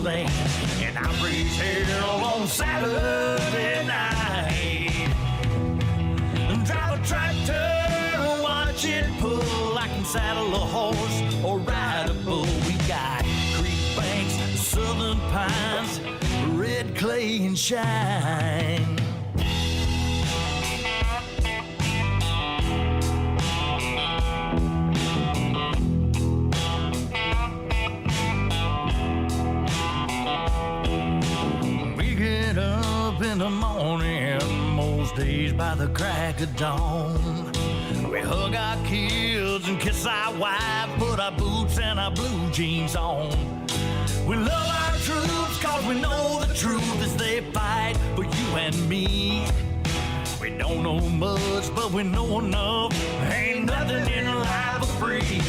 lane. And I raise hell on Saturday night. Drive a tractor, watch it pull. I can saddle a horse or ride a bull. We got creek banks, southern pines, red clay and shine. We get up in the morning, most days by the crack of dawn. We hug our kids and kiss our wife, put our boots and our blue jeans on. We love our troops cause we know the truth as they fight for you and me. We don't know much, but we know enough. Ain't nothing in life for free.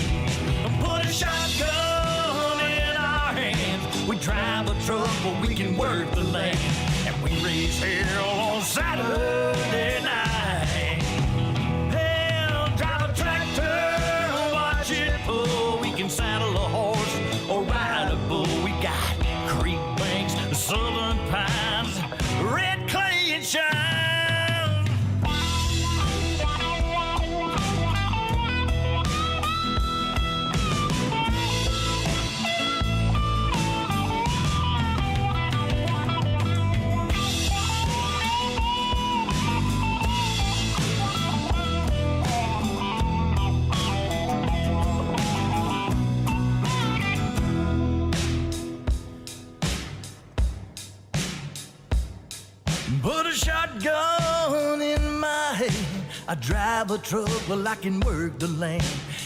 Put a shotgun in our hands. We drive a truck where we can work the land. And we raise hell on Saturday night. Hell, drive a tractor, watch it pull. We can saddle a horse or ride a bull. We got creek banks, southern pines, red clay and shine. Put a shotgun in my hand. I drive a truck, well I can work the land.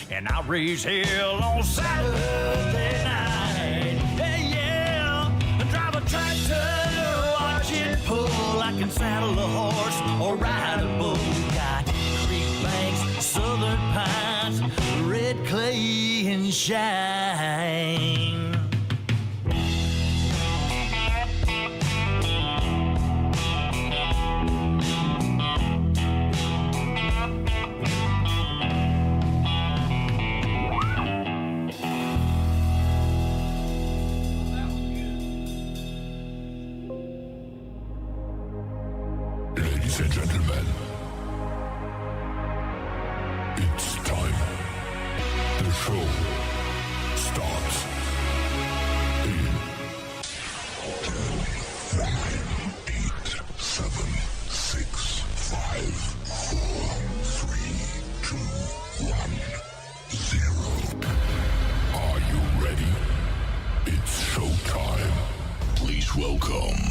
And I raise hell on Saturday night. Hey yeah, I drive a tractor, watch it pull. I can saddle a horse or ride a bull. Got creek banks, southern pines, red clay and shine. Ladies and gentlemen, it's time. The show starts in 10, 9, 8, 7, 6, 5, 4, 3, 2, 1, 0. Are you ready? It's showtime. Please welcome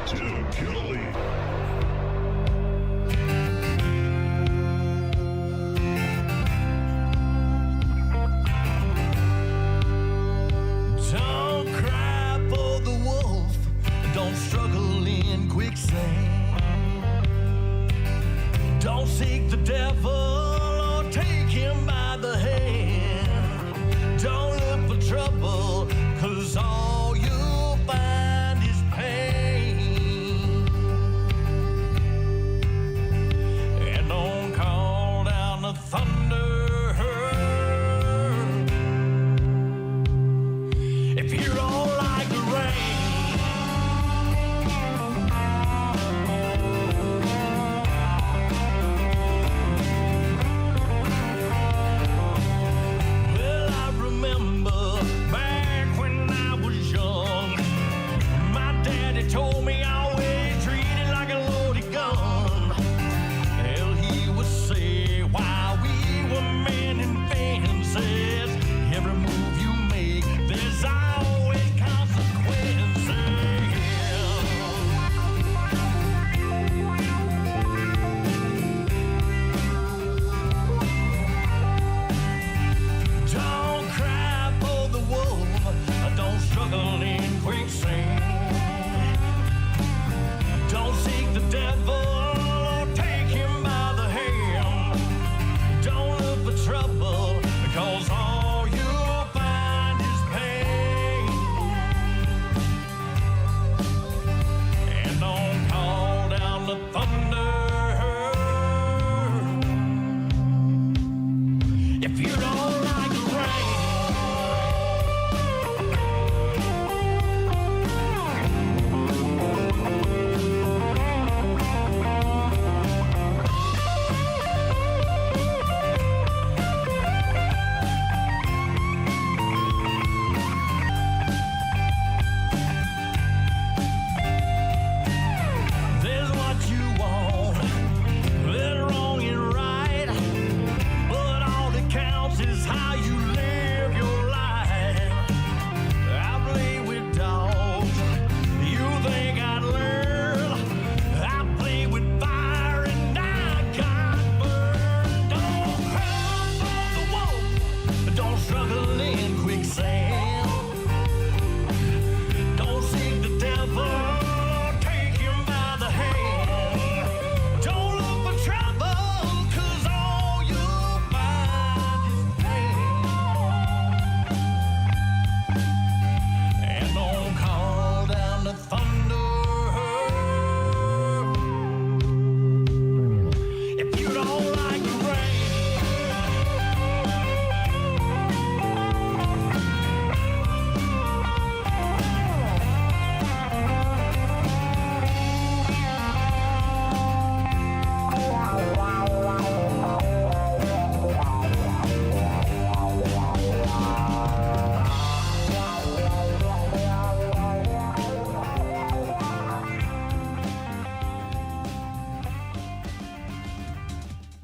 Tim Kelly. Don't cry for the wolf, don't struggle in quicksand. Don't seek the devil or take him by the hand. Don't look for trouble, cause all you'll find is pain. And don't call down the thunder if you don't like the rain. Well, I remember back when I was young, my daddy told me always treat it like a loaded gun. Hell, he would say while we were mending fences, every move you make, there's always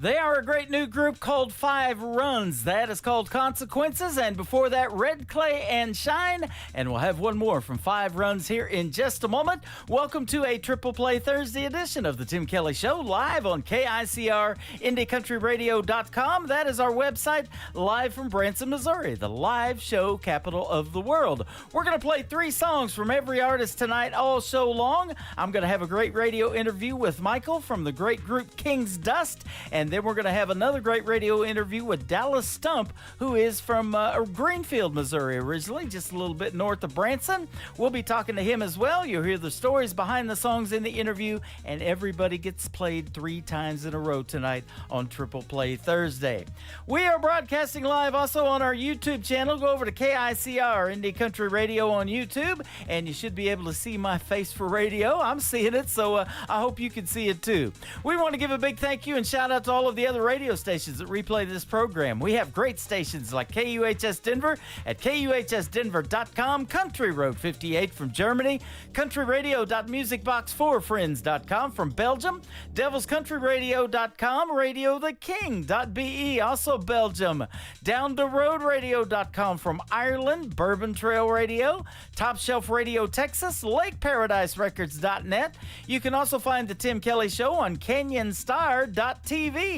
They are a great new group called Five Runs. That is called Consequences. And before that, Red Clay and Shine. And we'll have one more from Five Runs here in just a moment. Welcome to a Triple Play Thursday edition of The Tim Kelly Show, live on KICR, IndieCountryRadio.com. That is our website, live from Branson, Missouri, the live show capital of the world. We're going to play 3 songs from every artist tonight all show long. I'm going to have a great radio interview with Michael from the great group King's Dust. And then we're going to have another great radio interview with Dallas Stump, who is from Greenfield, Missouri, originally, just a little bit north of Branson. We'll be talking to him as well. You'll hear the stories behind the songs in the interview, and everybody gets played 3 times in a row tonight on Triple Play Thursday. We are broadcasting live also on our YouTube channel. Go over to KICR, Indie Country Radio on YouTube, and you should be able to see my face for radio. I'm seeing it, so I hope you can see it too. We want to give a big thank you and shout out to all of the other radio stations that replay this program. We have great stations like KUHS Denver at KUHSdenver.com, Country Road 58 from Germany, countryradio.musicbox4friends.com from Belgium, devilscountryradio.com, radiotheking.be, also Belgium, downtheroadradio.com from Ireland, Bourbon Trail Radio, Top Shelf Radio Texas, LakeParadiseRecords.net. You can also find The Tim Kelly Show on CanyonStar.tv.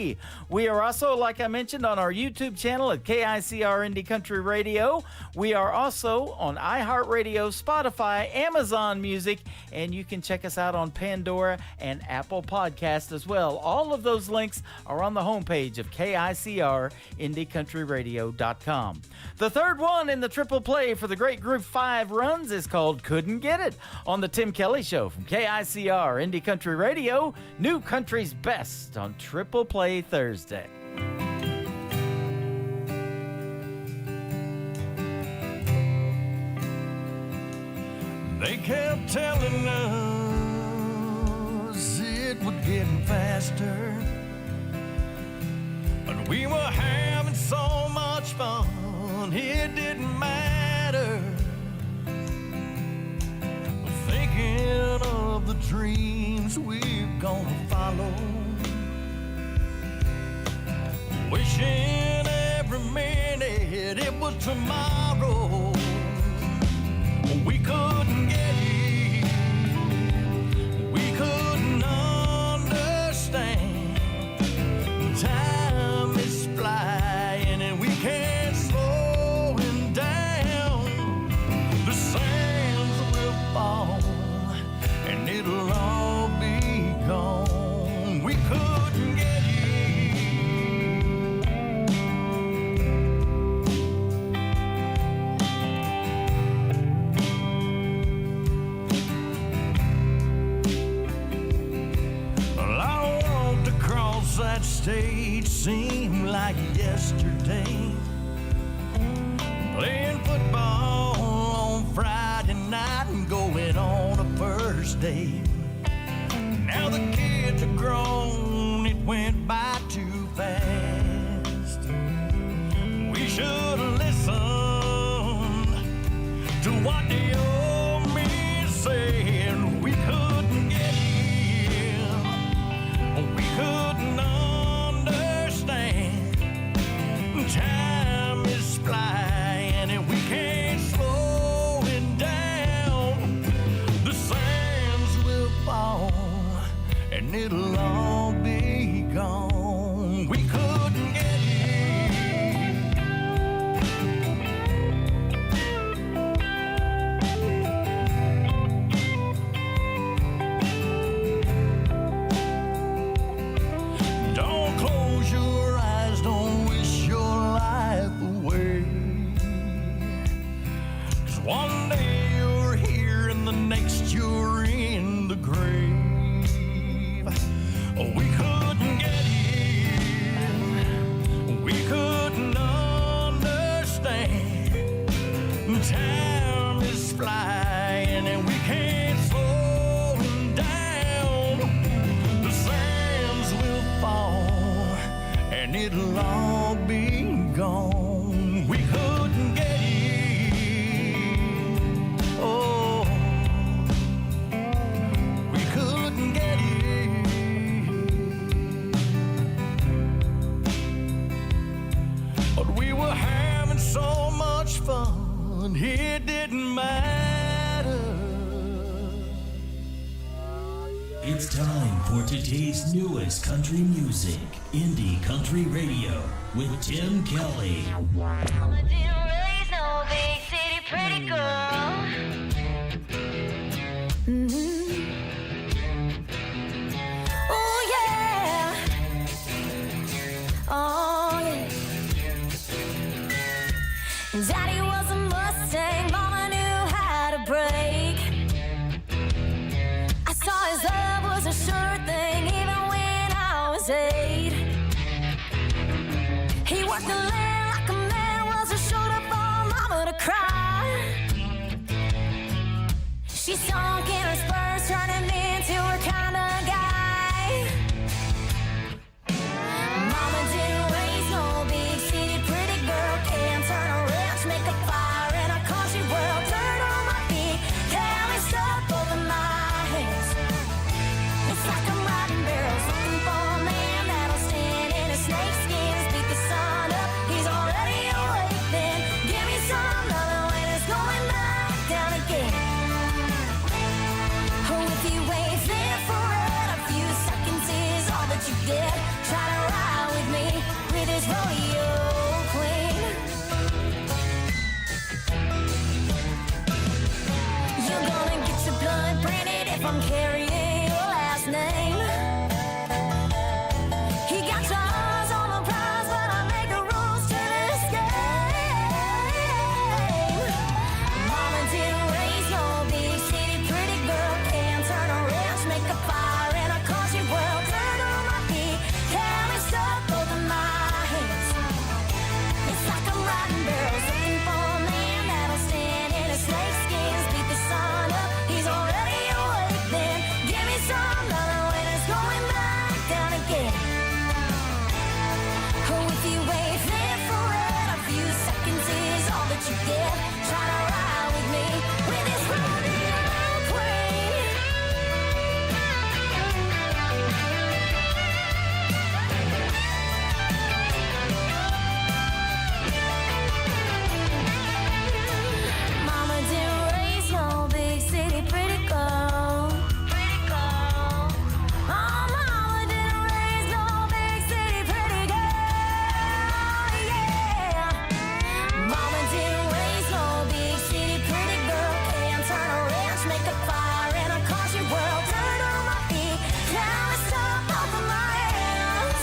We are also, like I mentioned, on our YouTube channel at KICR Indie Country Radio. We are also on iHeartRadio, Spotify, Amazon Music, and you can check us out on Pandora and Apple Podcast as well. All of those links are on the homepage of KICR IndieCountryRadio.com. The third one in the triple play for the great group Five Runs is called Couldn't Get It on The Tim Kelly Show from KICR Indie Country Radio, New Country's Best on Triple Play Thursday. They kept telling us it would get faster, but we were having so much fun, it didn't matter. Thinking of the dreams we're gonna follow, wishing every minute it was tomorrow. We couldn't get it, we couldn't understand. Time is flying and we can't slow it down. The sands will fall and it'll all be gone. We couldn't get it. That stage seemed like yesterday, playing football on Friday night and going on a first date. Now the kids are grown, it went by too fast. We should have listened to what the old men said. We couldn't get in, we couldn't understand. Time is flying and we can't slow it down. The sands will fall and it'll all be gone. We couldn't get one day you're here and the next you're in the grave. We couldn't get in, we couldn't understand. Time is flying and we can't slow down. The sands will fall and it'll all be gone. We couldn't get didn't matter. It's time for today's newest country music, Indie Country Radio, with Tim Kelly. Mama didn't raise no big city pretty girl. Oh yeah. Oh yeah. Daddy was a Mustang, Mama knew how to brake. I saw his love was a sure thing even when I was 8. He worked the land like a man was a shoulder for Mama to cry. She sunk in her spurs, turning into her kind of guy. Mama didn't raise no big city pretty girl. Can't turn a wrench, make a fire in a country world. Dirt on my feet, carry stuff over my hands. It's like I'm riding barrels, looking for a man that'll stand in his snake skins, beat the sun up. He's already awake. Then give me some other when it's going back down again. Oh, if you wait there for it, a few seconds is all that you get. Try to ride with me with this rodeo queen. You're gonna get your blood branded if I'm carrying your last name. He got your eyes on the prize, but I make the rules to this game. Mama didn't raise no big city pretty girl. Can't turn a wrench, make a fire in a country world. Dirt on my feet, carry stuff over my hands. It's like I'm riding barrels, looking for a man that'll stand in his snake skins, beat the sun up. He's already awake. Then give me some other when it's going back down again. Oh, if you wait there for it, a few seconds is all that you get. Try to ride with me with this rodeo queen. Mama didn't raise no big city pretty girl. Pretty girl. Oh, Mama didn't raise no big city pretty girl. Yeah. Mama didn't raise no big city pretty girl. Can't turn a wrench, make a fire in a country world. Dirt on my feet, carry stuff over my hands.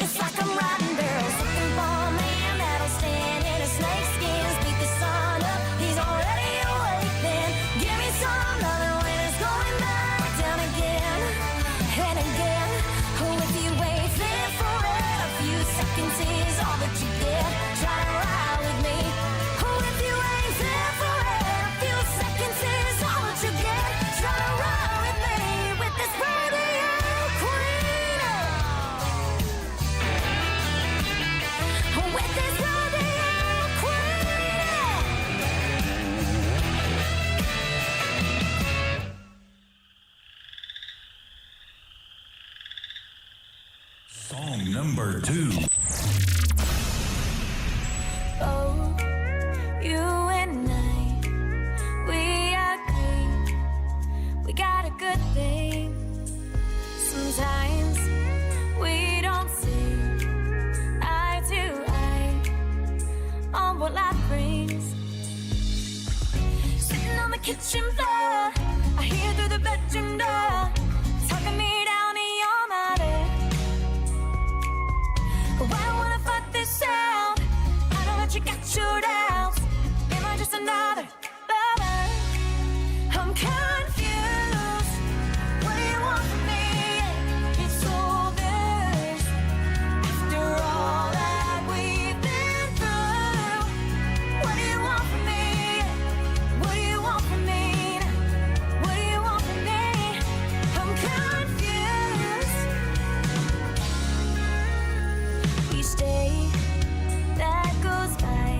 It's like I'm riding barrels, looking for a man that'll stand in his snake skins, beat the sun up. He's already awake. Then give me some other when it's going back down again and again. Oh, if you wait there for it, a few seconds is all that you get. Try to ride with me. Oh, if you wait there for it, a few seconds is all that you get. Try to ride with me with this rodeo queen. With this rodeo queen. Song number 2. Oh, you and I, we agree. We got a good thing. Sometimes we don't see eye to eye on what life brings. Sitting on the kitchen floor, I hear through the bedroom door, talking me down to your mother. Why don't wanna fight this out? I know that you got your doubts. Am I just another lover? I'm confused. What do you want from me? It's obvious. After all that we've been through, what do you want from me? What do you want from me? What do you want from me? I'm confused. Each day that goes by,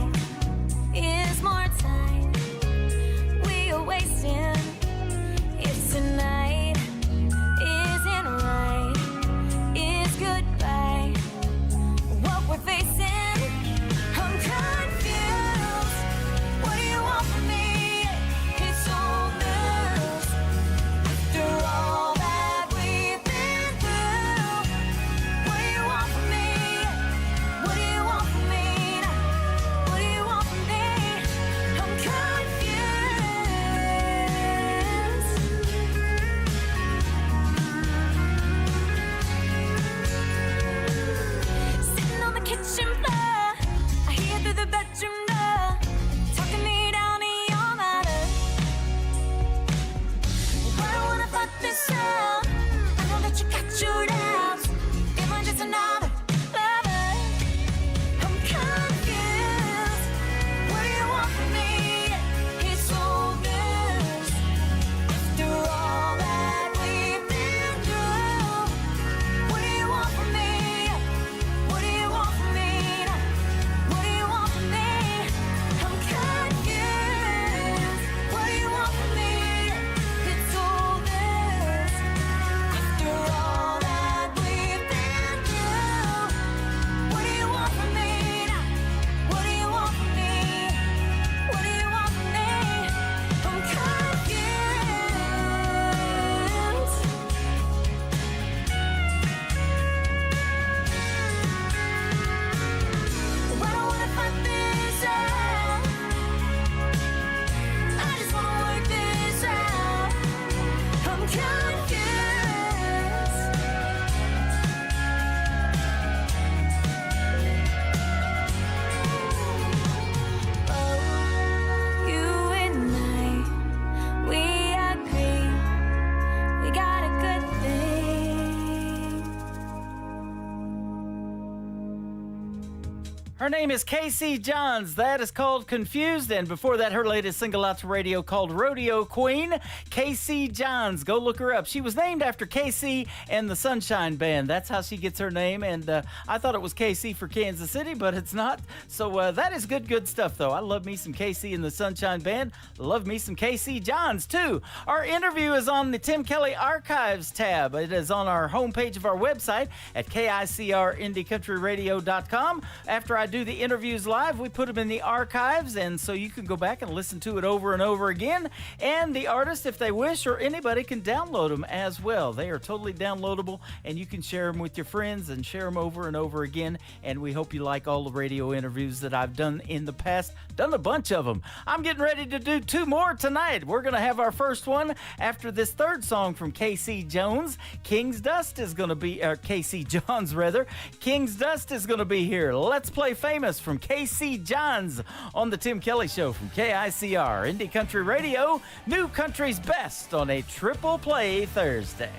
Her name is Casey Johns. That is called Confused. And before that, her latest single out to radio called Rodeo Queen. Casey Johns. Go look her up. She was named after Casey and the Sunshine Band. That's how she gets her name. And I thought it was KC for Kansas City, but it's not. So that is good stuff, though. I love me some Casey and the Sunshine Band. Love me some Casey Johns, too. Our interview is on the Tim Kelly Archives tab. It is on our homepage of our website at KICRIndieCountryRadio.com. After I do the interviews live, we put them in the archives, and so you can go back and listen to it over and over again. And the artist, if they wish, or anybody can download them as well. They are totally downloadable, and you can share them with your friends and share them over and over again. And we hope you like all the radio interviews that I've done in the past. Done a bunch of them. I'm getting ready to do 2 more tonight. We're going to have our first one after this third song from Casey Jones. King's Dust is going to be, or Casey Johns rather. King's Dust is going to be here. Let's Play Famous from Casey Johns on the Tim Kelly Show from KICR Indie Country Radio. New country's best on a Triple Play Thursday.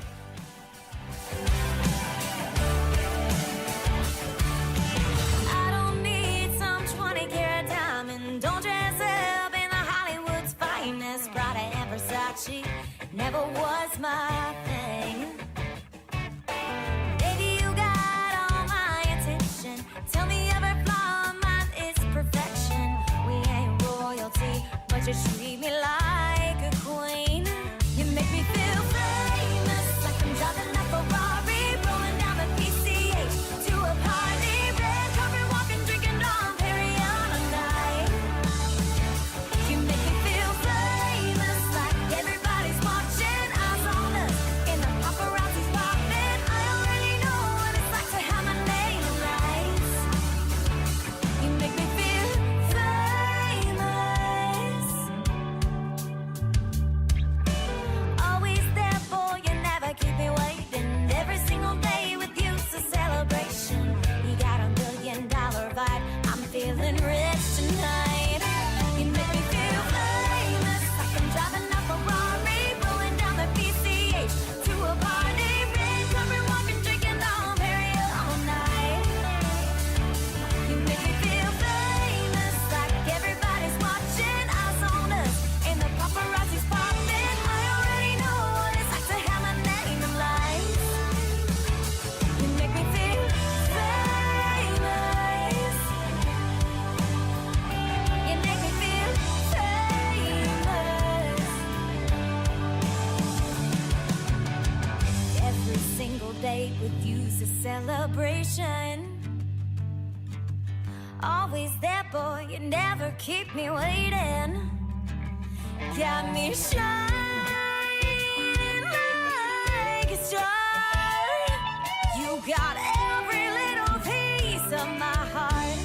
I don't need some 20-carat diamond. Don't dress up in the Hollywood's finest. Prada and Versace never was my thing. Baby, you got all my attention. Tell me every flaw of mine is perfection. We ain't royalty, but you treat me like a queen. You make me feel famous, like I'm driving a Ferrari, rolling down the PCH to a party. Red carpet walking, drinking Dom Perignon all night. You make me feel famous, like everybody's watching, eyes on us, and the paparazzi's popping. I already know what it's like to have my name in lights. You make me feel famous. Always there for you, never keep me waiting. Every single day with you's a celebration. You got $1 billion vibe, I'm feeling rich tonight. You make me feel famous, like I'm driving a Ferrari, rolling down the PCH to a party. Red carpet walking, drinking Dom Perignon all night. You make me feel famous, like everybody's watching, eyes on us, and the paparazzi's popping. I already know what it's like to have my name in lights. You make me feel famous. You make me feel famous. Every single day with you's a celebration. Always there, boy, you never keep me waiting. Got me shining like a star. You got every little piece of my heart.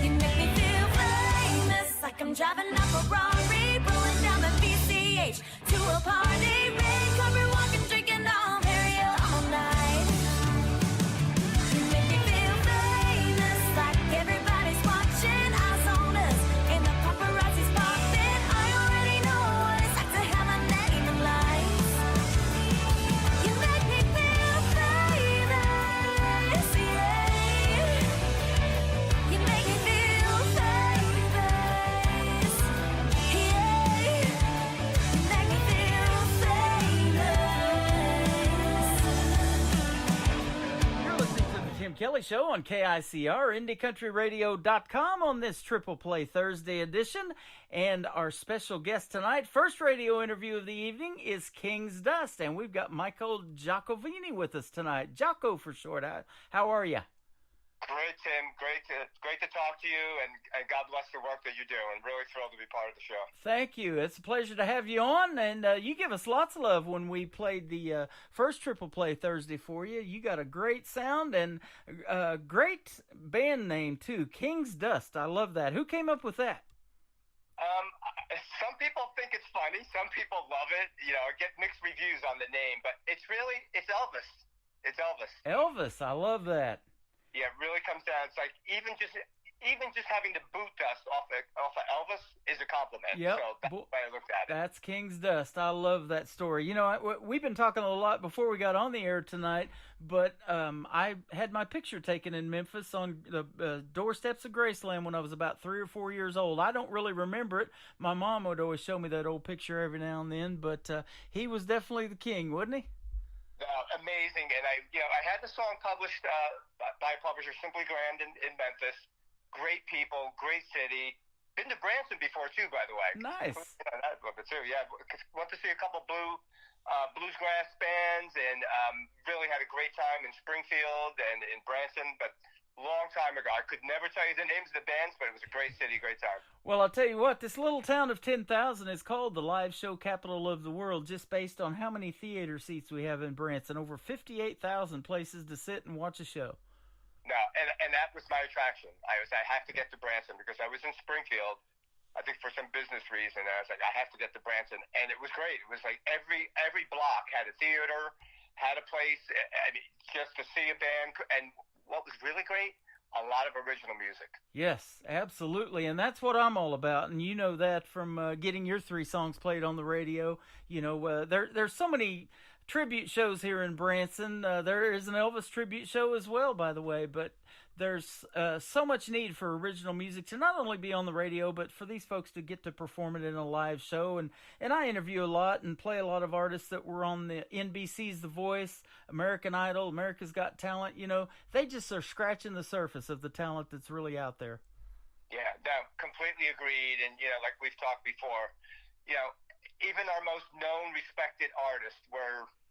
You make me feel famous, like I'm driving a Ferrari, rolling down the PCH to a party. Red carpet walking, drinking Dom Perignon all night. You make me feel famous, like everybody's watching, eyes on us, and the paparazzi's popping. I already know what it's like to have my name in lights. You make me feel famous, yeah. You make me feel famous, yeah. You make me feel famous. You're listening to the Tim Kelly Show on KICR, IndieCountryRadio.com on this Triple Play Thursday edition. And our special guest tonight, first radio interview of the evening, is King's Dust. And we've got Michael Giacovini with us tonight. Jocko for short. How are you? Great, Tim. Great to talk to you, and God bless the work that you do. I'm really thrilled to be part of the show. Thank you. It's a pleasure to have you on, and you give us lots of love when we played the first Triple Play Thursday for you. You got a great sound and a great band name, too, King's Dust. I love that. Who came up with that? Some people think it's funny. Some people love it. You know, get mixed reviews on the name, but it's Elvis. It's Elvis. Elvis. I love that. Yeah, it really comes down. It's like even just even just having the boot dust off of Elvis is a compliment. Yep. So that's the way I looked at it. That's King's Dust. I love that story. You know, we've been talking a lot before we got on the air tonight, but I had my picture taken in Memphis on the doorsteps of Graceland when I was about 3 or 4 years old. I don't really remember it. My mom would always show me that old picture every now and then, but he was definitely the king, wasn't he? Amazing. And I had the song published by a publisher, Simply Grand in Memphis. Great people, great city. Been to Branson before too, by the way. Nice. Yeah, that a little bit too. Yeah, went to see a couple bluesgrass bands, and really had a great time in Springfield and in Branson. But long time ago, I could never tell you the names of the bands, but it was a great city, great time. Well, I'll tell you what, this little town of 10,000 is called the live show capital of the world just based on how many theater seats we have in Branson. Over 58,000 places to sit and watch a show. No, and that was my attraction. I have to get to Branson because I was in Springfield, I think for some business reason. And I was like, I have to get to Branson, and it was great. It was like every block had a theater, had a place. I mean, just to see a band. And what was really great, a lot of original music. Yes, absolutely, and that's what I'm all about. And you know that from getting your 3 songs played on the radio. You know, there's so many tribute shows here in Branson. There is an Elvis tribute show as well, by the way, but there's so much need for original music to not only be on the radio, but for these folks to get to perform it in a live show. And I interview a lot and play a lot of artists that were on the NBC's The Voice, American Idol, America's Got Talent. You know, they just are scratching the surface of the talent that's really out there. Yeah, no, completely agreed. And, like we've talked before, even our most known, respected artists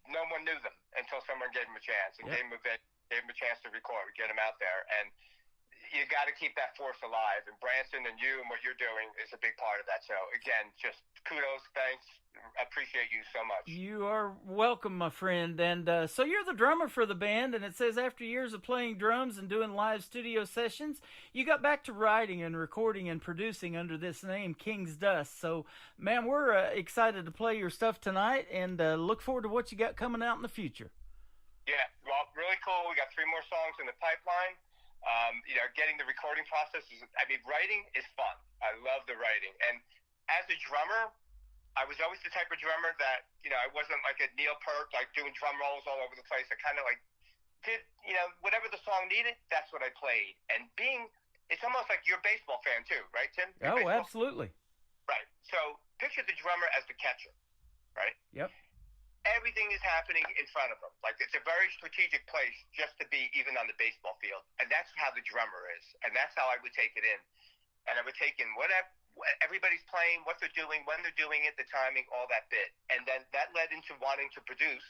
no one knew them until someone gave them a chance and gave them a chance to record, get them out there. And you got to keep that force alive. And Branson and you and what you're doing is a big part of that. So, again, just kudos, thanks. Appreciate you so much. You are welcome, my friend. And so you're the drummer for the band, and it says after years of playing drums and doing live studio sessions, you got back to writing and recording and producing under this name, King's Dust. So, man, we're excited to play your stuff tonight and look forward to what you got coming out in the future. Yeah, well, really cool. We got 3 more songs in the pipeline. Getting the recording process writing is fun. I love the writing. And as a drummer, I was always the type of drummer that, I wasn't like a Neil Peart, like doing drum rolls all over the place. I kind of like did, whatever the song needed, that's what I played. And it's almost like you're a baseball fan too, right, Tim? Oh, absolutely. Right. So picture the drummer as the catcher, right? Yep. Everything is happening in front of them. Like, it's a very strategic place just to be even on the baseball field. And that's how the drummer is. And that's how I would take it in. And I would take in whatever everybody's playing, what they're doing, when they're doing it, the timing, all that bit. And then that led into wanting to produce.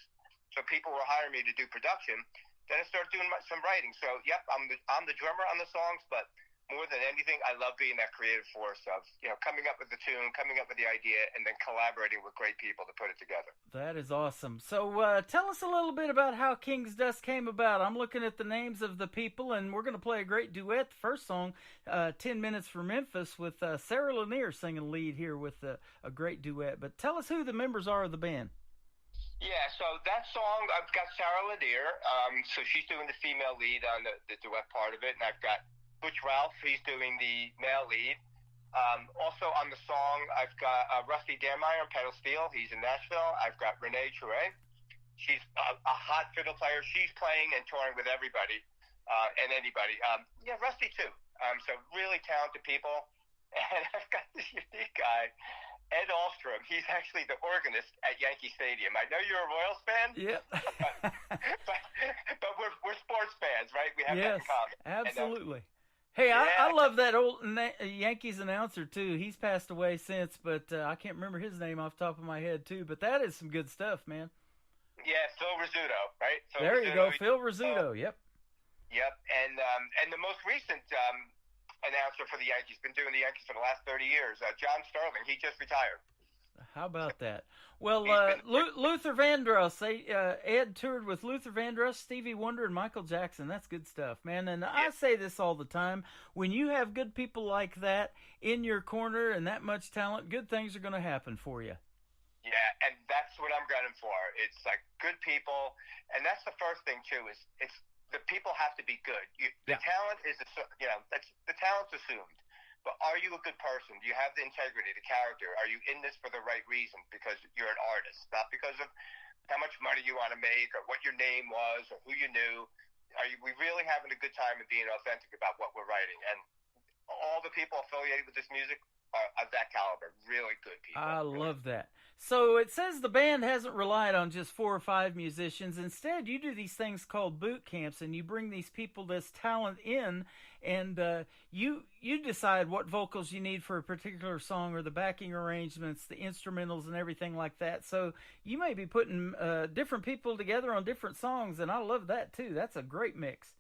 So people were hiring me to do production. Then I started doing some writing. So, yep, I'm the drummer on the songs, but more than anything, I love being that creative force of, coming up with the tune, coming up with the idea, and then collaborating with great people to put it together. That is awesome. So tell us a little bit about how King's Dust came about. I'm looking at the names of the people, and we're going to play a great duet. The first song, 10 Minutes for Memphis, with Sarah Lanier singing lead here with a great duet. But tell us who the members are of the band. Yeah, so that song, I've got Sarah Lanier. So she's doing the female lead on the duet part of it, and I've got Butch Ralph, he's doing the male lead. Also on the song, I've got Rusty Danmeyer on pedal steel. He's in Nashville. I've got Renee Toure. She's a hot fiddle player. She's playing and touring with everybody and anybody. Rusty too. So really talented people. And I've got this unique guy, Ed Alstrom. He's actually the organist at Yankee Stadium. I know you're a Royals fan. Yep. but we're sports fans, right? We have that in common. Absolutely. Hey, I love that old Yankees announcer, too. He's passed away since, but I can't remember his name off the top of my head, too. But that is some good stuff, man. Yeah, Phil Rizzuto, right? There you go, Phil Rizzuto, yep. Yep, and the most recent announcer for the Yankees, been doing the Yankees for the last 30 years, John Sterling, he just retired. How about that? Well, Luther Vandross, Ed toured with Luther Vandross, Stevie Wonder, and Michael Jackson. That's good stuff, man. And I say this all the time. When you have good people like that in your corner and that much talent, good things are going to happen for you. Yeah, and that's what I'm gunning for. It's like good people. And that's the first thing, too, is it's the people have to be good. The Yeah. talent is, that's the talent's assumed. But are you a good person? Do you have the integrity, the character? Are you in this for the right reason? Because you're an artist, not because of how much money you want to make or what your name was or who you knew. Are we really having a good time and being authentic about what we're writing? And all the people affiliated with this music are of that caliber, really good people. I Really. love that. So it says the band hasn't relied on just 4 or 5 musicians. Instead, you do these things called boot camps, and you bring these people, this talent in, and you decide what vocals you need for a particular song or the backing arrangements, the instrumentals, and everything like that. So you may be putting different people together on different songs, and I love that too. That's a great mix.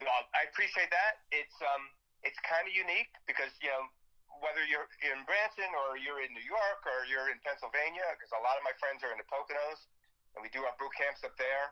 Well, I appreciate that. It's kind of unique because, whether you're in Branson or you're in New York or you're in Pennsylvania, because a lot of my friends are in the Poconos, and we do our boot camps up there.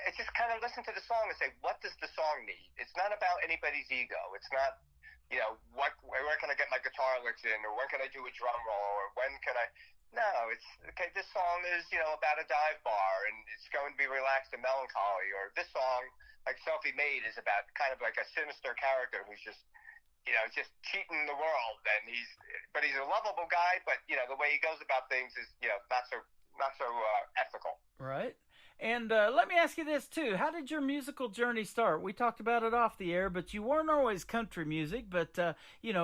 It's just kind of listen to the song and say, what does the song need? It's not about anybody's ego. It's not, where can I get my guitar licks in, or when can I do a drum roll, or when can I? No, it's okay. This song is, about a dive bar, and it's going to be relaxed and melancholy. Or this song, like Selfie Made, is about kind of like a sinister character who's just cheating the world, and he's a lovable guy, but the way he goes about things is not so ethical. Right. And let me ask you this too: how did your musical journey start? We talked about it off the air, but you weren't always country music. But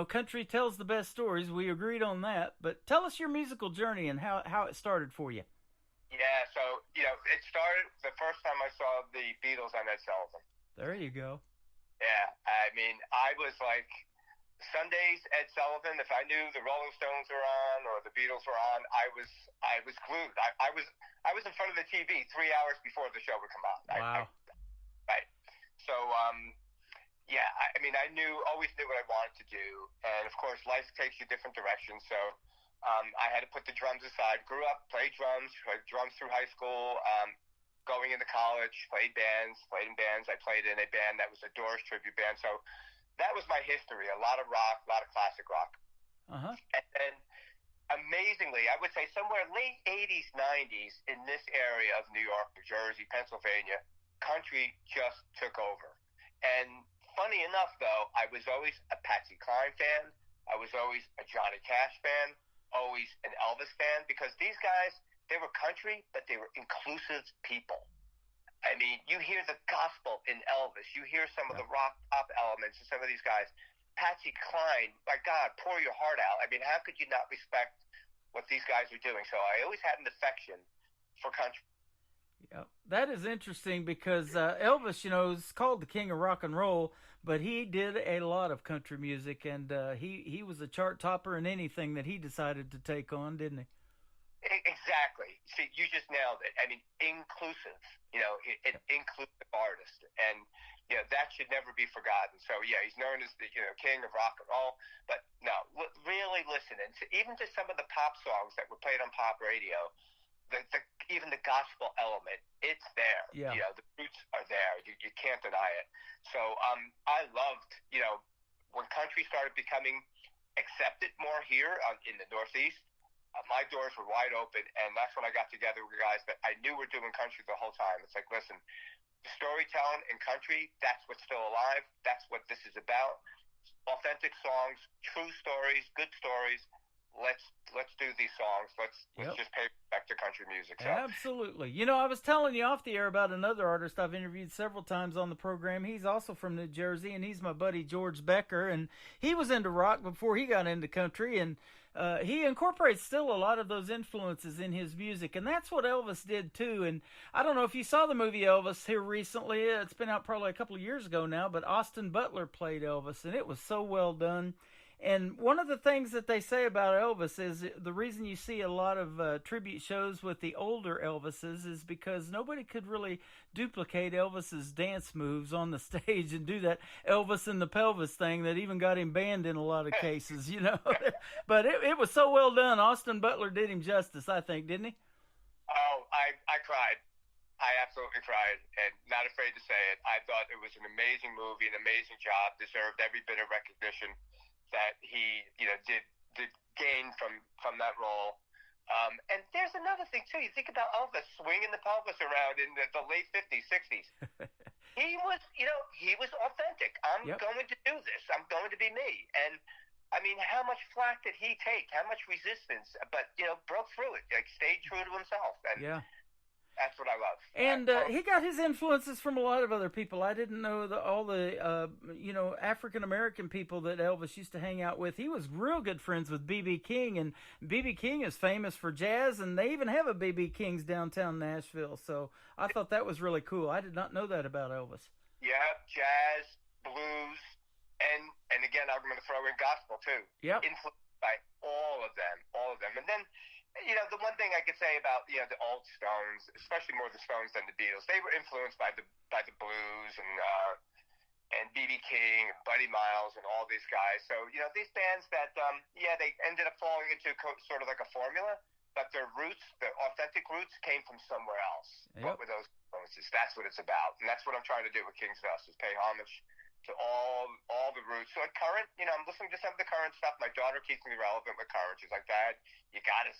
country tells the best stories. We agreed on that. But tell us your musical journey and how it started for you. Yeah, so it started the first time I saw the Beatles on Ed Sullivan. There you go. Yeah, I mean, I was like, Sundays, Ed Sullivan. If I knew the Rolling Stones were on or the Beatles were on, I was glued. I was in front of the TV 3 hours before the show would come on. Wow. Right. So, I always knew what I wanted to do, and of course, life takes you different directions. So, I had to put the drums aside. Grew up, played drums through high school. Going into college, played in bands. I played in a band that was a Doors tribute band. So that was my history. A lot of rock, a lot of classic rock. Uh-huh. And then, amazingly, I would say somewhere late 80s, 90s, in this area of New York, New Jersey, Pennsylvania, country just took over. And funny enough, though, I was always a Patsy Cline fan. I was always a Johnny Cash fan, always an Elvis fan, because these guys, they were country, but they were inclusive people. I mean, you hear the gospel in Elvis. You hear some of the rock pop elements in some of these guys. Patsy Cline, my God, pour your heart out. I mean, how could you not respect what these guys are doing? So I always had an affection for country. Yeah, that is interesting because Elvis, is called the king of rock and roll, but he did a lot of country music, and he was a chart topper in anything that he decided to take on, didn't he? Exactly. See, you just nailed it. I mean, inclusive, an inclusive artist. And, that should never be forgotten. So, yeah, he's known as the, king of rock and roll. But, no, really listen. And even to some of the pop songs that were played on pop radio, even the gospel element, it's there. Yeah. The roots are there. You can't deny it. So I loved, when country started becoming accepted more here in the Northeast, my doors were wide open, and that's when I got together with guys that I knew were doing country the whole time. It's like, listen, storytelling and country, that's what's still alive. That's what this is about. Authentic songs, true stories, good stories. Let's do these songs. Let's just pay respect to country music. So. Absolutely. I was telling you off the air about another artist I've interviewed several times on the program. He's also from New Jersey, and he's my buddy George Becker, and he was into rock before he got into country, and he incorporates still a lot of those influences in his music, and that's what Elvis did too. And I don't know if you saw the movie Elvis here recently. It's been out probably a couple of years ago now, but Austin Butler played Elvis, and it was so well done. And one of the things that they say about Elvis is the reason you see a lot of tribute shows with the older Elvises is because nobody could really duplicate Elvis's dance moves on the stage and do that Elvis in the pelvis thing that even got him banned in a lot of cases, But it was so well done. Austin Butler did him justice, I think, didn't he? Oh, I cried. I absolutely cried, and not afraid to say it. I thought it was an amazing movie, an amazing job, deserved every bit of recognition that he, did gain from that role. And there's another thing too. You think about Elvis swinging the pelvis around in the late 50s, 60s. He was authentic. I'm Yep. going to do this. I'm going to be me. And I mean, how much flack did he take? How much resistance? But broke through it. Like, stayed true to himself. And Yeah. that's what I love. And he got his influences from a lot of other people. I didn't know all the African American people that Elvis used to hang out with. He was real good friends with B.B. King, and B.B. King is famous for jazz, and they even have a B.B. King's downtown Nashville. So I thought that was really cool. I did not know that about Elvis. Yeah, jazz, blues, and again, I'm going to throw in gospel too. Yep. Influenced by all of them. And then, the one thing I could say about the old Stones, especially more the Stones than the Beatles, they were influenced by the blues and B.B. King and Buddy Miles and all these guys. So these bands that they ended up falling into sort of like a formula, but their roots, the authentic roots, came from somewhere else. Yep. What were those influences? That's what it's about, and that's what I'm trying to do with King's Dust, is pay homage to all the roots. So at current, I'm listening to some of the current stuff. My daughter keeps me relevant with current. She's like, Dad, you gotta,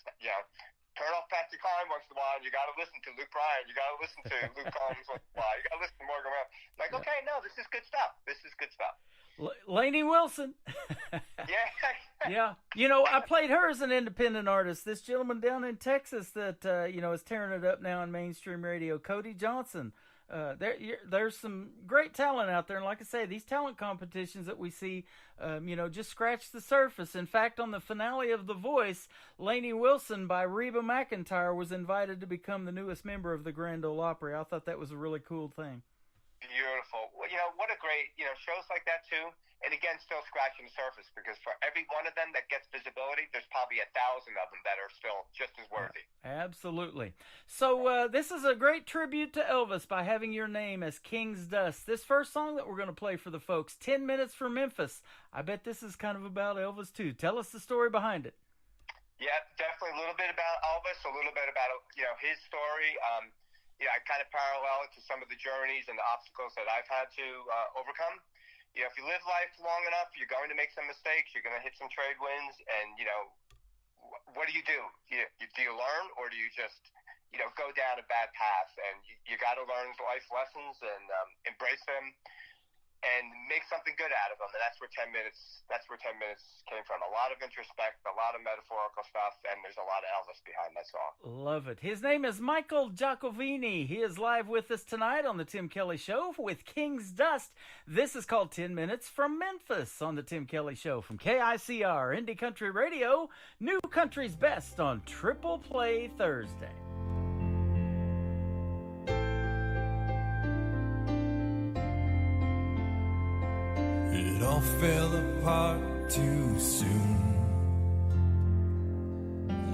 turn off Patsy Cline once in a while. And you gotta listen to Luke Bryan. You gotta listen to Luke Combs once in a while. You gotta listen to Morgan Wallen. I'm like, okay, no, this is good stuff. This is good stuff. Lainey Wilson. Yeah. Yeah. I played her as an independent artist. This gentleman down in Texas that, is tearing it up now on mainstream radio, Cody Johnson. There's some great talent out there. And like I say, these talent competitions that we see, just scratch the surface. In fact, on the finale of The Voice, Lainey Wilson by Reba McEntire was invited to become the newest member of the Grand Ole Opry. I thought that was a really cool thing. Beautiful. Well, what a great, shows like that too. And again, still scratching the surface, because for every one of them that gets visibility, there's probably 1,000 of them that are still just as worthy. Absolutely. So this is a great tribute to Elvis by having your name as King's Dust. This first song that we're going to play for the folks, 10 Minutes from Memphis. I bet this is kind of about Elvis too. Tell us the story behind it. Yeah, definitely a little bit about Elvis, a little bit about, his story. I kind of parallel it to some of the journeys and the obstacles that I've had to overcome. If you live life long enough, you're going to make some mistakes. You're going to hit some trade winds, and what do? Do you learn, or do you just go down a bad path? And you got to learn life lessons and embrace them and make something good out of them. And that's where 10 minutes came from. A lot of introspect, a lot of metaphorical stuff, and there's a lot of Elvis behind that song. Love it. His name is Michael Giacovini. He is live with us tonight on the Tim Kelly Show with King's Dust. This is called 10 Minutes from Memphis on the Tim Kelly Show from KICR Indie Country Radio, New Country's Best on Triple Play Thursday. It all fell apart too soon.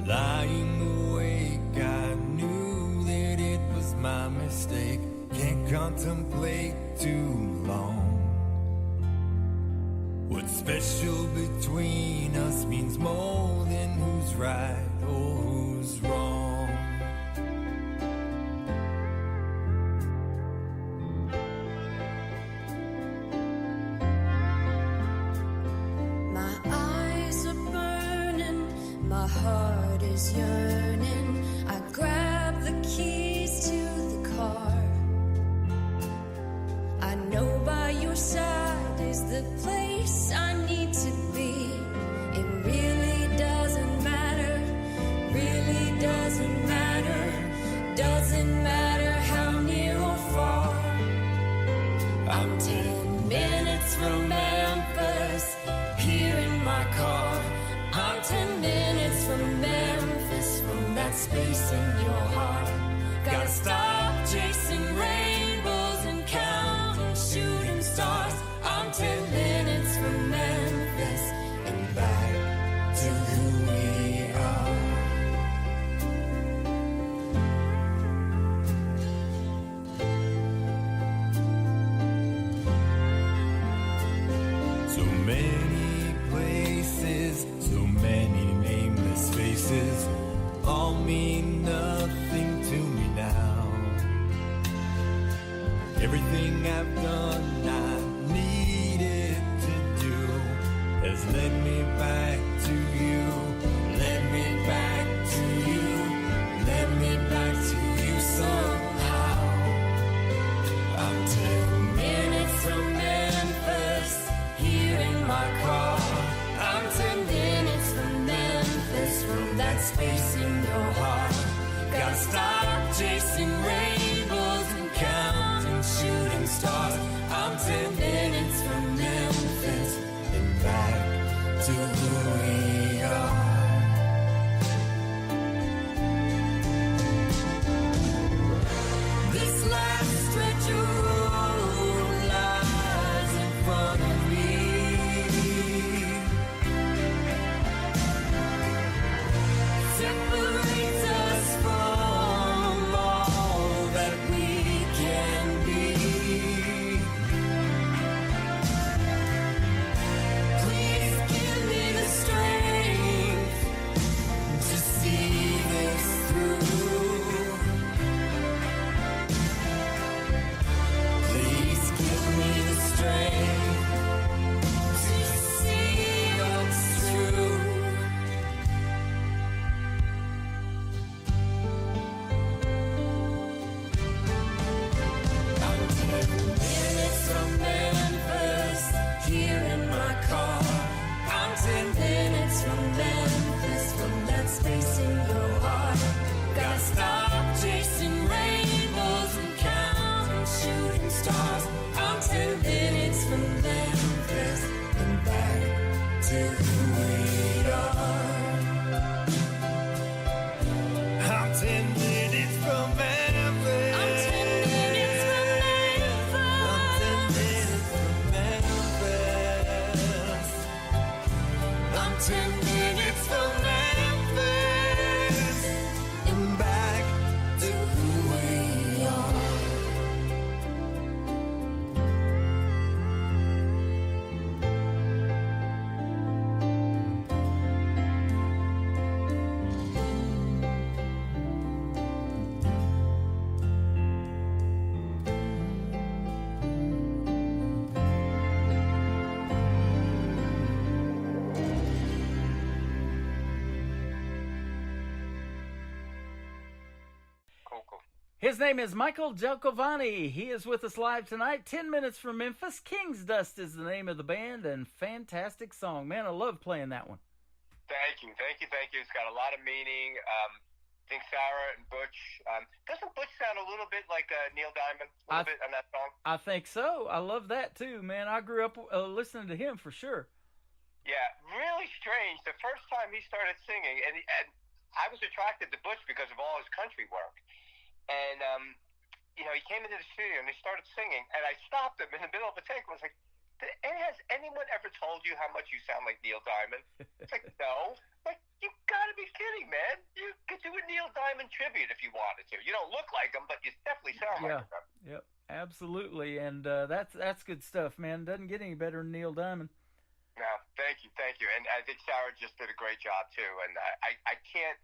Lying awake, I knew that it was my mistake. Can't contemplate too long. What's special between us means more than who's right or who's wrong. My eyes are burning, my heart is yearning. I grab the keys to the car. I know by your side is the place I need to be. It really doesn't matter, really doesn't matter, doesn't matter how near or far. I'm 10 minutes from Memphis, here in my car. I'm 10 minutes from Memphis, from that space in your heart. Gotta stop chasing rainbows and counting shooting stars. I'm 10 minutes from Memphis and back to who we are. So many places, so many nameless faces, all mean nothing to me now. Everything I've done, I needed to do, has led me back to you, led me back to you, led me back to you somehow. I'm 10 that space in your heart. Gotta stop chasing rainbows and counting shooting stars. I'm 10 minutes from Memphis and back to who we are. This last stretch of road lies in front of me. Separates us from all that we can be. Please give me the strength to see this through. Please give me the strength to see what's true. I'm 10 minutes from Memphis, here in my car. I'm 10 minutes from Memphis, from that space in your heart. Gotta stop chasing rainbows and counting shooting stars. I'm 10 minutes from Memphis and back to who we are. I'm 10 minutes from Memphis. I'm 10 minutes from Memphis. I'm 10 minutes from Memphis and back To who we are. Cool, cool. His name is Michael Giacovani. He is with us live tonight, 10 minutes from Memphis. King's Dust is the name of the band, and fantastic song. Man, I love playing that one. Thank you. It's got a lot of meaning. I think Sarah and Butch. Doesn't Butch sound a little bit like Neil Diamond? A little bit on that song? I think so. I love that too, man. I grew up listening to him for sure. Yeah, really strange. The first time he started singing, and I was attracted to Butch because of all his country work. And, he came into the studio and he started singing, and I stopped him in the middle of a take. I was like, has anyone ever told you how much you sound like Neil Diamond? It's like, no. Like, you gotta be kidding, man. You could do a Neil Diamond tribute if you wanted to. You don't look like him, but you definitely sound like him. Yep, absolutely. And that's good stuff, man. Doesn't get any better than Neil Diamond. No, thank you. And I think Sarah just did a great job, too. And I can't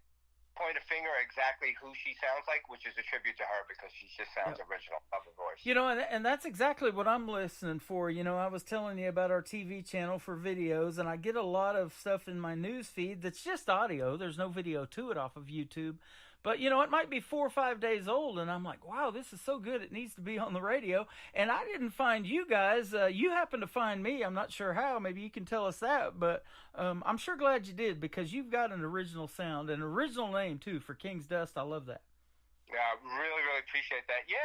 point a finger exactly who she sounds like, which is a tribute to her because she just sounds original. Love her voice. And that's exactly what I'm listening for. I was telling you about our TV channel for videos, and I get a lot of stuff in my news feed that's just audio. There's no video to it off of YouTube. But, it might be 4 or 5 days old, and I'm like, wow, this is so good. It needs to be on the radio. And I didn't find you guys. You happened to find me. I'm not sure how. Maybe you can tell us that. But I'm sure glad you did, because you've got an original sound, an original name, too, for King's Dust. I love that. Yeah, really, really appreciate that. Yeah,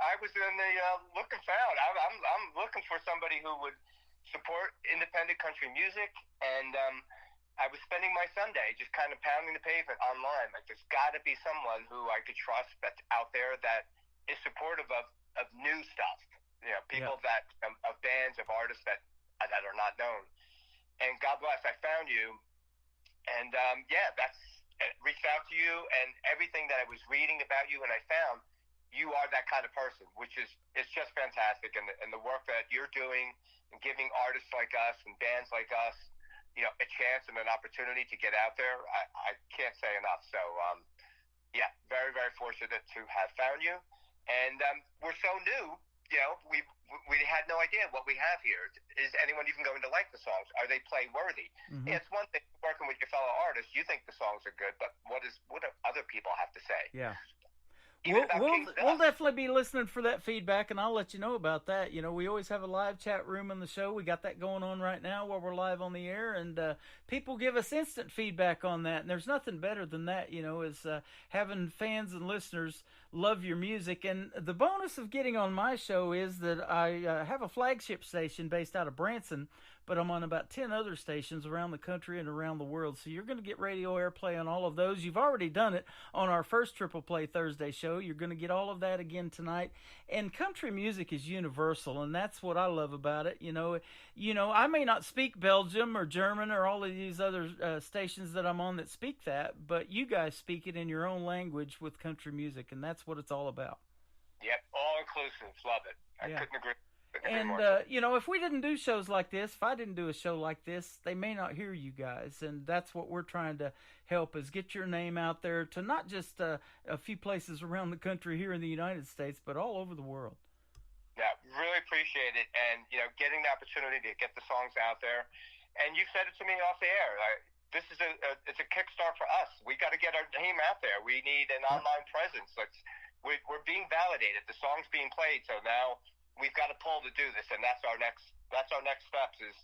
I was in the look and found. I'm looking for somebody who would support independent country music, and I was spending my Sunday just kind of pounding the pavement online. Like, there's got to be someone who I could trust that's out there that is supportive of new stuff. People that of bands, of artists that are not known. And God bless, I found you, and that's reached out to you, and everything that I was reading about you, and I found you are that kind of person, which is it's just fantastic. And the work that you're doing and giving artists like us and bands like us, a chance and an opportunity to get out there, I can't say enough. So, very, very fortunate to have found you. And we're so new, we had no idea what we have here. Is anyone even going to like the songs? Are they play worthy? Mm-hmm. It's one thing working with your fellow artists. You think the songs are good, but what do other people have to say? Yeah. even about King's We'll Dust. definitely be listening for that feedback, and I'll let you know about that. You know, we always have a live chat room on the show. We got that going on right now while we're live on the air, and people give us instant feedback on that. And there's nothing better than that, you know, is having fans and listeners love your music. And the bonus of getting on my show is that I have a flagship station based out of Branson, but I'm on about 10 other stations around the country and around the world. So you're going to get radio airplay on all of those. You've already done it on our first Triple Play Thursday show. You're going to get all of that again tonight. And country music is universal, and that's what I love about it. You know, I may not speak Belgium or German or all of these other stations that I'm on that speak that, but you guys speak it in your own language with country music, and that's what it's all about. Yep, all inclusive. Love it. I Yeah. couldn't agree. And, you know, if we didn't do shows like this, if I didn't do a show like this, they may not hear you guys. And that's what we're trying to help, is get your name out there to not just a few places around the country here in the United States, but all over the world. Yeah, really appreciate it. And, you know, getting the opportunity to get the songs out there. And you said it to me off the air. This is it's a kickstart for us. We got to get our name out there. We need an online presence. We're being validated. The song's being played. So now we've got a pull to do this, and that's our next steps, is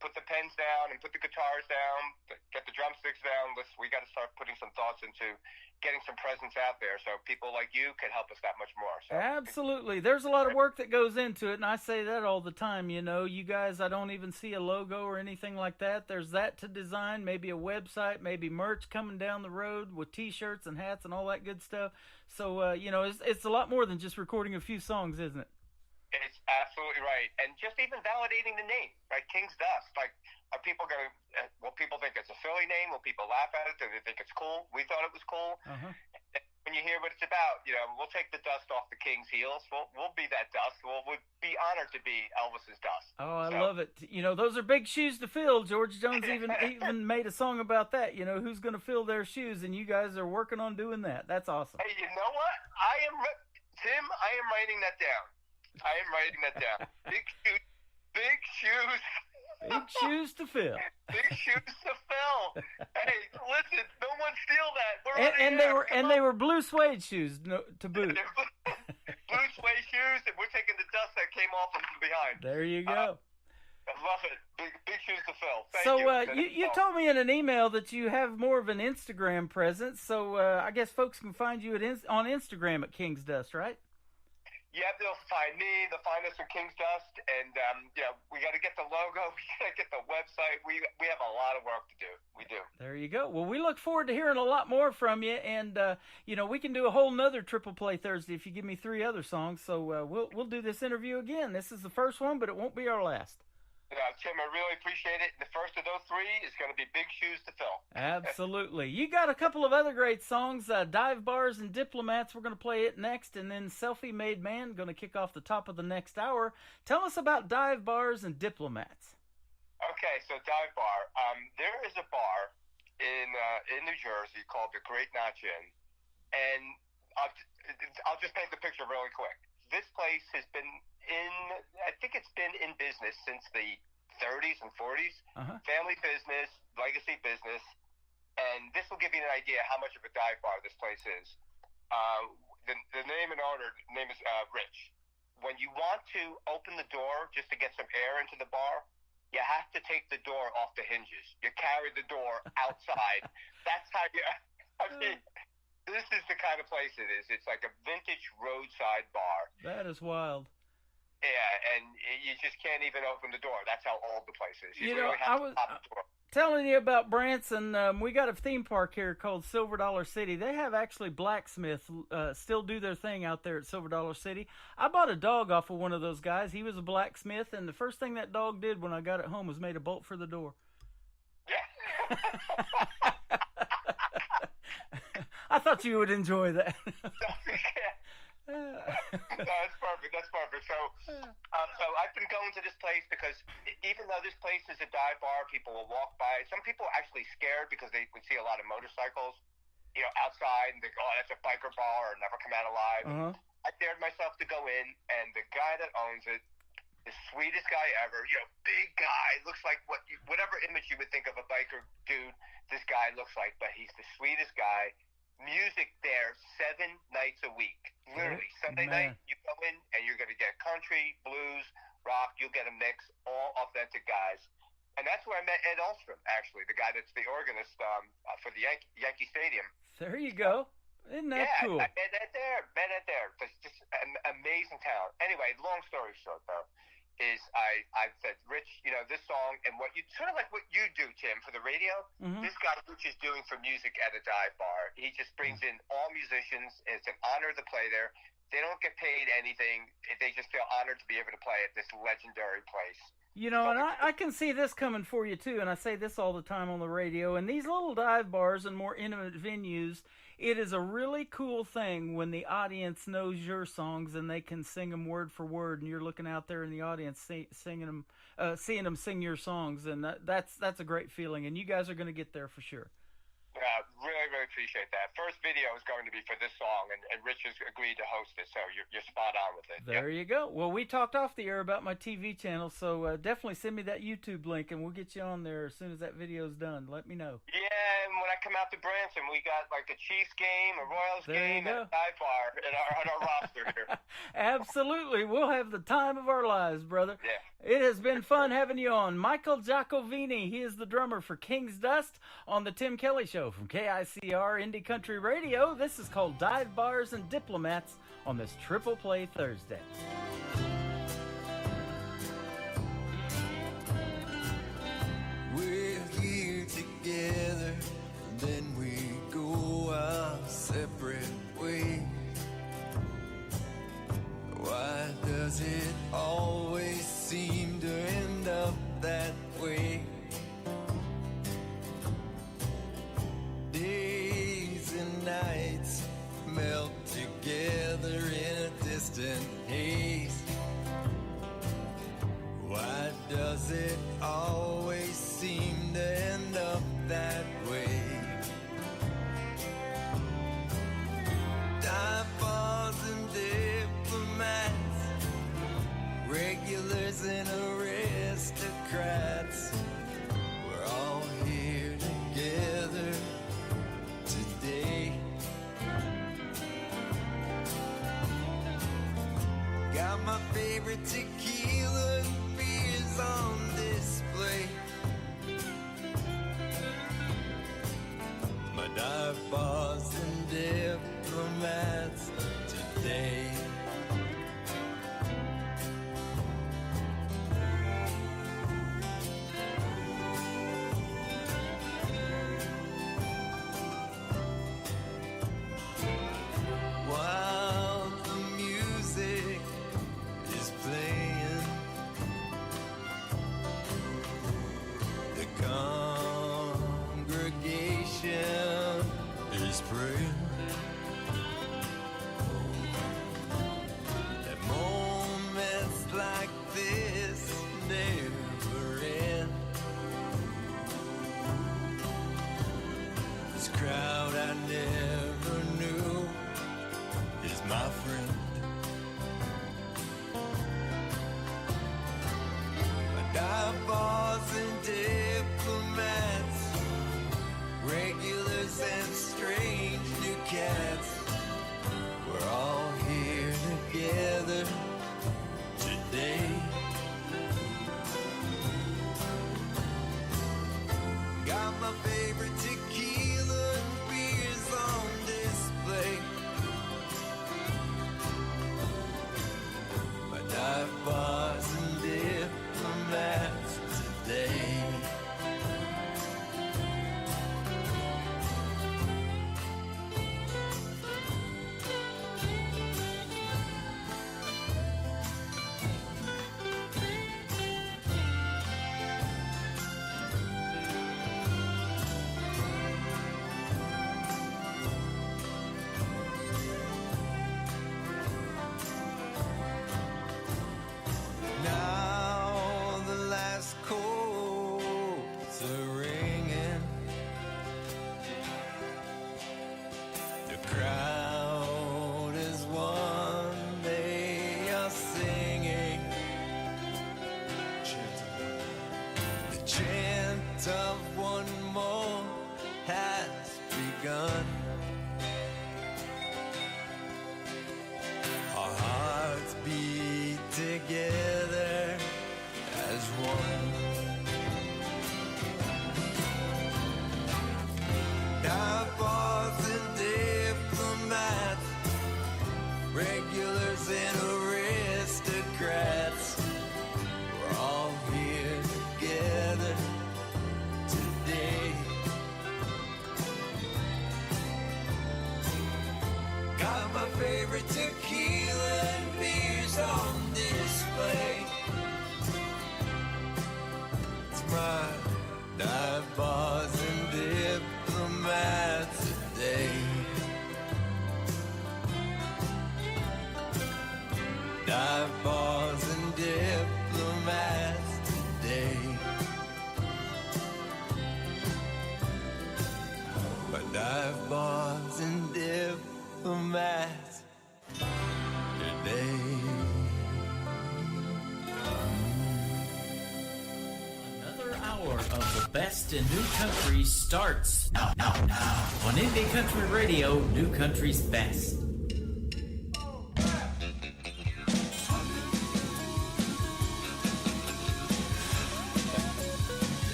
put the pens down and put the guitars down, get the drumsticks down. We got to start putting some thoughts into getting some presence out there so people like you can help us that much more. So, Absolutely. There's a lot of work that goes into it, and I say that all the time. You know, you guys, I don't even see a logo or anything like that. There's that to design, maybe a website, maybe merch coming down the road with T-shirts and hats and all that good stuff. So, you know, it's a lot more than just recording a few songs, isn't it? It's absolutely right. And just even validating the name, right? King's Dust. Like, are people going to, will people think it's a silly name? Will people laugh at it? Do they think it's cool? We thought it was cool. Uh-huh. When you hear what it's about, you know, we'll take the dust off the King's heels. We'll be that dust. We'll be honored to be Elvis's dust. Oh, I love it. You know, those are big shoes to fill. George Jones even made a song about that. You know, who's going to fill their shoes? And you guys are working on doing that. That's awesome. Hey, you know what? Tim, I am writing that down. Big shoes. Big shoes to fill. Big shoes to fill. Hey, listen, no one steal that. We're They were blue suede shoes to boot. Blue suede shoes, and we're taking the dust that came off them from behind. There you go. I love it. Big shoes to fill. Thank So you. you told me in an email that you have more of an Instagram presence. So I guess folks can find you on Instagram at King's Dust, right? Yeah, they'll find me. They'll find us at King's Dust, and we got to get the logo. We got to get the website. We have a lot of work to do. We do. There you go. Well, we look forward to hearing a lot more from you, and you know, we can do a whole nother Triple Play Thursday if you give me 3 other songs. So we'll do this interview again. This is the first one, but it won't be our last. Tim, I really appreciate it. The first of those 3 is going to be Big Shoes to Fill. Absolutely. You got a couple of other great songs, Dive Bars and Diplomats. We're going to play it next, and then Selfie Made Man going to kick off the top of the next hour. Tell us about Dive Bars and Diplomats. Okay, so Dive Bar. There is a bar in New Jersey called the Great Notch Inn, and I'll just paint the picture really quick. This place has been I think it's been in business since the 30s and 40s. Uh-huh. Family business, legacy business, and this will give you an idea how much of a dive bar this place is. The name and owner name is Rich. When you want to open the door just to get some air into the bar, you have to take the door off the hinges. You carry the door outside. That's how you. I mean, this is the kind of place it is. It's like a vintage roadside bar. That is wild. Yeah, and you just can't even open the door. That's how old the place is. You really know, have to pop the door. Telling you about Branson, we got a theme park here called Silver Dollar City. They have actually blacksmiths still do their thing out there at Silver Dollar City. I bought a dog off of one of those guys. He was a blacksmith, and the first thing that dog did when I got it home was made a bolt for the door. Yeah. I thought you would enjoy that. No, that's perfect. So I've been going to this place because even though this place is a dive bar, people will walk by. Some people are actually scared because they would see a lot of motorcycles, outside, and they go, "Oh, that's a biker bar," or "Never come out alive." Uh-huh. I dared myself to go in, and the guy that owns it, the sweetest guy ever. Big guy, looks like whatever image you would think of a biker dude. This guy looks like, but he's the sweetest guy. music there 7 nights a week. Literally, Sunday Man. night, you go in and you're going to get country, blues, rock. You'll get a mix, all authentic guys. And that's where I met Ed Ulstrom, actually, the guy that's the organist for the Yankee Stadium. There you go. Isn't that cool? I met Ed there. Just an amazing talent. Anyway, long story short, though, is I said, Rich, this song and what you sort of like what you do, Tim, for the radio. This guy Rich is doing for music at a dive bar. He just brings in all musicians. It's an honor to play there. They don't get paid anything. They just feel honored to be able to play at this legendary place. And I can see this coming for you too, and I say this all the time on the radio. And these little dive bars and more intimate venues, it is a really cool thing when the audience knows your songs and they can sing them word for word, and you're looking out there in the audience singing them, seeing them sing your songs, and that's a great feeling. And you guys are going to get there for sure. Really, really appreciate that. First video is going to be for this song, and Rich has agreed to host it, so you're spot on with it. There you go. Well, we talked off the air about my TV channel, so definitely send me that YouTube link, and we'll get you on there as soon as that video's done. Let me know. Yeah, and when I come out to Branson, we got like a Chiefs game, a Royals game, and a dive bar on our roster here. Absolutely. We'll have the time of our lives, brother. Yeah. It has been fun having you on. Michael Giacovini, he is the drummer for King's Dust on the Tim Kelly Show from KICR Indie Country Radio. This is called Dive Bars and Diplomats on this Triple Play Thursday. We're here together, then we go our separate ways. Why does it always seem to end up that way? Days and nights melt together in a distant haze. Why does it always seem to end up that way? Dive bars and diplomats, regulars and aristocrats, we're all here together today. Got my favorite tequila and beers on display. My dive bars and diplomats today. While the music is playing, the congregation is praying. At moments like this never end. This crowd I never knew is my friend. Dive bars and diplomats, regulars and strange new cats, we're all here together today. Got my favorite tequila and beers on display. My dive bars and diplomats today. Now the last chords are ringing. The crowd is one, they are singing. The chant of one more has begun. dive bars and diplomats, regulars and aristocrats. We're all here together today. Got my favorite tequila and beers on display. It's my dive bars and diplomats today. Dive bars and diplomats today. My dive bars and diplomats today. Another hour of the best in new country starts now on Indie Country Radio, New Country's best.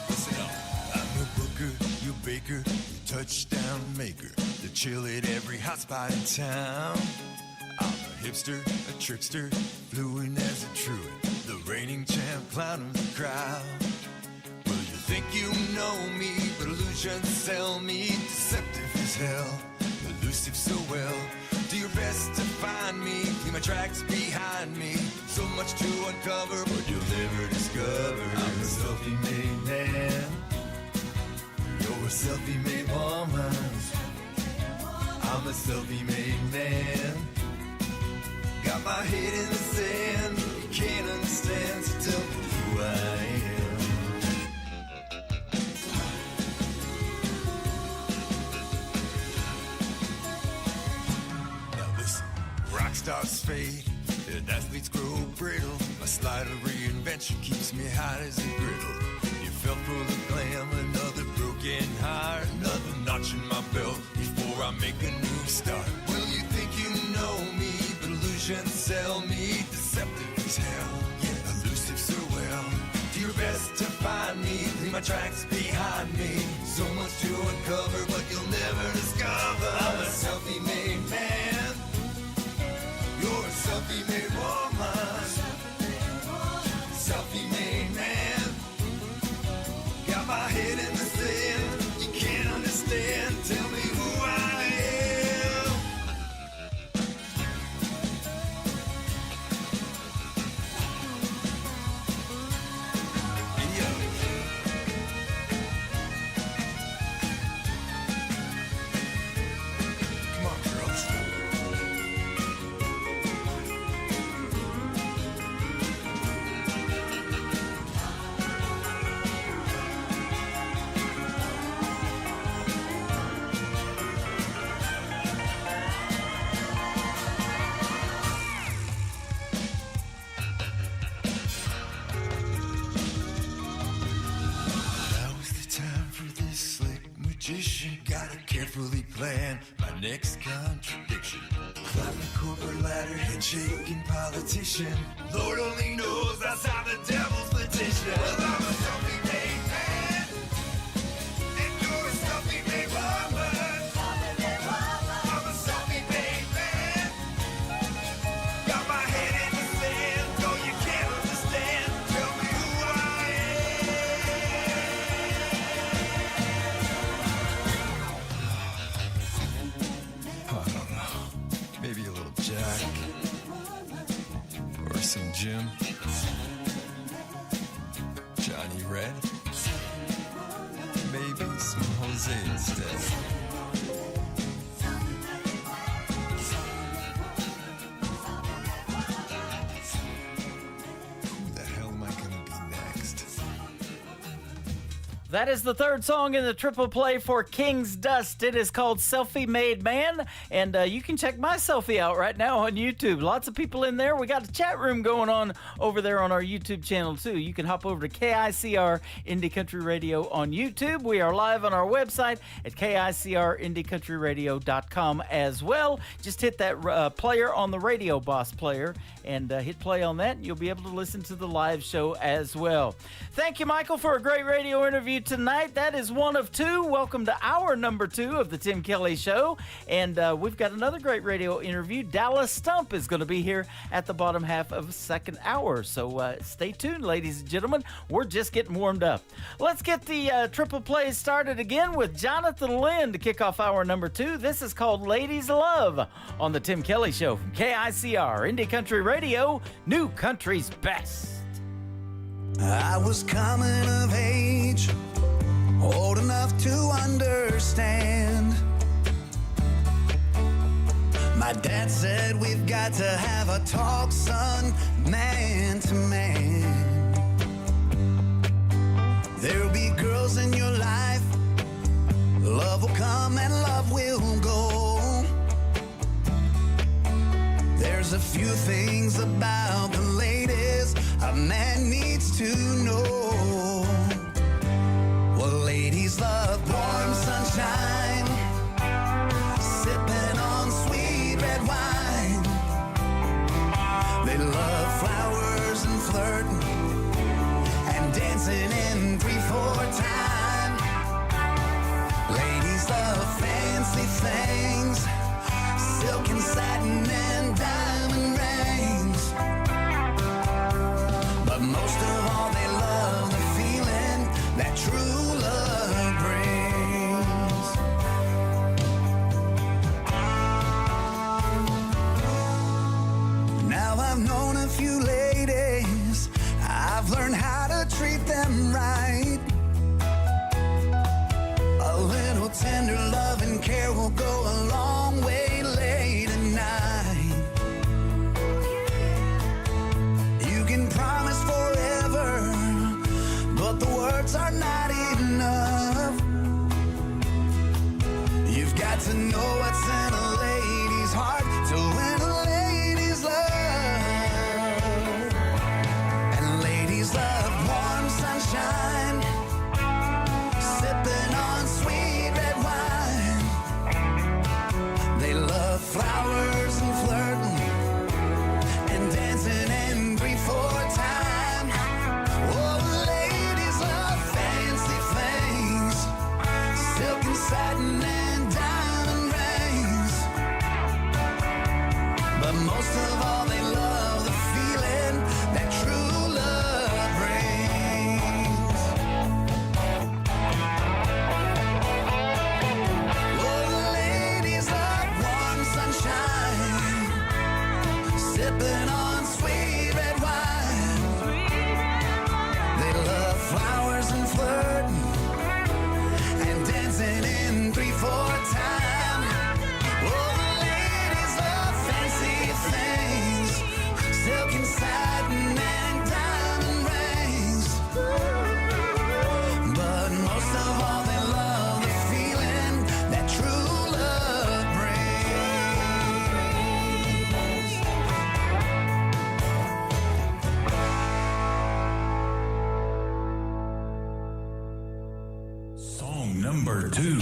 Listen up. I'm your booker, your baker, your touchdown maker, the chill at every hotspot in town. I'm a hipster, a trickster, fluent as a truant, the reigning champ, clown of the crowd. Well, you think you know me, but illusions sell me, deceptive as hell, elusive so well. Do your best to find me, leave my tracks behind me. So much to uncover, but you'll never discover. I'm a selfie-made man, you're a selfie-made woman. I'm a selfie-made man, got my head in the sand. You can't understand, so tell me who I am. Now listen, rock stars fade, and athletes grow brittle. My slight of reinvention keeps me hot as a griddle. You fell full of glam, another broken heart, another notch in my belt before I make a new start. Well, you think you know me, but illusions sell me, deceptive as hell, yeah, elusive so well. Do your best to find me, leave my tracks behind me. So much to uncover, but you'll never discover. I'm a selfie-made man, you're a selfie-made woman. Selfie-made man, got my head in the sand. You can't understand, tell me who I am. Yeah. Come on, girls. Now's the time for this slick magician. Gotta carefully plan my next contradiction. Climb the corporate ladder, handshaking politician. Lord only knows outside the devil's petition. Well, I'm a selfie-made man, and you're a selfie-made woman. I'm a selfie-made man, got my head in the sand. No, you can't understand. Tell me who I am. I don't know. Maybe a little Jack or some Jim, Johnny Red, maybe some Jose instead. Who the hell am I gonna be next? That is the third song in the triple play for King's Dust. It is called Selfie Made Man, and you can check my selfie out right now on YouTube. Lots of people in there. We got a chat room going on over there on our YouTube channel, too. You can hop over to KICR Indie Country Radio on YouTube. We are live on our website at KICRIndieCountryRadio.com as well. Just hit that player on the Radio Boss player and hit play on that, and you'll be able to listen to the live show as well. Thank you, Michael, for a great radio interview tonight. That is one of two. Welcome to hour number 2 of the Tim Kelly Show. And we've got another great radio interview. Dallas Stump is going to be here at the bottom half of the second hour. So stay tuned, ladies and gentlemen. We're just getting warmed up. Let's get the triple plays started again with Jonathan Lynn to kick off hour number 2. This is called Ladies Love on the Tim Kelly Show from KICR, Indie Country Radio, New Country's Best. I was coming of age, old enough to understand. My dad said we've got to have a talk, son, man to man. There'll be girls in your life, love will come and love will go. There's a few things about the ladies a man needs to know. Well, ladies love warm sunshine, sipping on sweet red wine. They love flowers and flirting and dancing in 3/4 time. Ladies love fancy things, silk and satin and diamond rings. But most of all, they love the feeling that true love brings. Now I've known a few ladies, I've learned how to treat them right. A little tender love and care will go a long way late at night. You can promise forever, but the words are not enough. You've got to know what's in a lady's heart to win a lady's love. And ladies love warm sunshine, sipping on sweet red wine. They love flowers and flirting and dancing in 3/4 time. Oh, ladies love fancy things, silk and satin and diamond rings. But most of all, they love the feeling that true love brings. Oh, ladies love warm sunshine, sipping on sweet red wine. They love flowers and flirting and dancing in 3/4 time. Oh, ladies love fancy things, silk and satin and diamond rings. But most of all, they love the feeling that true love brings. Song number 2.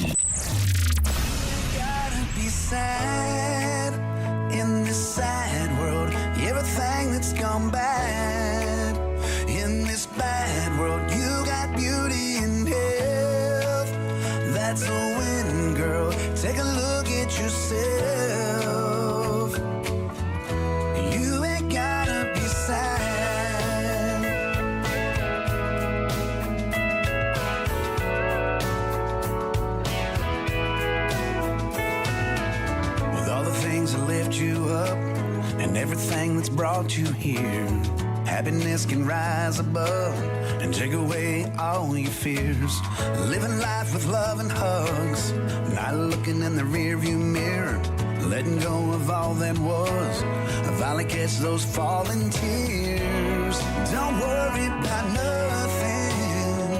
Gotta be sad in this sad world. Everything that's gone bad in this bad world. You got beauty and health. That's a win, girl. Take a look at yourself. You ain't gotta be sad. With all the things that lift you up and everything that's brought you here, happiness can rise above and take away all your fears. Living life with love and hugs, not looking in the rearview mirror, letting go of all that was. Finally catch those falling tears. Don't worry about nothing,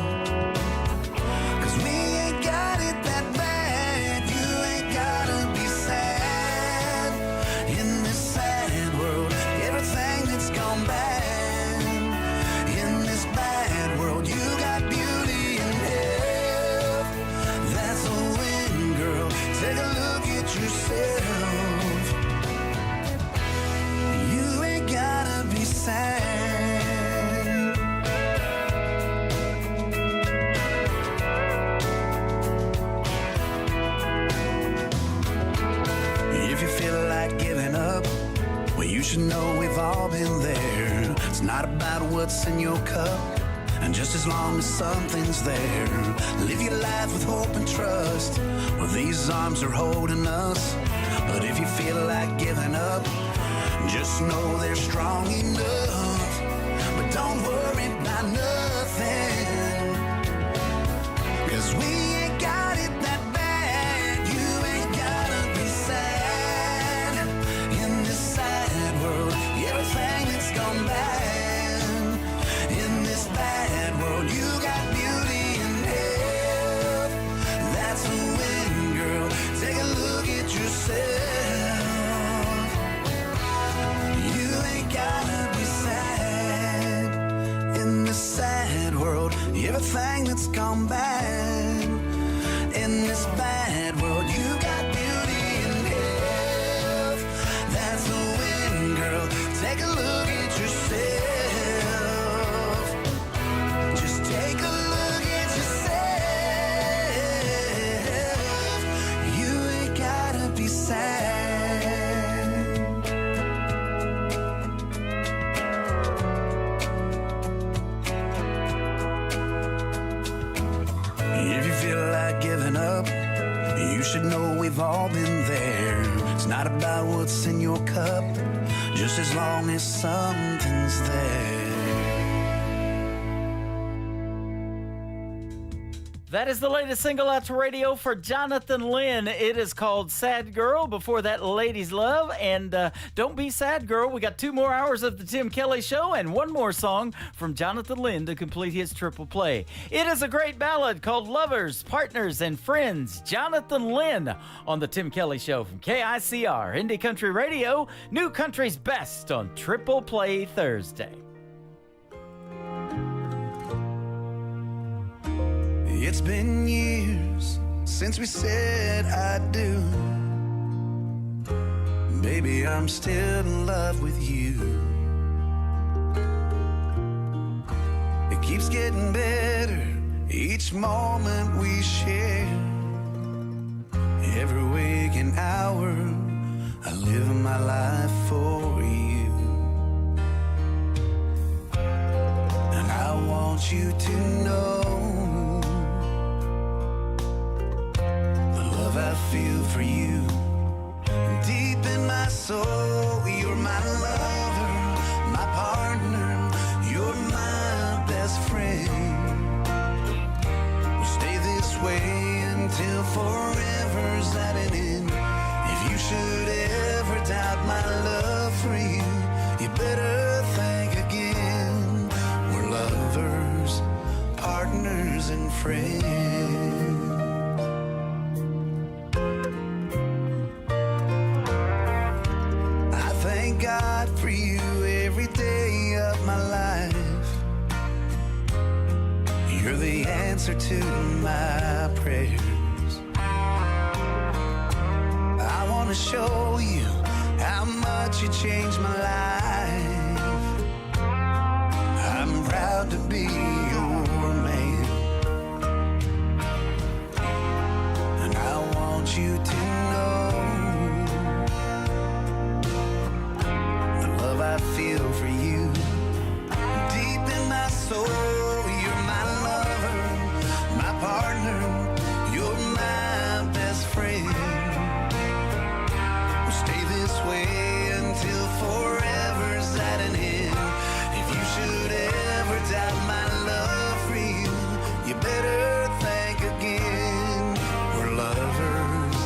'cause we ain't got it that bad. You ain't gotta be sad in this sad world. Everything that's gone bad in this bad world. You got beauty and health. That's a win, girl. Take a look at yourself. You ain't gotta be sad. up. Well, you should know we've all been there. It's not about what's in your cup, and just as long as something's there, live your life with hope and trust. Well, these arms are holding us, but if you feel like giving up, just know they're strong enough. But don't worry about nothing, 'cause we ain't got it that bad. You ain't gotta be sad in this sad world. Everything that's gone bad in this bad world, you got beauty and health. That's a win, girl. Take a look at yourself. You ain't gotta be sad in this sad world. Everything that's gone bad in this bad world, you got beauty and health. That's a win, girl. Take a look at yourself. Just take a look at yourself. You ain't gotta be sad. If you feel like giving up, you should know we've all been there. It's not about what's in your cup, just as long as something's there. That is the latest single out to radio for Jonathan Lynn. It is called Sad Girl. Before that, Ladies Love. And don't be sad, girl. We got 2 more hours of the Tim Kelly Show and 1 more song from Jonathan Lynn to complete his triple play. It is a great ballad called Lovers, Partners, and Friends. Jonathan Lynn on the Tim Kelly Show from KICR, Indie Country Radio, New Country's Best on Triple Play Thursday. It's been years since we said I do. Baby, I'm still in love with you. It keeps getting better each moment we share. Every waking hour, I live my life for you. And I want you to know I feel for you. Deep in my soul, you're my lover, my partner, you're my best friend. We'll stay this way until forever's at an end. If you should ever doubt my love for you, you better think again. We're lovers, partners, and friends. God for you every day of my life. You're the answer to my prayers. I want to show you how much you changed my life. I'm proud to be your man, and I want you to know I feel for you. Deep in my soul, you're my lover, my partner, you're my best friend. We'll stay this way until forever's at an end. If you should ever doubt my love for you, you better think again. We're lovers,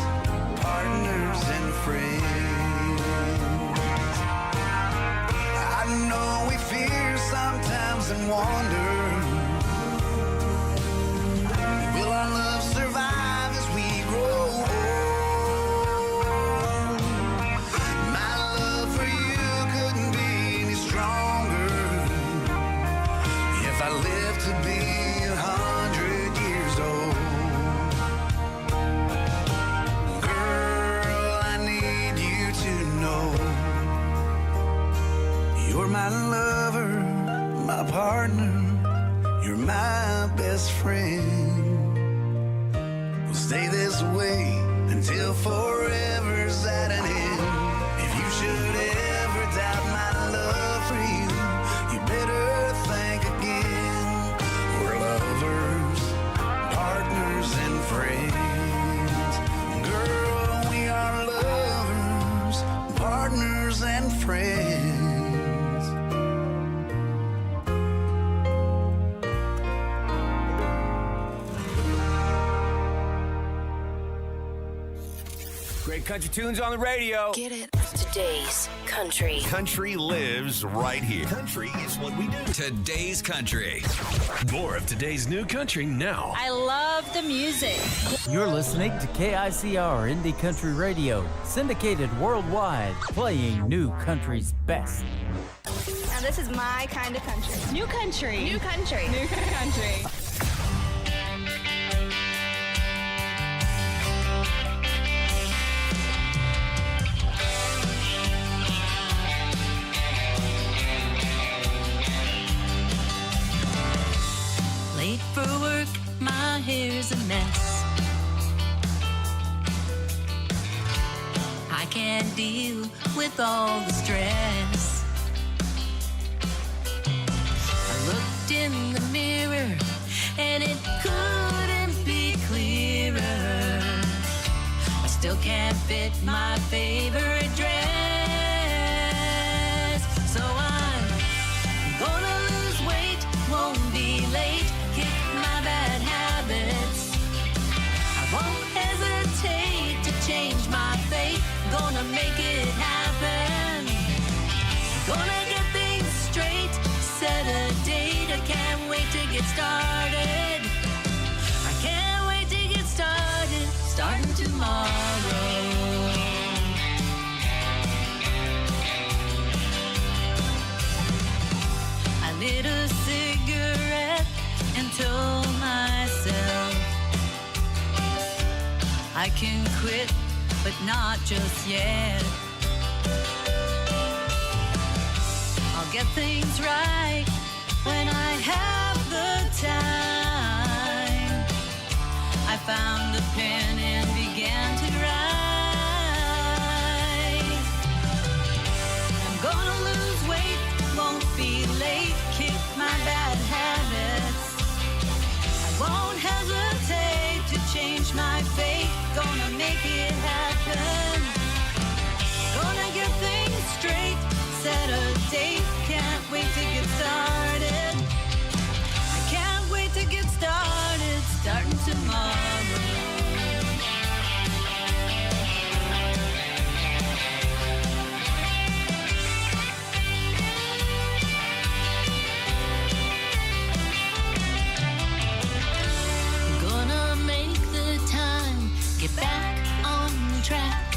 partners, and friends. I know we fear sometimes and wonder, will our love survive as we grow old? My love for you couldn't be any stronger if I lived to be 100 years old. Girl, I need you to know you're my lover, my partner, you're my best friend. We'll stay this way until forever's at an end. If you should Great country tunes on the radio. Get it? Today's country. Country lives right here. Country is what we do. Today's country. More of today's new country now. I love the music. You're listening to KICR Indie Country Radio, syndicated worldwide, playing new country's best. Now this is my kind of country. New country. New country. New country. Late for work, my hair's a mess. I can't deal with all the stress. I looked in the mirror and it couldn't be clearer. I still can't fit my favorite dress. So I'm gonna lose weight, won't be late. Kick my bad habits. I won't hesitate to change my fate. Gonna make it happen. Gonna get things straight. Set a date. I can't wait to get started. I can't wait to get started. Starting tomorrow. I lit a cigarette and told myself I can quit, but not just yet. I'll get things right when I have the time. I found a pen and began to write. I'm gonna lose weight, won't be late. Kick my bad habits. I won't hesitate to change my fate. Gonna make it happen. Gonna get things straight. Set a date. Can't wait to get started. I can't wait to get started. Starting tomorrow. Gonna make the time, get back on track.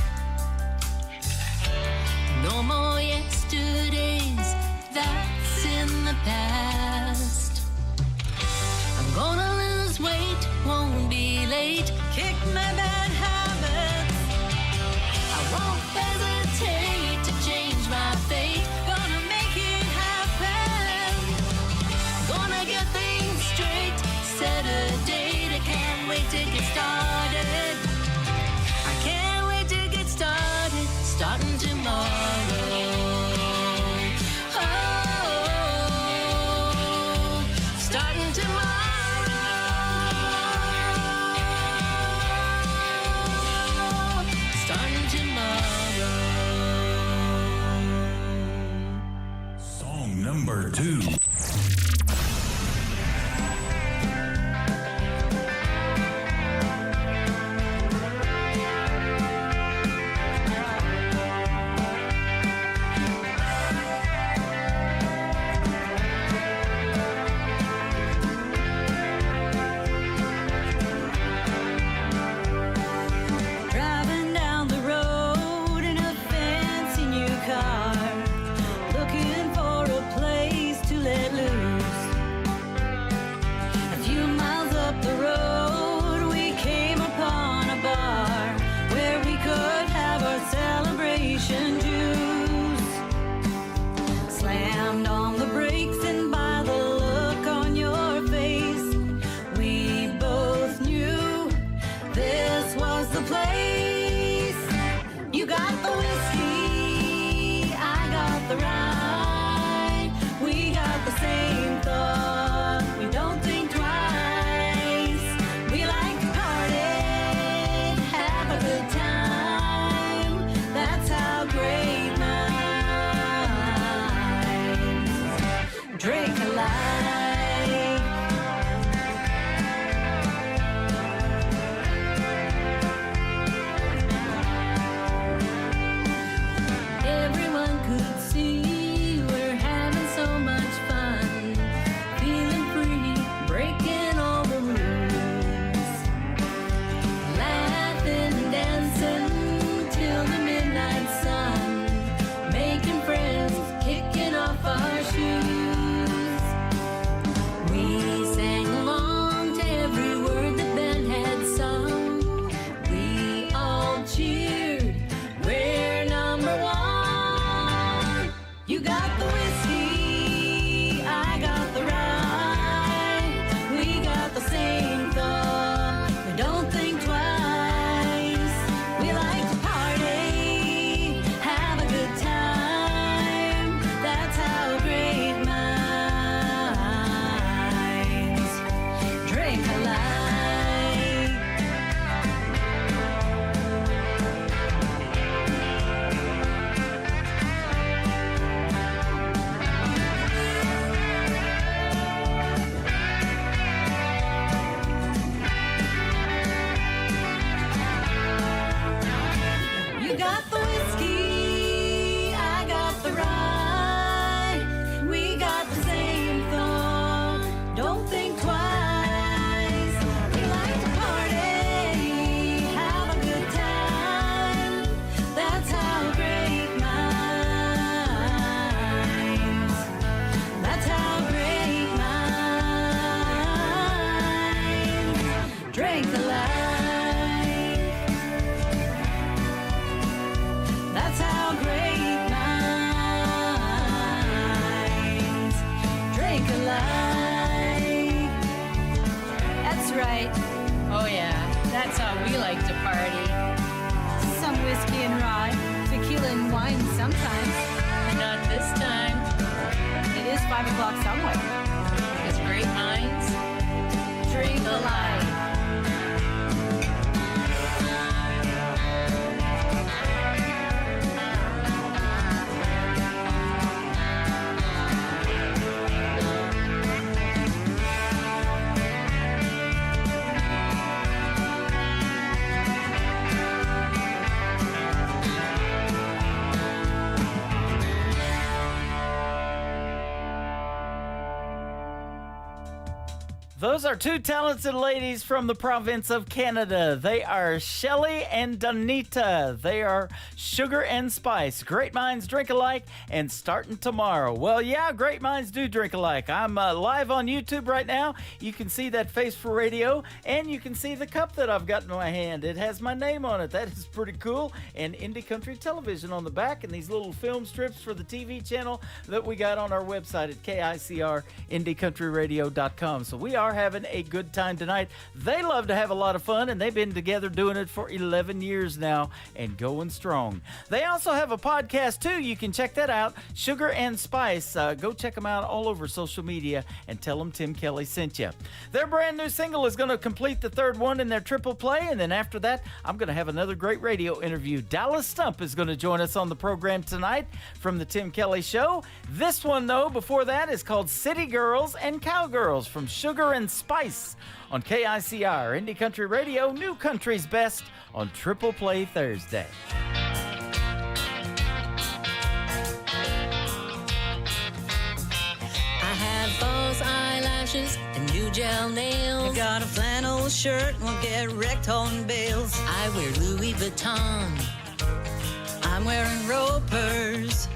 No more yesterdays, that's in the past. I'm gonna lose weight, won't be late. Kick my bad habits. I won't hesitate to change my fate. Gonna make it happen. Gonna get things straight. Set a date. I can't wait to get started. I can't wait to get started. Starting tomorrow. Oh, starting tomorrow. Starting tomorrow. Song number 2. Driving down the road in a fancy new car, looking for a place to let Mines sometimes. Not this time. It is 5 o'clock somewhere. Because great minds Drink alike. Those are two talented ladies from the province of Canada. They are Shelley and Donita. They are Sugar and Spice. Great minds drink alike and starting tomorrow. Well, yeah, great minds do drink alike. I'm live on YouTube right now. You can see that face for radio, and you can see the cup that I've got in my hand. It has my name on it. That is pretty cool. And Indie Country Television on the back, and these little film strips for the TV channel that we got on our website at KICR, So we are having a good time tonight. They love to have a lot of fun, and they've been together doing it for 11 years now and going strong. They also have a podcast too. You can check that out, Sugar and Spice. Go check them out all over social media and tell them Tim Kelly sent you. Their brand new single is going to complete the third one in their triple play, and then after that, I'm going to have another great radio interview. Dallas Stump is going to join us on the program tonight from the Tim Kelly Show. This one, though, before that is called City Girls and Cowgirls from Sugar and Spice on KICR, Indie Country Radio, New Country's Best on Triple Play Thursday. I have false eyelashes and new gel nails. I got a flannel shirt and will get wrecked on bales. I wear Louis Vuitton. I'm wearing ropers.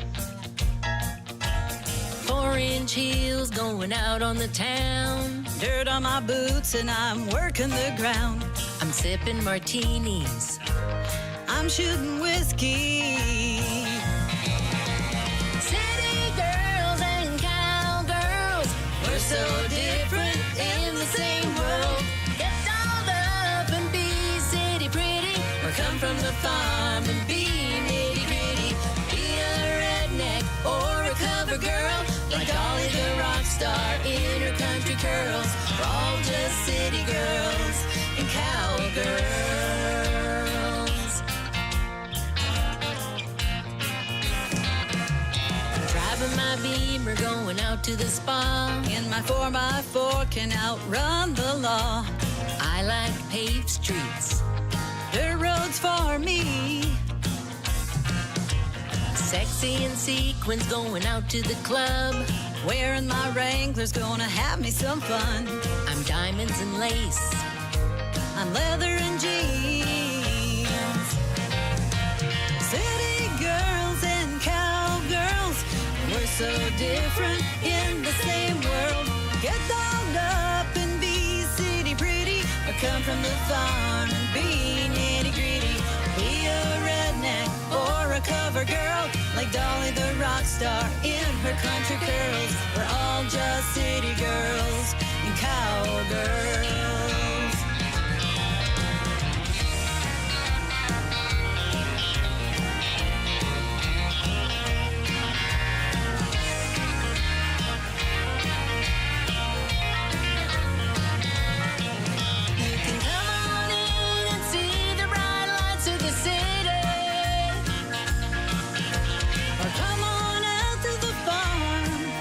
4-inch heels going out on the town. Dirt on my boots and I'm working the ground. I'm sipping martinis. I'm shooting whiskey. City girls and cowgirls, we're so different in the same world. Get dolled up and be city pretty, or come from the farm and be nitty gritty. Be a redneck or a cover girl, like Dolly the rock star in her country curls. We're all just city girls and cowgirls. Driving my Beamer, going out to the spa. In my 4x4 can outrun the law. I like paved streets. Dirt roads for me. Sexy in sequins, going out to the club. Wearing my Wranglers, gonna have me some fun. I'm diamonds and lace. I'm leather and jeans. City girls and cowgirls, we're so different in the same world. Get dolled up and be city pretty, or come from the farm and be nitty gritty. Be a redneck or a cover girl, like Dolly the rock star in her country curls. We're all just city girls and cowgirls. You can come on in and see the bright lights of the city, Or come on out to the farm,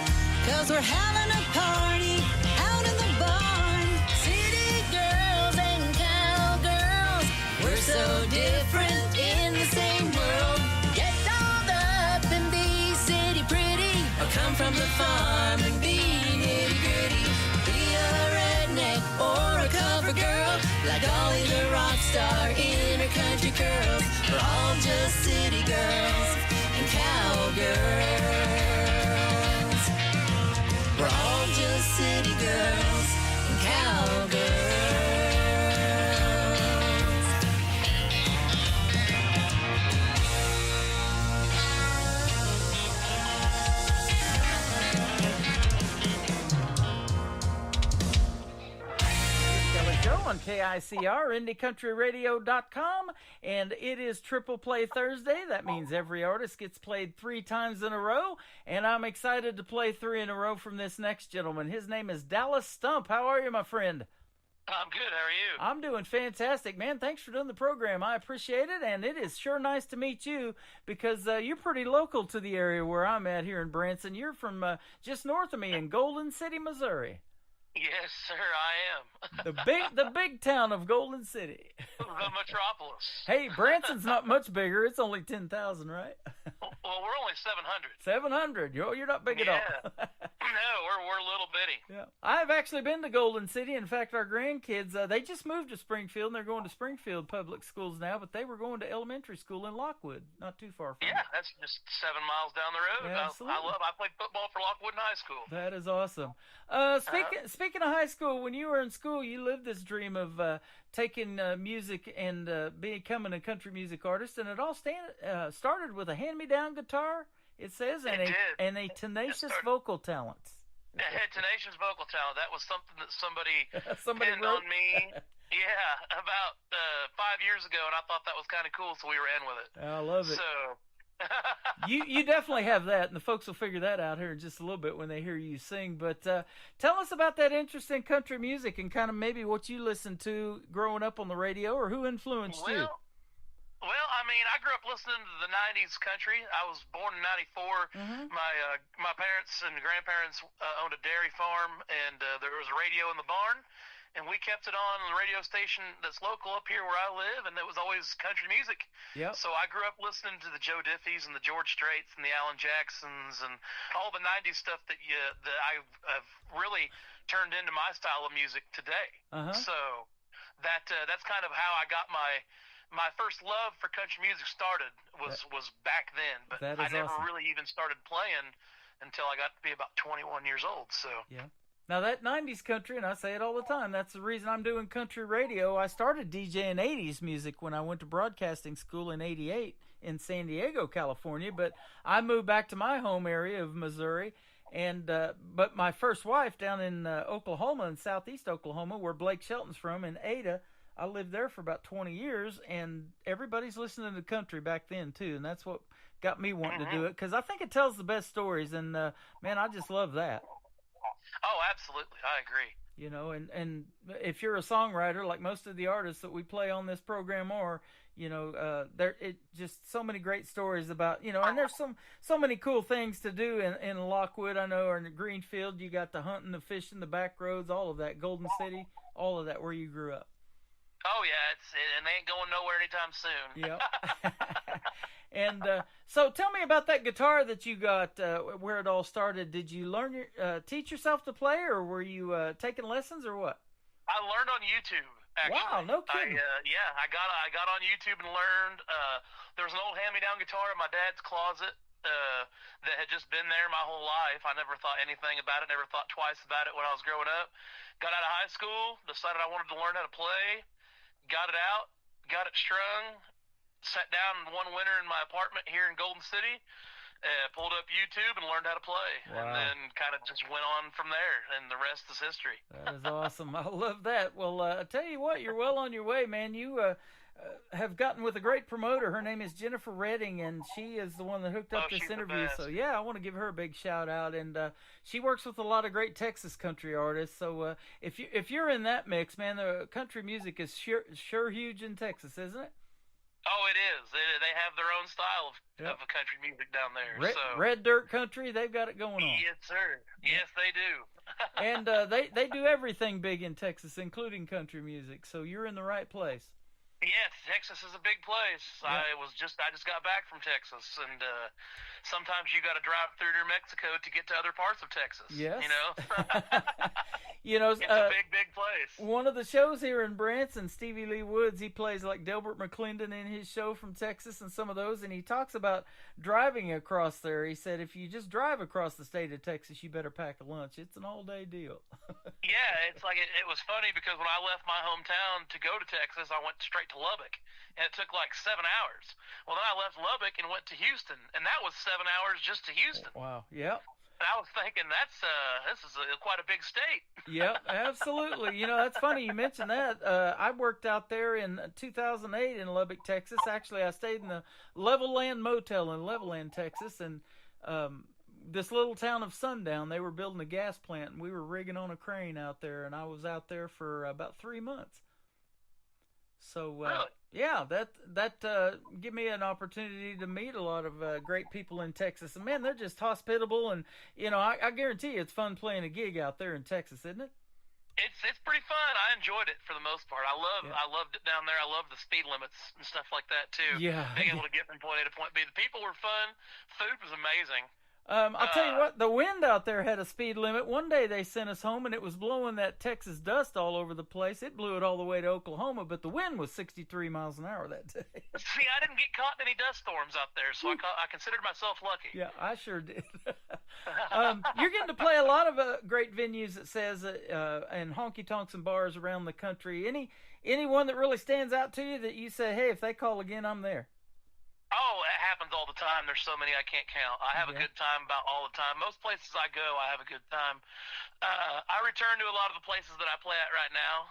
'cause we're having a party out in the barn. city girls and cowgirls. We're so different in the same world. Get dolled up and be city pretty, or come from the farm and be nitty gritty. Be a redneck or a cover girl, like Dolly the rock star in her country curls. We're all just city girls and cowgirls. We're all just city girls and cowgirls. Kelly Show on KICR, IndieCountryRadio.com, and it is Triple Play Thursday. That means every artist gets played 3 times in a row, and I'm excited to play 3 in a row from this next gentleman. His name is Dallas Stump. How are you, my friend? I'm good. How are you? I'm doing fantastic, man. Thanks for doing the program. I appreciate it, and it is sure nice to meet you because you're pretty local to the area where I'm at here in Branson. You're from just north of me in Golden City, Missouri. Yes, sir, I am. The big town of Golden City. The metropolis. Hey, Branson's not much bigger. It's only 10,000, right? Well, we're only 700. 700. You're not big at all. No, we're little bitty. Yeah. I've actually been to Golden City. In fact, our grandkids, they just moved to Springfield, and they're going to Springfield public schools now, but they were going to elementary school in Lockwood, not too far from Yeah, that's just 7 miles down the road. Yeah, absolutely. I played football for Lockwood High School. That is awesome. Speaking of high school, when you were in school, you lived this dream of taking music and becoming a country music artist, and it all started with a hand-me-down guitar, it says, and a tenacious vocal talent. I had tenacious vocal talent. That was something that somebody pinned wrote? on me. Yeah, about 5 years ago, and I thought that was kind of cool, so we ran with it. I love it. So you definitely have that, and the folks will figure that out here in just a little bit when they hear you sing. But tell us about that interest in country music and kind of maybe what you listened to growing up on the radio, or who influenced you. Well, I mean, I grew up listening to the 90s country. I was born in 94. Mm-hmm. My parents and grandparents owned a dairy farm, and there was a radio in the barn, and we kept it on the radio station that's local up here where I live, and it was always country music. Yep. So I grew up listening to the Joe Diffies and the George Straits and the Alan Jacksons and all the 90s stuff that I've really turned into my style of music today. Uh-huh. So that's kind of how I got my first love for country music started was back then, but I never really even started playing until I got to be about 21 years old. So yeah. Now that 90s country, and I say it all the time, that's the reason I'm doing country radio. I started DJing 80s music when I went to broadcasting school in 88 in San Diego, California, but I moved back to my home area of Missouri. And but my first wife down in Oklahoma, in southeast Oklahoma, where Blake Shelton's from, in Ada, I lived there for about 20 years, and everybody's listening to country back then, too, and that's what got me wanting to do it, because I think it tells the best stories, and, man, I just love that. Oh, absolutely. I agree. You know, and if you're a songwriter, like most of the artists that we play on this program are, you know, just so many great stories about, you know, and there's so many cool things to do in Lockwood, I know, or in Greenfield. You got the hunting, the fishing, the back roads, all of that, Golden City, all of that where you grew up. Oh, yeah, and they ain't going nowhere anytime soon. Yep. And so tell me about that guitar that you got, where it all started. Did you teach yourself to play, or were you taking lessons, or what? I learned on YouTube, actually. Wow, no kidding. I got on YouTube and learned. There was an old hand-me-down guitar in my dad's closet that had just been there my whole life. I never thought anything about it, never thought twice about it when I was growing up. Got out of high school, decided I wanted to learn how to play. Got it out, got it strung, sat down one winter in my apartment here in Golden City, pulled up YouTube and learned how to play. Wow. And then kind of just went on from there, and the rest is history. That is awesome. I love that. Well, I tell you what, you're well on your way, man. You have gotten with a great promoter. Her name is Jennifer Redding, and she is the one that hooked up this interview. So, yeah, I want to give her a big shout-out. And she works with a lot of great Texas country artists. So if you're in that mix, man, the country music is sure huge in Texas, isn't it? Oh, it is. They have their own style of country music down there. Red Dirt Country, they've got it going on. Yes, sir. Yes, they do. And they do everything big in Texas, including country music. So you're in the right place. Yes, Texas is a big place. Yeah. I just got back from Texas, and sometimes you got to drive through New Mexico to get to other parts of Texas. Yes. You know? You know, it's a big place. One of the shows here in Branson, Stevie Lee Woods, he plays like Delbert McClendon in his show from Texas and some of those, and he talks about driving across there. He said, if you just drive across the state of Texas, you better pack a lunch. It's an all-day deal. Yeah, it's like it was funny because when I left my hometown to go to Texas, I went straight to Lubbock, and it took like 7 hours. Well, then I left Lubbock and went to Houston, and that was 7 hours just to Houston. Wow, yeah. I was thinking this is quite a big state. Yep, absolutely. You know, that's funny you mentioned that. I worked out there in 2008 in Lubbock, Texas. Actually, I stayed in the Levelland Motel in Levelland, Texas, and this little town of Sundown, they were building a gas plant, and we were rigging on a crane out there, and I was out there for about 3 months. So, really? yeah, that give me an opportunity to meet a lot of great people in Texas. And, man, they're just hospitable. And, you know, I guarantee you it's fun playing a gig out there in Texas, isn't it? It's pretty fun. I enjoyed it for the most part. I loved it down there. I love the speed limits and stuff like that, too. Yeah. Being able to get from point A to point B. The people were fun. Food was amazing. I'll tell you what, the wind out there had a speed limit. One day they sent us home, and it was blowing that Texas dust all over the place. It blew it all the way to Oklahoma, but the wind was 63 miles an hour that day. See, I didn't get caught in any dust storms out there, so I considered myself lucky. Yeah, I sure did. You're getting to play a lot of great venues, it says, and honky-tonks and bars around the country. Anyone that really stands out to you that you say, hey, if they call again, I'm there? Oh, it happens all the time. There's so many I can't count. I have a good time about all the time. Most places I go, I have a good time. I return to a lot of the places that I play at right now.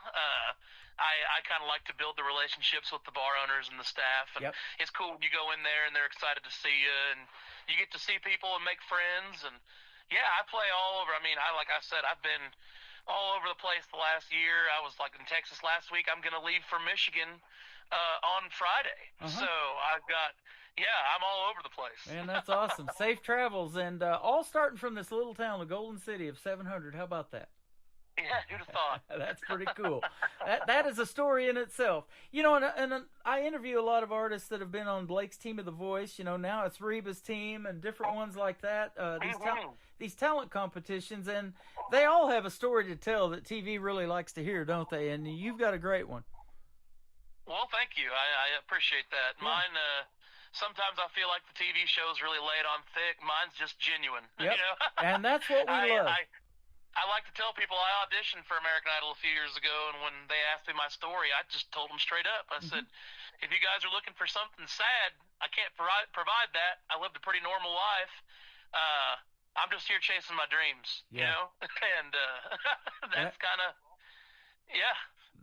I kind of like to build the relationships with the bar owners and the staff. And it's cool when you go in there and they're excited to see you, and you get to see people and make friends. And yeah, I play all over. I mean, like I said, I've been all over the place the last year. I was like in Texas last week. I'm going to leave for Michigan on Friday. So I've got, I'm all over the place. Man, that's awesome. Safe travels, and all starting from this little town, the Golden City of 700. How about that? Yeah, who'd have thought? That's pretty cool. That is a story in itself. You know, and I interview a lot of artists that have been on Blake's Team of the Voice. You know, now it's Reba's team and different ones like that. These talent competitions, and they all have a story to tell that TV really likes to hear, don't they? And you've got a great one. Well, thank you. I appreciate that. Yeah. Mine, sometimes I feel like the TV shows really lay it on thick. Mine's just genuine. Yep. You know? And that's what we love. I like to tell people I auditioned for American Idol a few years ago, and when they asked me my story, I just told them straight up. I said, if you guys are looking for something sad, I can't provide that. I lived a pretty normal life. I'm just here chasing my dreams, you know? And that's kind of,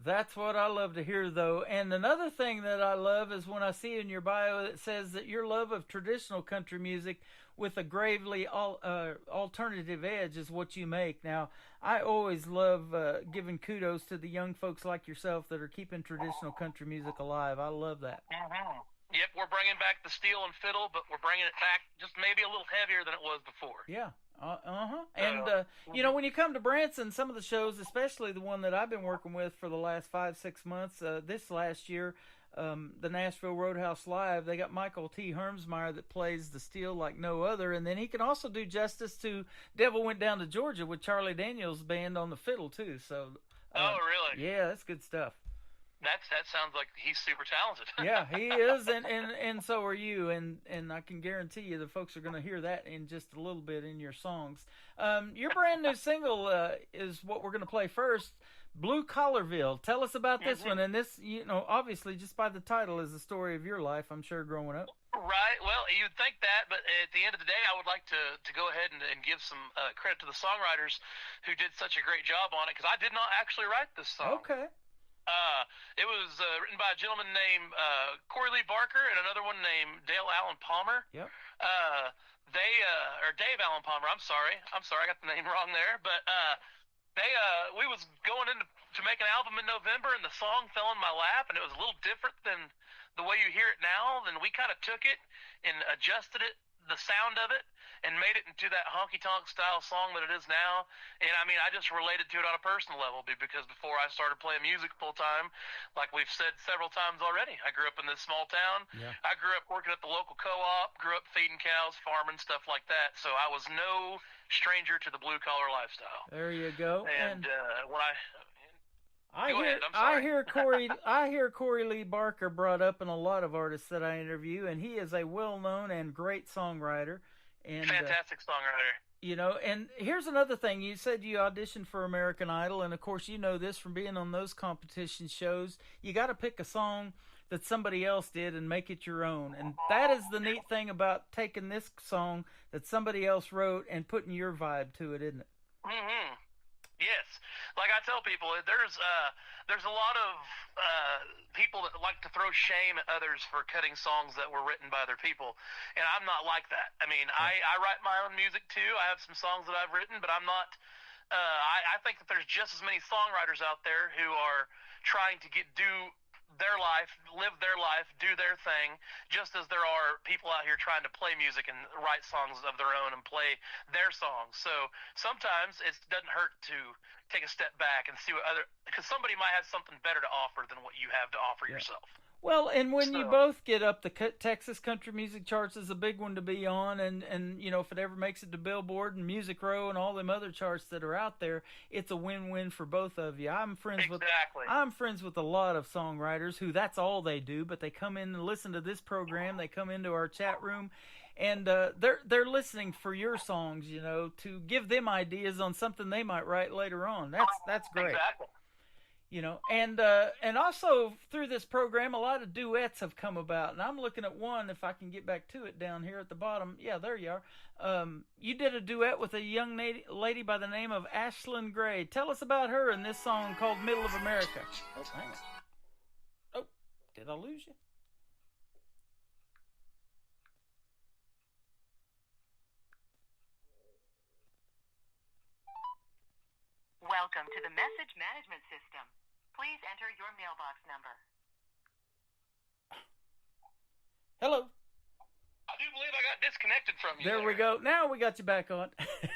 That's what I love to hear, though. And another thing that I love is when I see in your bio that says that your love of traditional country music with a gravely alternative edge is what you make. Now, I always love giving kudos to the young folks like yourself that are keeping traditional country music alive. I love that. Yep, we're bringing back the steel and fiddle, but we're bringing it back just maybe a little heavier than it was before. Yeah. And, you know, when you come to Branson, some of the shows, especially the one that I've been working with for the last 5-6 months, this last year, the Nashville Roadhouse Live, they got Michael T. Hermsmeyer that plays the steel like no other, and then he can also do justice to Devil Went Down to Georgia with Charlie Daniels' band on the fiddle, too. So, oh, really? Yeah, that's good stuff. That sounds like he's super talented. Yeah, he is, and so are you, and I can guarantee you the folks are going to hear that in just a little bit in your songs. Your brand new single is what we're going to play first, Blue Collarville. Tell us about this one, and this, you know, obviously just by the title is the story of your life, I'm sure, growing up. Right. Well, you'd think that, but at the end of the day, I would like to go ahead and give some credit to the songwriters who did such a great job on it, because I did not actually write this song. Okay. It was written by a gentleman named Corey Lee Barker and another one named Dale Allen Palmer. Yep. Or Dave Allen Palmer. I'm sorry, I got the name wrong there. But we was going in to make an album in November, and the song fell in my lap, and it was a little different than the way you hear it now. Then we kind of took it and adjusted it, the sound of it, and made it into that honky-tonk style song that it is now. And I mean, I just related to it on a personal level because before I started playing music full-time, like we've said several times already, I grew up in this small town. Yeah. I grew up working at the local co-op, grew up feeding cows, farming, stuff like that. So I was no stranger to the blue-collar lifestyle. There you go. And when I hear Corey Lee Barker brought up in a lot of artists that I interview, and he is a well-known and great songwriter. And, fantastic songwriter. You know, and here's another thing. You said you auditioned for American Idol, and of course you know this from being on those competition shows. You got to pick a song that somebody else did and make it your own. And that is the neat thing about taking this song that somebody else wrote and putting your vibe to it, isn't it? Mm-hmm. Yes. Like I tell people, there's a lot of people that like to throw shame at others for cutting songs that were written by other people, and I'm not like that. I mean, I write my own music too. I have some songs that I've written, but I'm not. I think that there's just as many songwriters out there who are trying to do their life, live their life, do their thing, just as there are people out here trying to play music and write songs of their own and play their songs. So sometimes it doesn't hurt to take a step back and see what because somebody might have something better to offer than what you have to offer yourself. Well, and when you both get up, the Texas Country Music Charts is a big one to be on, and you know, if it ever makes it to Billboard and Music Row and all them other charts that are out there, it's a win-win for both of you. I'm friends with a lot of songwriters who that's all they do, but they come in and listen to this program, they come into our chat room, and they're listening for your songs, you know, to give them ideas on something they might write later on. That's great. Exactly. You know, and also through this program, a lot of duets have come about, and I'm looking at one. If I can get back to it down here at the bottom, yeah, there you are. You did a duet with a young lady by the name of Ashlyn Gray. Tell us about her in this song called "Middle of America." Oh, hang on. Oh, did I lose you? Welcome to the message management system. Please enter your mailbox number. Hello. I do believe I got disconnected from you. There we go. Now we got you back on.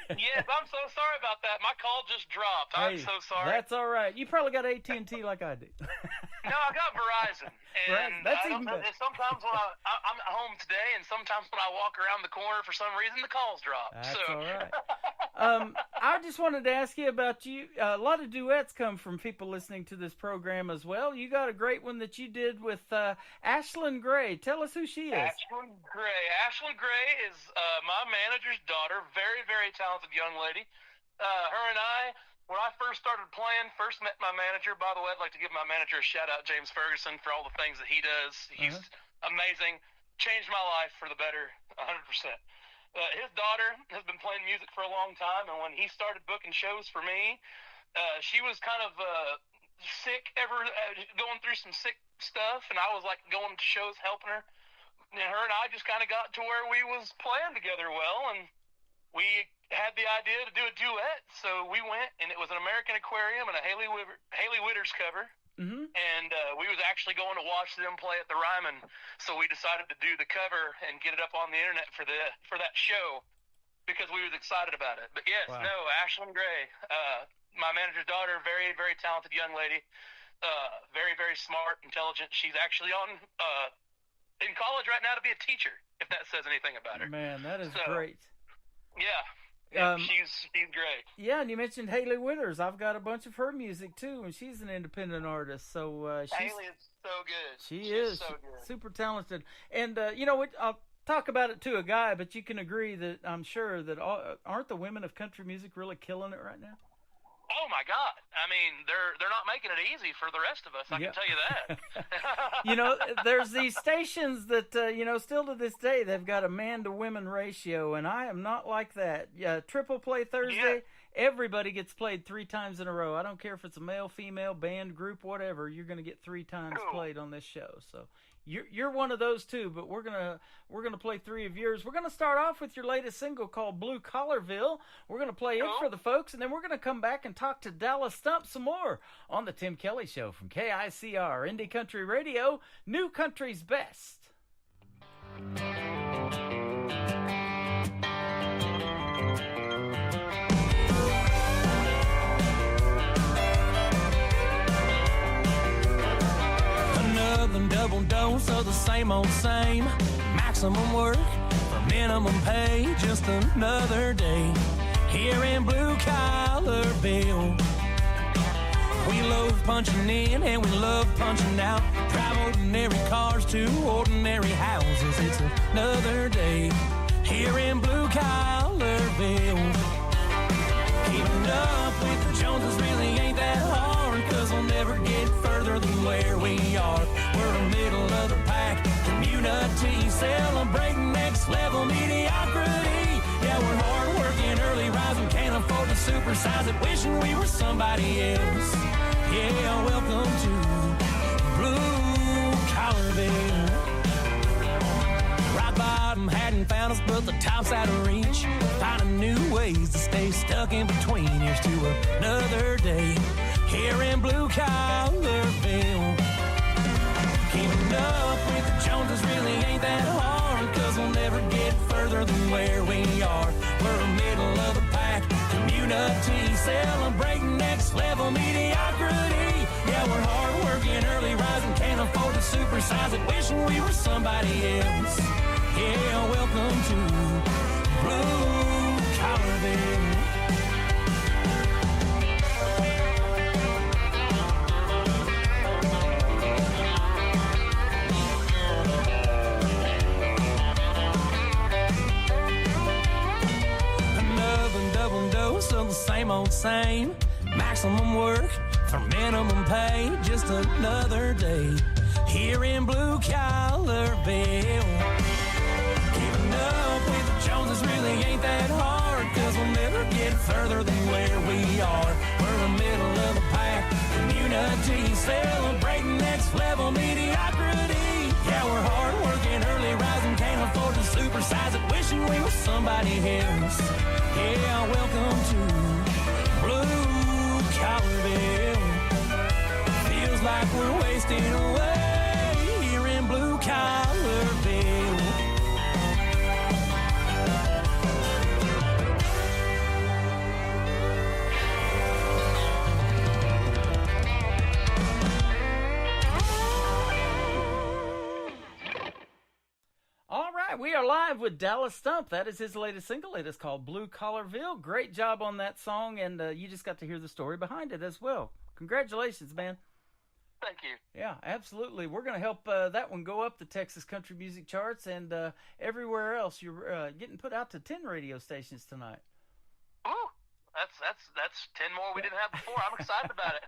Yes, I'm so sorry about that. My call just dropped. I'm so sorry. That's all right. You probably got AT&T like I do. No, I got Verizon. And that's even better. Sometimes when I'm at home today, and sometimes when I walk around the corner, for some reason, the calls drop. That's all right. I just wanted to ask you about you. A lot of duets come from people listening to this program as well. You got a great one that you did with Ashlyn Gray. Tell us who she is. Ashlyn Gray. Ashlyn Gray is my manager's daughter. Very, very talented young lady. Her and I, when I first started playing, first met my manager. By the way, I'd like to give my manager a shout out, James Ferguson, for all the things that he does. He's amazing. Changed my life for the better, 100%. His daughter has been playing music for a long time, and when he started booking shows for me, she was kind of sick, going through some sick stuff, and I was like going to shows helping her. And her and I just kind of got to where we was playing together well, and we had the idea to do a duet, so we went, and it was an American Aquarium and a Haley Withers cover. Mm-hmm. And we was actually going to watch them play at the Ryman, so we decided to do the cover and get it up on the internet for that show because we was excited about it. But yes, no, Ashlyn Gray, my manager's daughter, very, very talented young lady, very, very smart, intelligent. She's actually in college right now to be a teacher, if that says anything about her. Man, that is great. Yeah. She's great. Yeah, and you mentioned Haley Withers. I've got a bunch of her music too, and she's an independent artist. So Haley is so good. She is so good. Super talented. And you know, I'll talk about it to a guy, but you can agree that I'm sure that aren't the women of country music really killing it right now? Oh my God! I mean, they're not making it easy for the rest of us. I can tell you that. You know, there's these stations that you know, still to this day, they've got a man to women ratio, and I am not like that. Triple Play Thursday, everybody gets played 3 times in a row. I don't care if it's a male, female, band, group, whatever. You're going to get 3 times played on this show. So you're one of those too. But we're gonna play 3 of yours. We're gonna start off with your latest single called Blue Collarville. We're gonna play it for the folks, and then we're gonna come back and talk to Dallas Stump some more on the Tim Kelly Show from KICR Indie Country Radio, New Country's Best. Another double dose of the same old same. Maximum work for minimum pay. Just another day here in Blue Collarville. We love punching in and we love punching out. Drive ordinary cars to ordinary houses. It's another day here in Blue Collarville. Keeping up with the Joneses really ain't that hard, 'cause we'll never get further than where we are. We're a middle unity, celebrating next level mediocrity. Yeah, we're hard-working, early rising, can't afford to supersize it, wishing we were somebody else. Yeah, welcome to Blue Collarville. Rock bottom hadn't found us, but the top's out of reach. Finding new ways to stay stuck in between. Here's to another day here in Blue Collarville. Keeping up with the Joneses really ain't that hard, 'cause we'll never get further than where we are. We're middle of the pack community, celebrating next level mediocrity. Yeah, we're hard working, early rising, can't afford to supersize it, wishing we were somebody else. Yeah, welcome to Blue Collarville. Of the same old same, maximum work for minimum pay, just another day here in Blue Collarville. Keeping up with the Joneses really ain't that hard, 'cause we'll never get further than where we are. We're the middle of the pack community, celebrating next level mediocrity. Yeah, we're hard working, early rising, can't afford to supersize it, wishing we were somebody else. Yeah, welcome to Blue Collarville. Feels like we're wasting away here in Blue Collarville. All right, we are live with Dallas Stump. That is his latest single. It is called Blue Collarville. Great job on that song, and you just got to hear the story behind it as well. Congratulations, man. Thank you. Yeah, absolutely. We're going to help that one go up the Texas country music charts and everywhere else. You're getting put out to 10 radio stations tonight. Ooh, that's 10 more we didn't have before. I'm excited about it.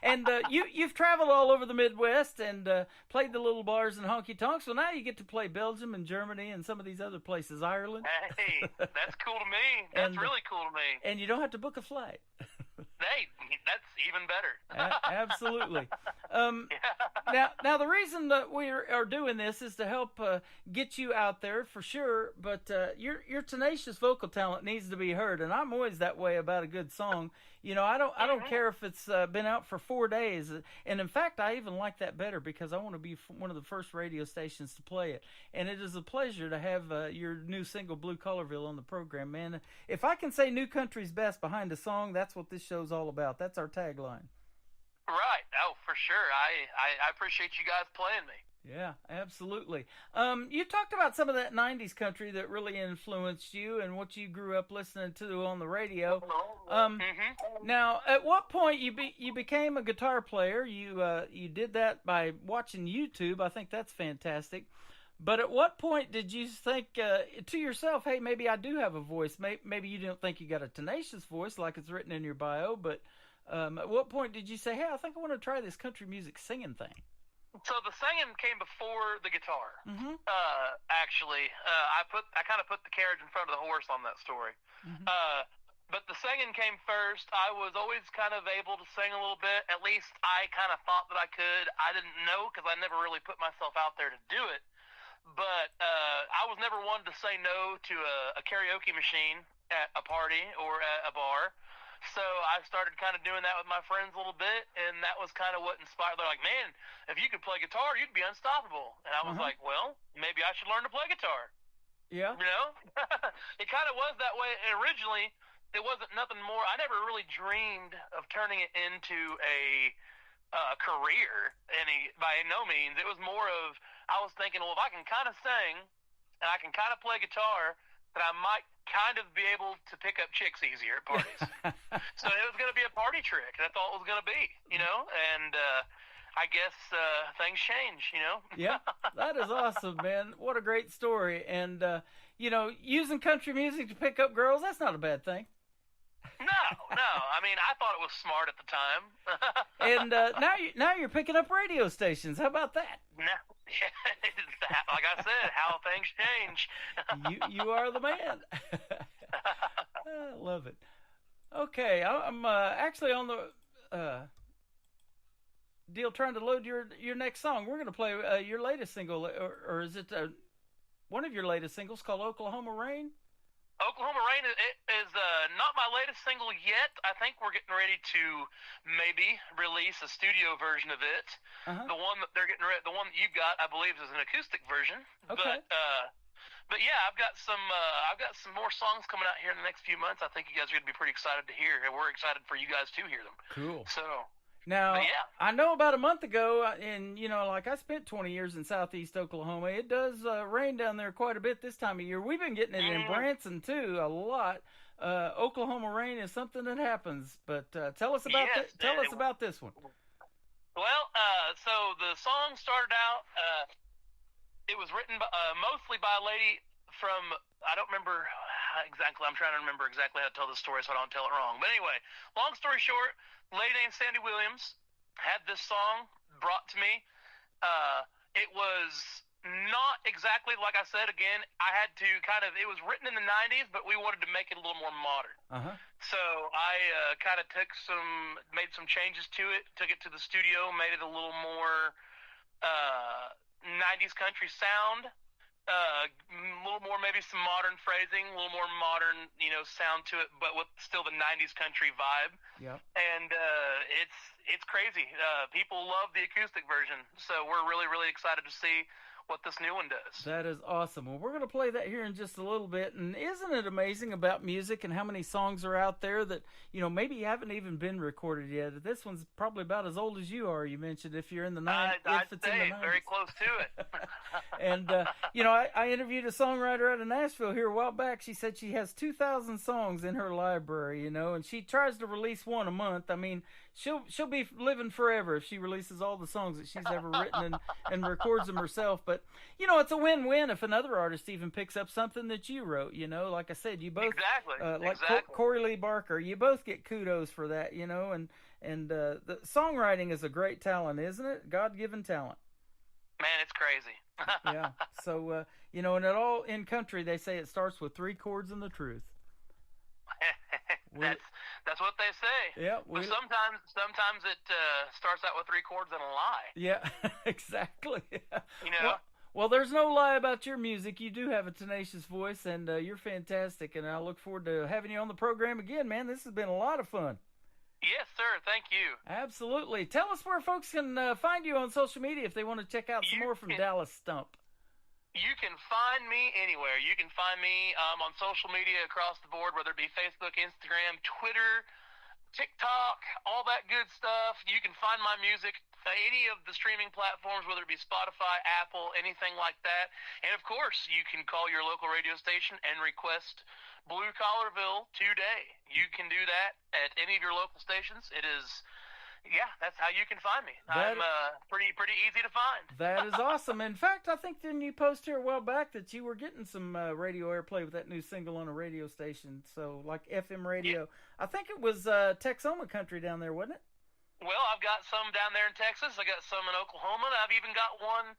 And you've traveled all over the Midwest and played the little bars and honky tonks. So now you get to play Belgium and Germany and some of these other places, Ireland. Hey, that's cool to me. That's really cool to me. And you don't have to book a flight. Hey, that's even better. Absolutely. Now the reason that we are doing this is to help get you out there for sure. But your tenacious vocal talent needs to be heard, and I'm always that way about a good song. You know, I don't care if it's been out for 4 days, and in fact, I even like that better because I want to be one of the first radio stations to play it. And it is a pleasure to have your new single "Blue Collarville" on the program, man. If I can say "New Country's best" behind a song, that's what this show's all about. That's our tagline. Right. Oh, for sure. I appreciate you guys playing me. Yeah, absolutely. You talked about some of that 90s country that really influenced you and what you grew up listening to on the radio. Now, at what point you became a guitar player? You did that by watching YouTube. I think that's fantastic. But at what point did you think to yourself, hey, maybe I do have a voice? Maybe you didn't think you got a tenacious voice like it's written in your bio, but at what point did you say, hey, I think I want to try this country music singing thing? So the singing came before the guitar. Actually, I kind of put the carriage in front of the horse on that story. But the singing came first. I was always kind of able to sing a little bit. At least I kind of thought that I could. I didn't know because I never really put myself out there to do it. But I was never one to say no to a karaoke machine at a party or at a bar. So I started kind of doing that with my friends a little bit, and that was kind of what inspired. They're like, man, if you could play guitar, you'd be unstoppable. And I was like, well, maybe I should learn to play guitar. Yeah. You know? It kind of was that way. And originally, it wasn't nothing more. I never really dreamed of turning it into a career by no means. It was more of, I was thinking, well, if I can kind of sing and I can kind of play guitar, then I might kind of be able to pick up chicks easier at parties. So it was going to be a party trick. That's all it was going to be, you know? And I guess things change, you know? Yeah, that is awesome, man. What a great story. And, you know, using country music to pick up girls, that's not a bad thing. No, No. I mean, I thought it was smart at the time. And now you're picking up radio stations. How about that? No, like I said, how things change. You are the man. I love it. Okay, I'm actually on the deal trying to load your next song. We're going to play your latest single, or is it one of your latest singles called Oklahoma Rain? Oklahoma Rain is not my latest single yet. I think we're getting ready to maybe release a studio version of it. The one that they're getting ready, the one that you got, I believe, is an acoustic version. Okay. But yeah, I've got some more songs coming out here in the next few months. I think you guys are going to be pretty excited to hear, and we're excited for you guys to hear them. Cool. So. Now, yeah. I know about a month ago, and like I spent 20 years in southeast Oklahoma. It does rain down there quite a bit this time of year. We've been getting it in Branson too, a lot. Oklahoma rain is something that happens. But tell us about about this one. Well, so the song started out. It was written mostly by a lady from, I don't remember exactly. I'm trying to remember exactly how to tell the story so I don't tell it wrong. But anyway, long story short. Lady named Sandy Williams had this song brought to me. It was not exactly, like I said, again, I had to it was written in the 90s, but we wanted to make it a little more modern. So I made some changes to it, took it to the studio, made it a little more 90s country sound. A little more, maybe some modern phrasing, a little more modern, sound to it, but with still the 90s country vibe. Yeah. And it's crazy. People love the acoustic version, so we're really, really excited to see what this new one does. That is awesome. Well, we're going to play that here in just a little bit. And isn't it amazing about music and how many songs are out there that, maybe haven't even been recorded yet? This one's probably about as old as you are, you mentioned, if you're in the 90s. I'd say very close to it. And, I interviewed a songwriter out of Nashville here a while back. She said she has 2,000 songs in her library, and she tries to release one a month. I mean, she'll be living forever if she releases all the songs that she's ever written and records them herself. But, it's a win-win if another artist even picks up something that you wrote, Like I said, you both... Exactly. Corey Lee Barker, you both get kudos for that, and the songwriting is a great talent, isn't it? God-given talent. Man, it's crazy. Yeah. So, and it all in country, they say it starts with 3 chords and the truth. That's what they say. Yeah. But sometimes it starts out with 3 chords and a lie. Yeah, exactly. Well, there's no lie about your music. You do have a tenacious voice, and you're fantastic. And I look forward to having you on the program again, man. This has been a lot of fun. Yes, sir. Thank you. Absolutely. Tell us where folks can find you on social media if they want to check out some more from Dallas Stump. You can find me anywhere. You can find me on social media across the board, whether it be Facebook, Instagram, Twitter, TikTok, all that good stuff. You can find my music any of the streaming platforms, whether it be Spotify, Apple, anything like that. And, of course, you can call your local radio station and request Blue Collarville today. You can do that at any of your local stations. It is... Yeah, that's how you can find me. I'm pretty easy to find. That is awesome. In fact, I think didn't you post here a while back that you were getting some radio airplay with that new single on a radio station, so like FM radio. Yeah. I think it was Texoma country down there, wasn't it? Well, I've got some down there in Texas. I got some in Oklahoma. And I've even got one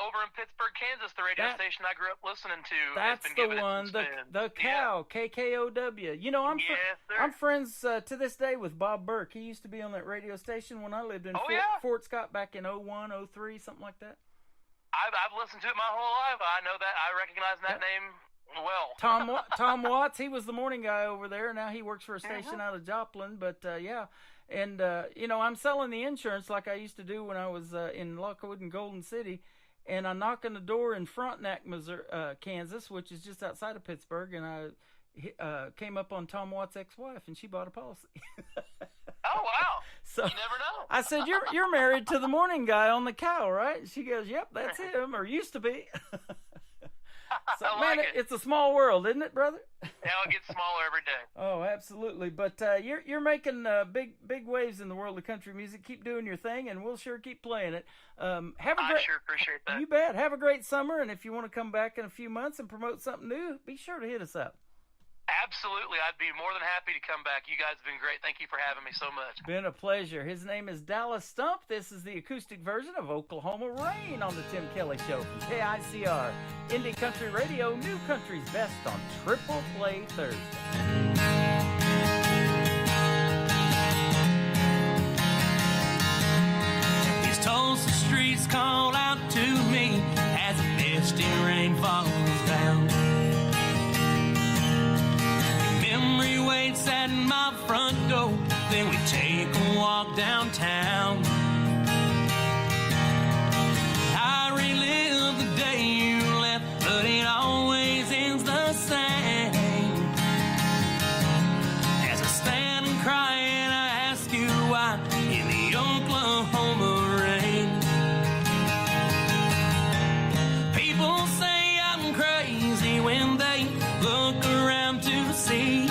over in Pittsburgh, Kansas, the radio station I grew up listening to. That's the one, the Cow, KKOW. I'm friends to this day with Bob Burke. He used to be on that radio station when I lived in Fort Scott back in 01, 03, something like that. I've listened to it my whole life. I know that. I recognize that name well. Tom Watts, he was the morning guy over there. Now he works for a station out of Joplin, but And, I'm selling the insurance like I used to do when I was in Lockwood and Golden City. And I knock on the door in Frontenac, Missouri, Kansas, which is just outside of Pittsburgh. And I came up on Tom Watts' ex-wife, and she bought a policy. Oh, wow. So you never know. I said, you're married to the morning guy on the Cow, right? And she goes, yep, that's him, or used to be. So, man, it's a small world, isn't it, brother? Yeah, it gets smaller every day. Oh, absolutely. But you're making big waves in the world of country music. Keep doing your thing, and we'll sure keep playing it. I sure appreciate that. You bet. Have a great summer, and if you want to come back in a few months and promote something new, be sure to hit us up. Absolutely. I'd be more than happy to come back. You guys have been great. Thank you for having me so much. Been a pleasure. His name is Dallas Stump. This is the acoustic version of Oklahoma Rain on the Tim Kelly Show from KICR. Indie Country Radio, New Country's Best on Triple Play Thursday. These Tulsa streets call out to me as the misty rain falls down. Memory waits at my front door, then we take a walk downtown. I relive the day you left, but it always ends the same. As I stand and cry and I ask you why in the Oklahoma rain. People say I'm crazy when they look around to see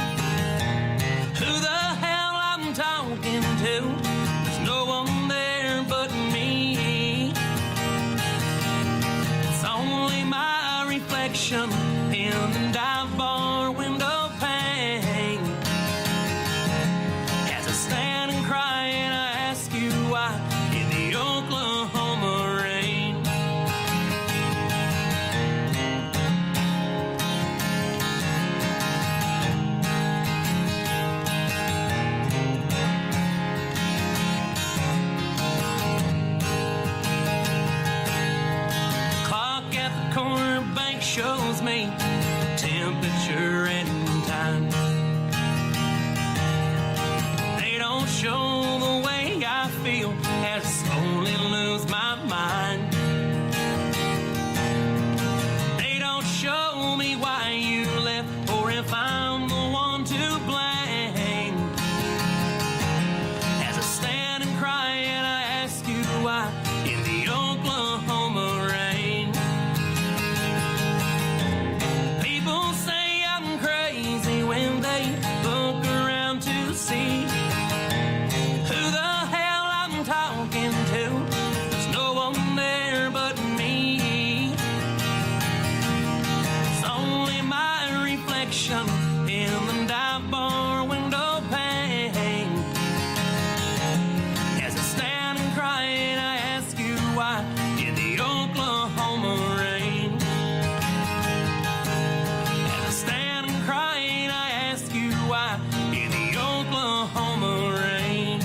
who the hell I'm talking to. There's no one there but me. It's only my reflection in the dive bar window pane. As I stand and cry and I ask you why in the Oklahoma rain. Clock at the corner bank shows me the temperature and time. They don't show the way I feel as I slowly lose my mind. They don't show me why you left or if I'm the one to blame. As I stand and cry and I ask you why in the Oklahoma rain. People say I'm crazy when they look around to see who the hell I'm talking to. There's no one there but me. It's only my reflection in the dive bar window pane. As I stand and cry and I ask you why in the Oklahoma rain. As I stand and cry and I ask you why in the Oklahoma rain.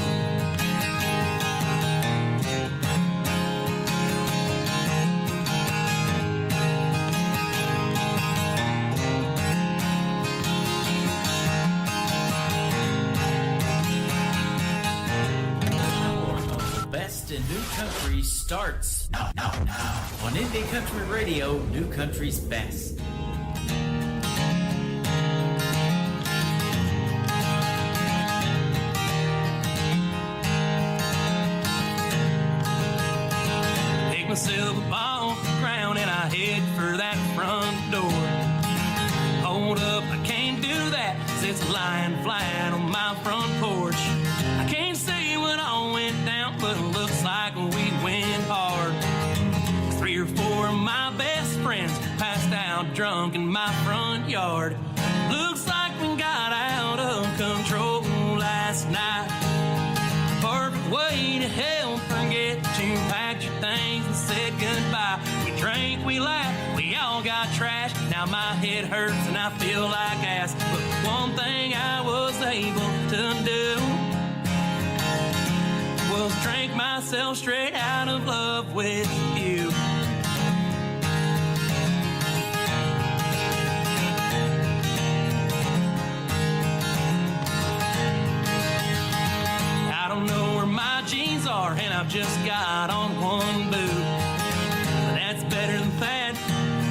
The best in new country starts now. On Indie Country Radio, New Country's Best. Pick myself up off the ground and I head for that front door. Hold up, I can't do that, 'cause it's lying flat on my front porch. I can't say what all went down, but it looks like we went hard. 3 or 4 of my best friends passed out drunk in my front yard. Looks like we got out of control last night. Perfect way to help forget you packed your things and said goodbye. We drank, we laughed, we all got trashed. Now my head hurts and I feel like ass. But one thing I was able to do was drink myself straight out of love with you. I don't know where my jeans are and I've just got on one boot. But that's better than Thad,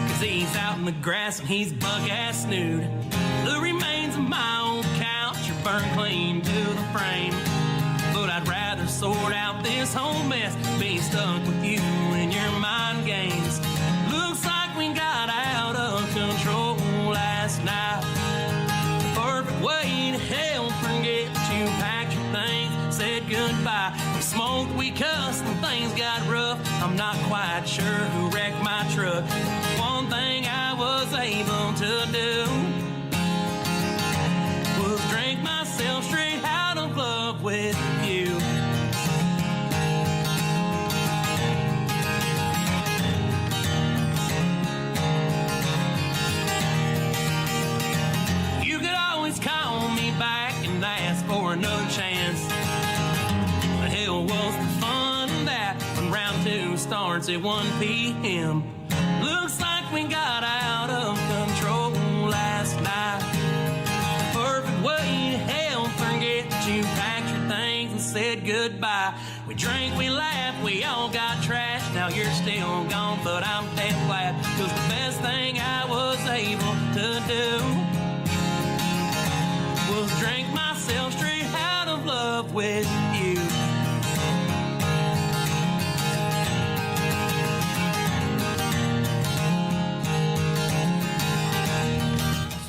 'cause he's out in the grass and he's buck-ass nude. The remains of my old couch are burned clean to the frame. But I'd rather sort out this whole mess, be stuck with you and your mind games. Looks like we got out of control last night. The perfect way to help forget you packed your things, said goodbye. We smoked, we cussed, and things got rough. I'm not quite sure who wrecked my truck. One thing I was able to do another chance. The hell was the fun in that when round 2 starts at 1 p.m.? Looks like we got out of control last night. The perfect way to hell forget you packed your things and said goodbye. We drank, we laughed, we all got trashed. Now you're still gone, but I'm damn glad. 'Cause the best thing I was able to do was drink myself straight out of love with you.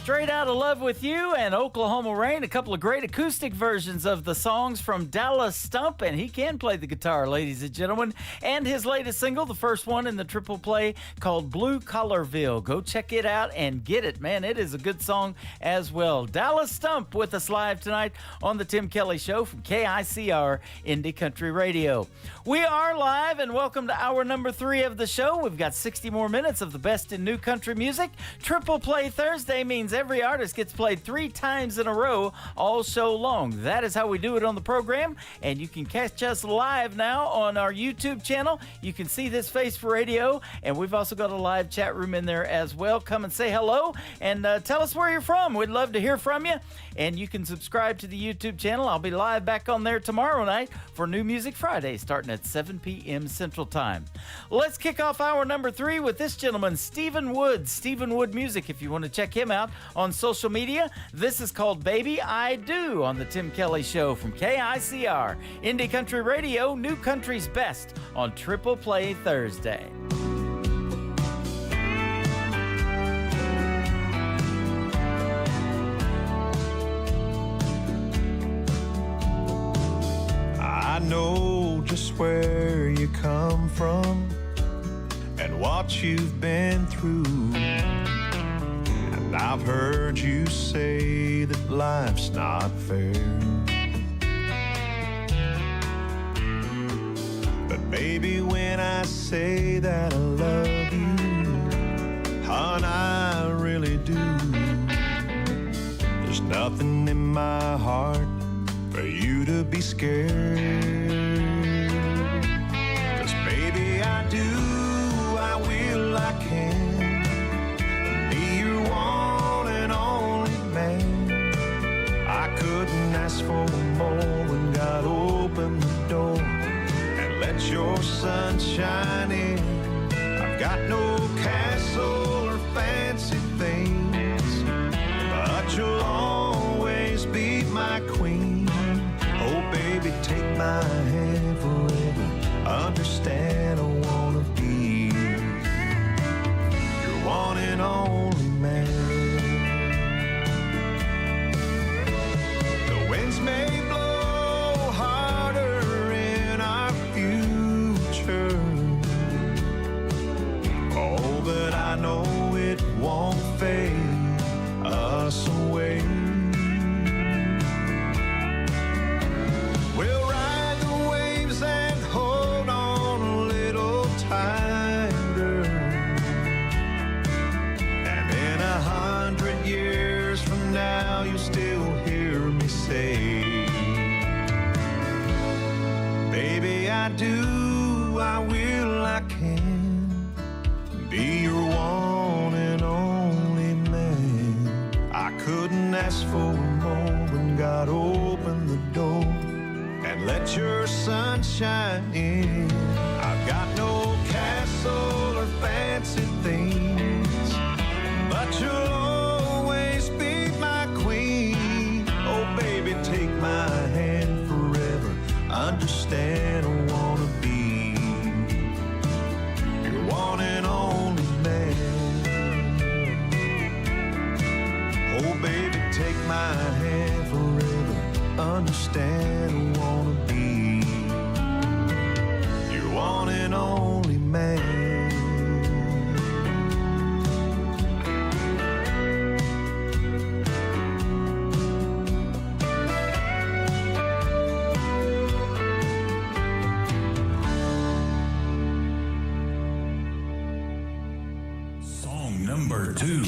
Straight Out of Love with You and Oklahoma Rain, a couple of great acoustic versions of the songs from Dallas Stump, and he can play the guitar, ladies and gentlemen. And his latest single, the first one in the triple play, called Blue Collarville. Go check it out and get it, man. It is a good song as well. Dallas Stump with us live tonight on the Tim Kelly Show from KICR Indie Country Radio. We are live, and welcome to hour number 3 of the show. We've got 60 more minutes of the best in new country music. Triple Play Thursday means every artist gets played 3 times in a row all show long. That is how we do it on the program, and you can catch us live now on our YouTube channel. You can see this face for radio, and we've also got a live chat room in there as well. Come and say hello and tell us where you're from. We'd love to hear from you, and you can subscribe to the YouTube channel. I'll be live back on there tomorrow night for New Music Friday starting at 7 p.m. Central Time. Let's kick off hour number 3 with this gentleman, Stephen Wood. Stephen Wood Music, if you want to check him out on social media. This is called Baby I Do on the Tim Kelly Show from KICR Indie Country Radio, New Country's Best on Triple Play Thursday. I know just where you come from and what you've been through. And I've heard you say that life's not fair. But baby, when I say that I love you, hon, I really do. There's nothing in my heart for you to be scared. 'Cause baby, I do, I will, I can be your one and only man. I couldn't ask for more when God opened the door and let your sun shine in. I've got no castle or fancy things, but you'll always be my queen. Oh, baby, take my hand forever. Understand, I wanna be your one and only man. The winds may blow harder in our future. Oh, but I know it won't fade us away. I do, I will, I can be your one and only man. I couldn't ask for more when God opened the door and let your sun shine in. I've got no castle or fancy things, but you'll always be my queen. Oh, baby, take my hand forever. Understand, I wanna be your one and only man. Oh, baby, take my hand forever. Understand, I wanna be your one and only man. Number 2.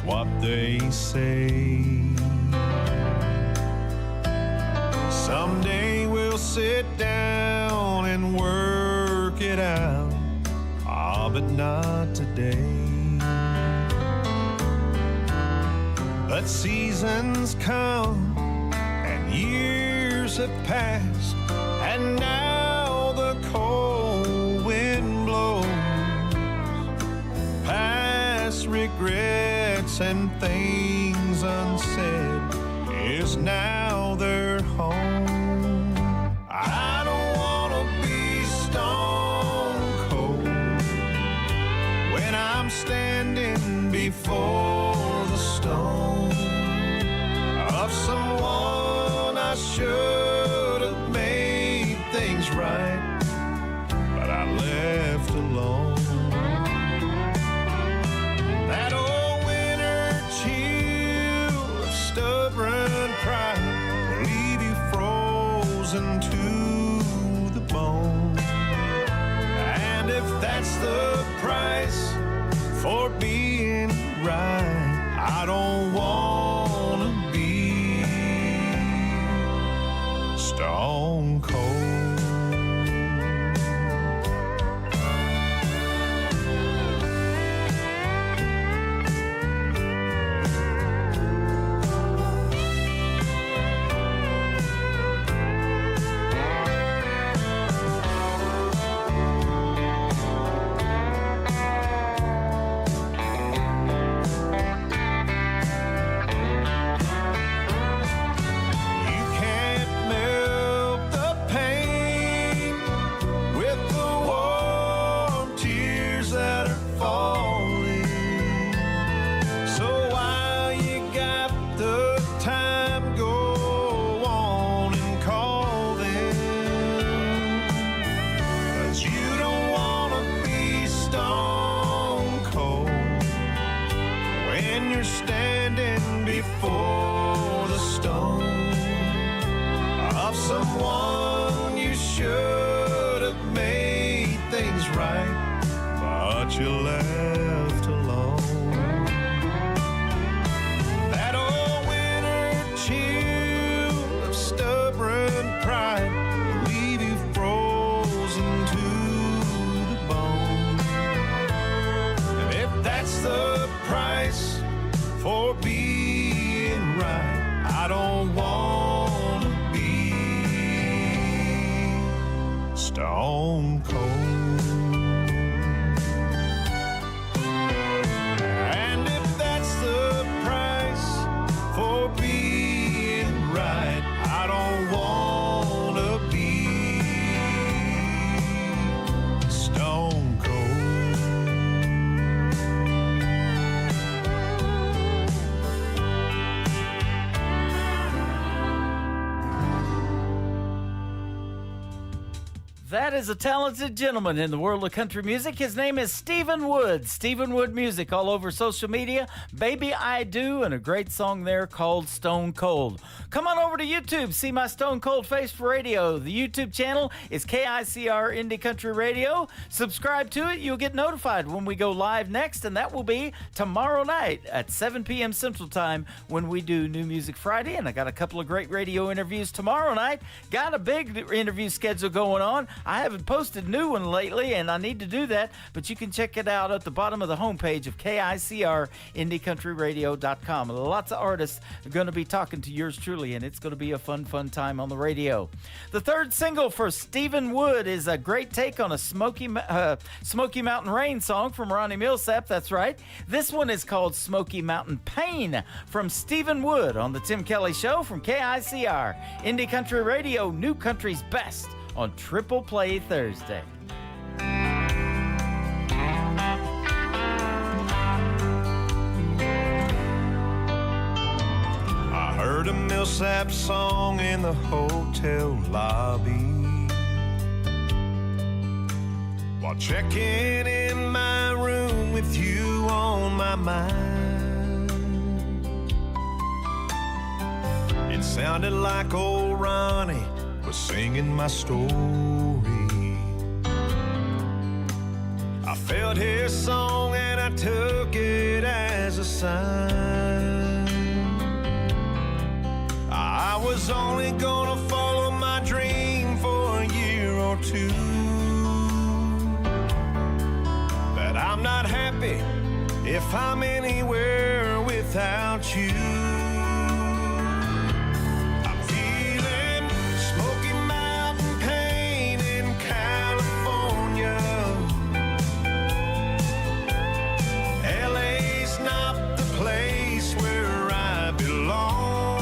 what they say. Someday we'll sit down and work it out, but not today. But seasons come and years have passed, and now the cold wind blows. Past regrets and things unsaid is now their home. I don't wanna be stone cold when I'm standing before the stone of someone I should have made things right, but I left alone. That old winter chill of stubborn pride will leave you frozen to the bone. And if that's the price for being right, I don't wanna be stone cold. Someone you should have made things right, but you left alone. That old winter chill of stubborn pride will leave you frozen to the bone. And if that's the price for being right, I don't want stone cold. And if that's the price for being right, I don't wanna be stone cold. That is a talented gentleman in the world of country music. His name is Stephen Wood. Stephen Wood Music all over social media. Baby I Do, and a great song there called Stone Cold. Come on over to YouTube. See my Stone Cold face for radio. The YouTube channel is KICR Indie Country Radio. Subscribe to it. You'll get notified when we go live next, and that will be tomorrow night at 7 p.m. Central Time when we do New Music Friday. And I got a couple of great radio interviews tomorrow night. Got a big interview schedule going on. I haven't posted a new one lately, and I need to do that, but you can check it out at the bottom of the homepage of KICRIndieCountryRadio.com. Lots of artists are going to be talking to yours truly, and it's going to be a fun time on the radio. The third single for Stephen Wood is a great take on a Smoky Mountain Rain song from Ronnie Millsap. That's right. This one is called Smoky Mountain Pain from Stephen Wood on The Tim Kelly Show from KICR Indie Country Radio, New Country's Best, on Triple Play Thursday. I heard a Millsap song in the hotel lobby while checking in my room with you on my mind. It sounded like old Ronnie was singing my story. I felt his song and I took it as a sign. I was only gonna follow my dream for a year or two. But I'm not happy if I'm anywhere without you. I'm feeling Smoky Mountain pain in California. LA's not the place where I belong.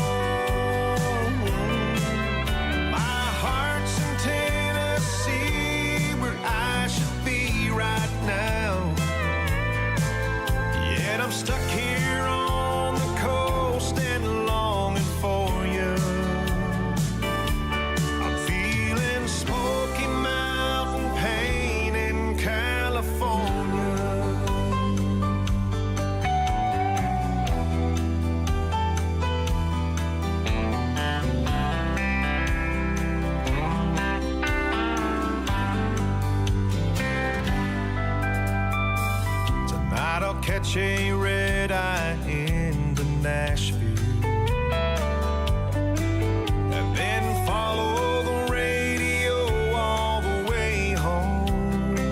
My heart's in Tennessee, where I should be right now. Yet I'm stuck here on the coast and longing for you. I'm feeling Smoky Mountain pain in California. Tonight I'll catch a red eye into Nashville, and then follow the radio all the way home.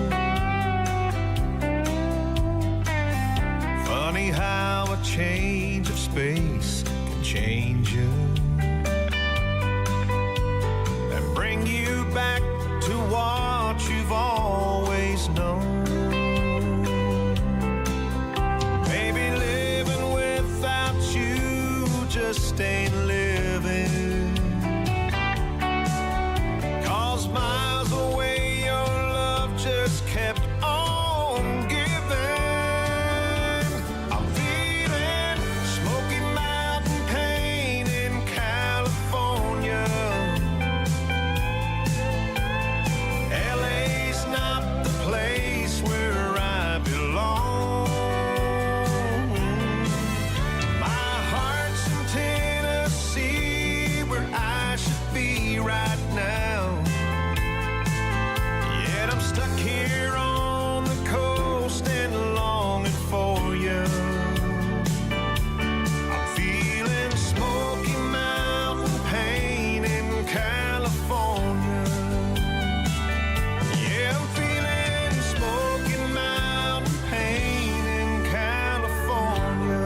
Funny how a change of space can change you and bring you back to what you've always known. Maybe living without you just ain't living. 'Cause miles away your love just kept on giving. I'm feeling Smoky Mountain pain in California. LA's not the place where I belong. My heart's in Tennessee, where I should be right now. Yet I'm stuck here on the coast and longing for you. I'm feeling Smoky Mountain pain in California. Yeah, I'm feeling Smoky Mountain pain in California.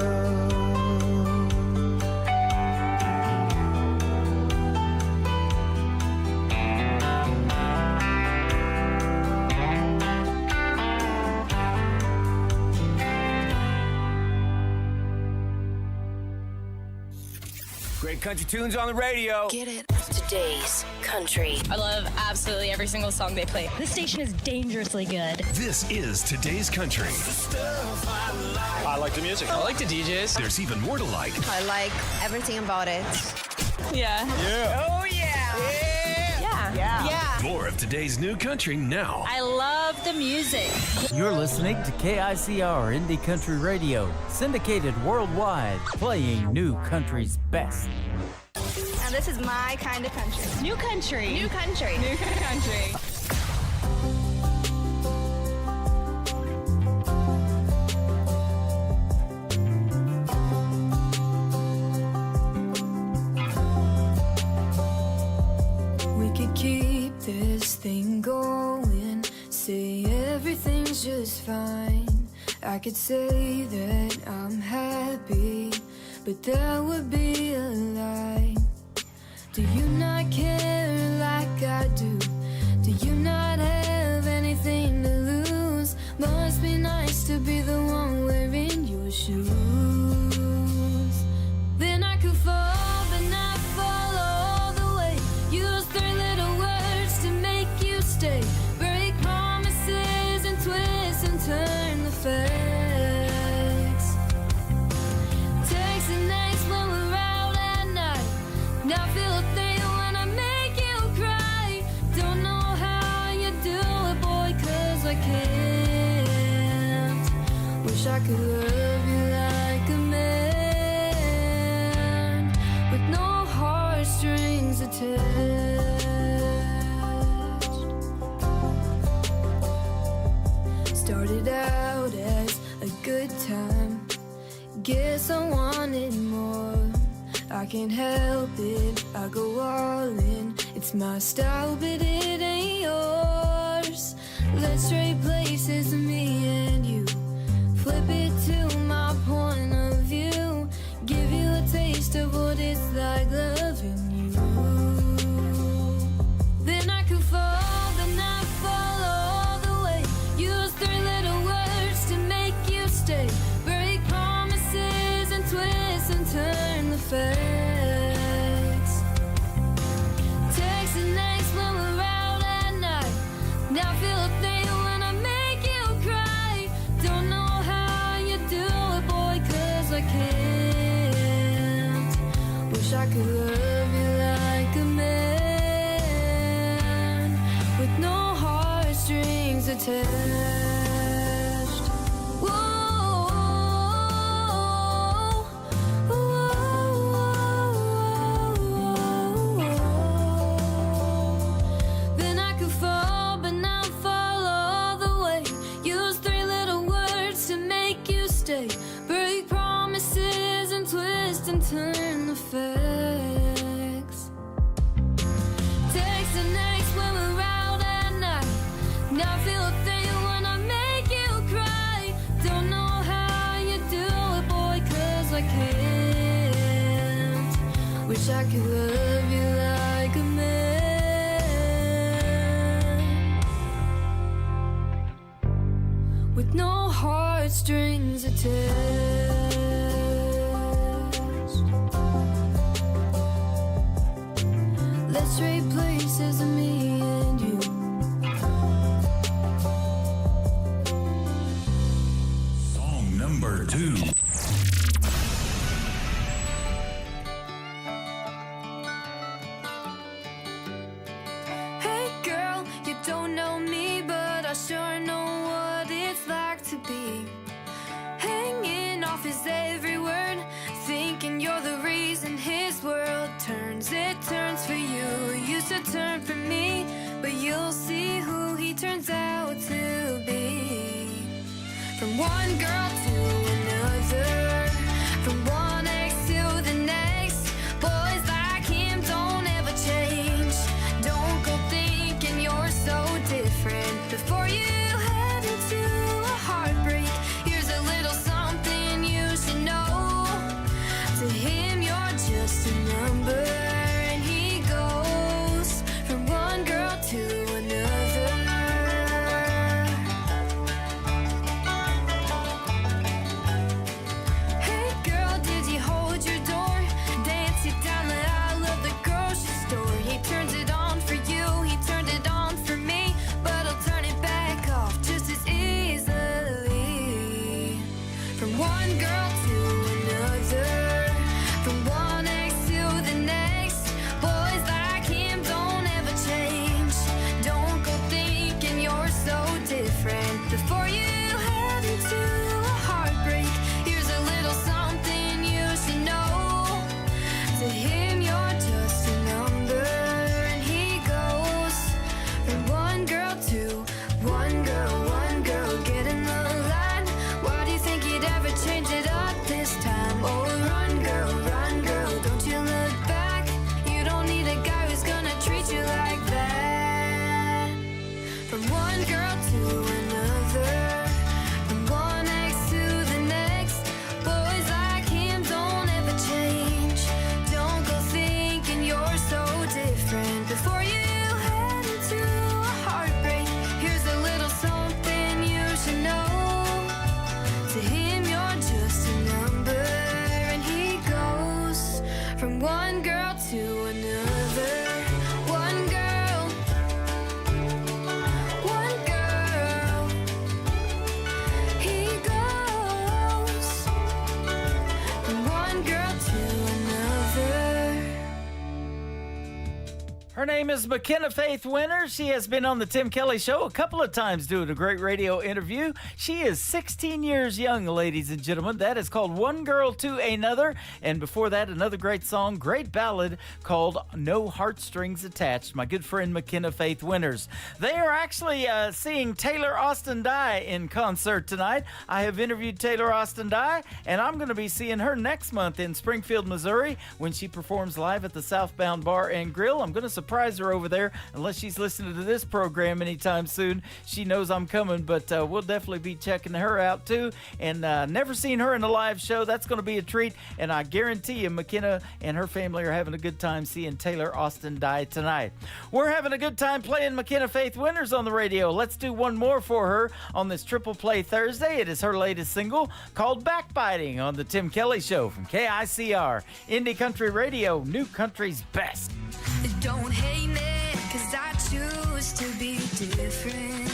Great country tunes on the radio. Get it? Today's country. I love absolutely every single song they play. This station is dangerously good. This is Today's Country. I like the music. I like the DJs. There's even more to like. I like everything about it. Yeah. Yeah. Oh, yeah. Yeah. More of today's new country now. I love the music. You're listening to KICR Indie Country Radio, syndicated worldwide, playing new country's best. Now this is my kind of country. New country. New country. New country. We could keep this thing going, say everything's just fine. I could say that I'm happy, but that would be a lie. Do you not care like I do? Do you not have anything to lose? Must be nice to be the one wearing your shoes. Then I could fall, but not fall all the way. Use 3 little words to make you stay. Break promises and twist and turn the facts. Takes the nights when we're out at night. Now feel a thing when I make you cry. Don't know how you do it, boy, 'cause I can't. Wish I could love you like a man, with no heartstrings attached. Started out as a good time. Guess I wanted more. I can't help it, I go all in. It's my style, but it ain't yours. Let's trade places, me and you. Flip it to my point of view. Give you a taste of what it's like loving you. Then I could fall, but not fall all the way. Use 3 little words to make you stay. Break promises and twist and turn the facts. Text and next when we're out at night. Now feel a thing when I make you cry. Don't know how you do it, boy, 'cause I can't. Wish I could love you like a man, with no heartstrings attached. Whoa, then I could fall, but not fall all the way. Use 3 little words to make you stay. Break promises and twist and turn the facts. Text and next when we're out at night. Now feel a thing when I make you cry. Don't know how you do it, boy, 'cause I can't. Wish I could love you like a man, with no heartstrings attached. Let's trade places, me and you. Song number 2. Hey girl, you don't know me, but I sure know what it's like to be hanging off his every word, thinking you're the reason his world turns. It turns for you, used to turn for me, but you'll see who he turns out to be. From one girl to another, from one ex to the next. Boys like him don't ever change. Don't go thinking you're so different before you head into a heartbreak. Here's a little something you should know. To him you're just a number, and he goes from one girl to another. Her name is McKenna Faith Winter. She has been on the Tim Kelly Show a couple of times doing a great radio interview. She is 16 years young, ladies and gentlemen. That is called One Girl to Another. And before that, another great song, great ballad called No Heartstrings Attached, my good friend McKenna Faith Winters. They are actually seeing Taylor Austin Dye in concert tonight. I have interviewed Taylor Austin Dye, and I'm going to be seeing her next month in Springfield, Missouri, when she performs live at the Southbound Bar and Grill. I'm going to surprise her over there, unless she's listening to this program anytime soon. She knows I'm coming, but we'll definitely be checking her out too. And never seen her in a live show. That's going to be a treat, and I guarantee you McKenna and her family are having a good time seeing Taylor Austin Dye tonight. We're having a good time playing McKenna Faith Winters on the radio. Let's do one more for her on this Triple Play Thursday. It is her latest single called Backbiting on the Tim Kelly Show from KICR, Indie Country Radio, New Country's best. Don't hate me, 'cause I choose to be different.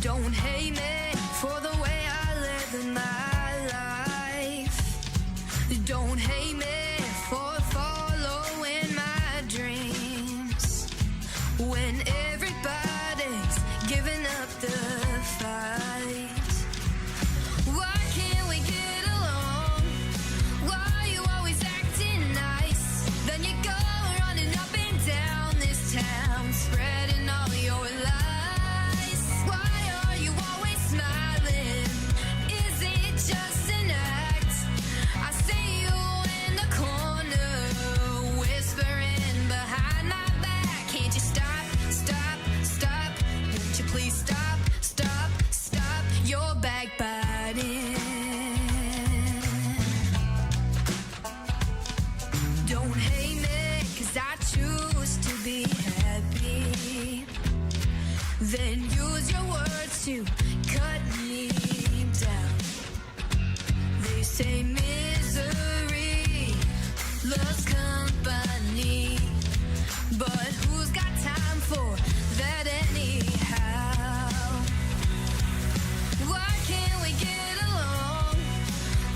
Don't hate me for the way I live my life. Don't hate me for following my dreams. When everybody's giving up the fight. Why can't we get along? Why are you always acting nice? Then you go running up and down this town, spreading all your lies. Why are you always smiling? Is it just an act? I see you in the corner, whispering behind my back. Can't you stop, stop, stop? Won't you please stop, stop, stop your backbiting? Don't hate me, 'cause I choose to be happy. Then use your words to cut me down. They say misery loves company, but who's got time for that anyhow? Why can't we get along?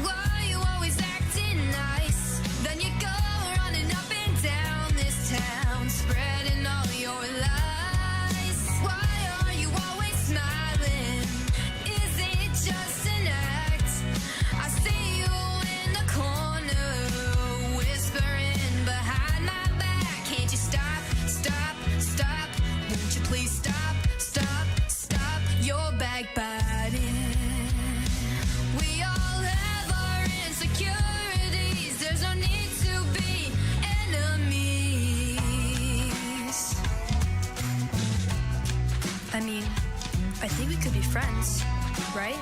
Why are you always acting nice? Then you go running up and down this town, spreading all your lies. Why are you always smiling? Is it just an act? I see you in the corner, whispering behind my back. Can't you stop, stop, stop? Won't you please stop, stop, stop your backbiting? We all have our insecurities. There's no need to be enemies. I mean, I think we could be friends, right?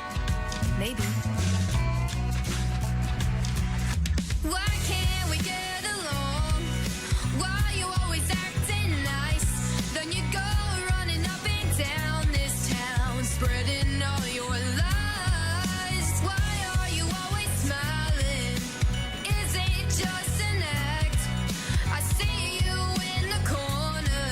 Maybe. Why can't we get along? Why are you always acting nice? Then you go running up and down this town, spreading all your lies. Why are you always smiling? Is it just an act? I see you in the corner,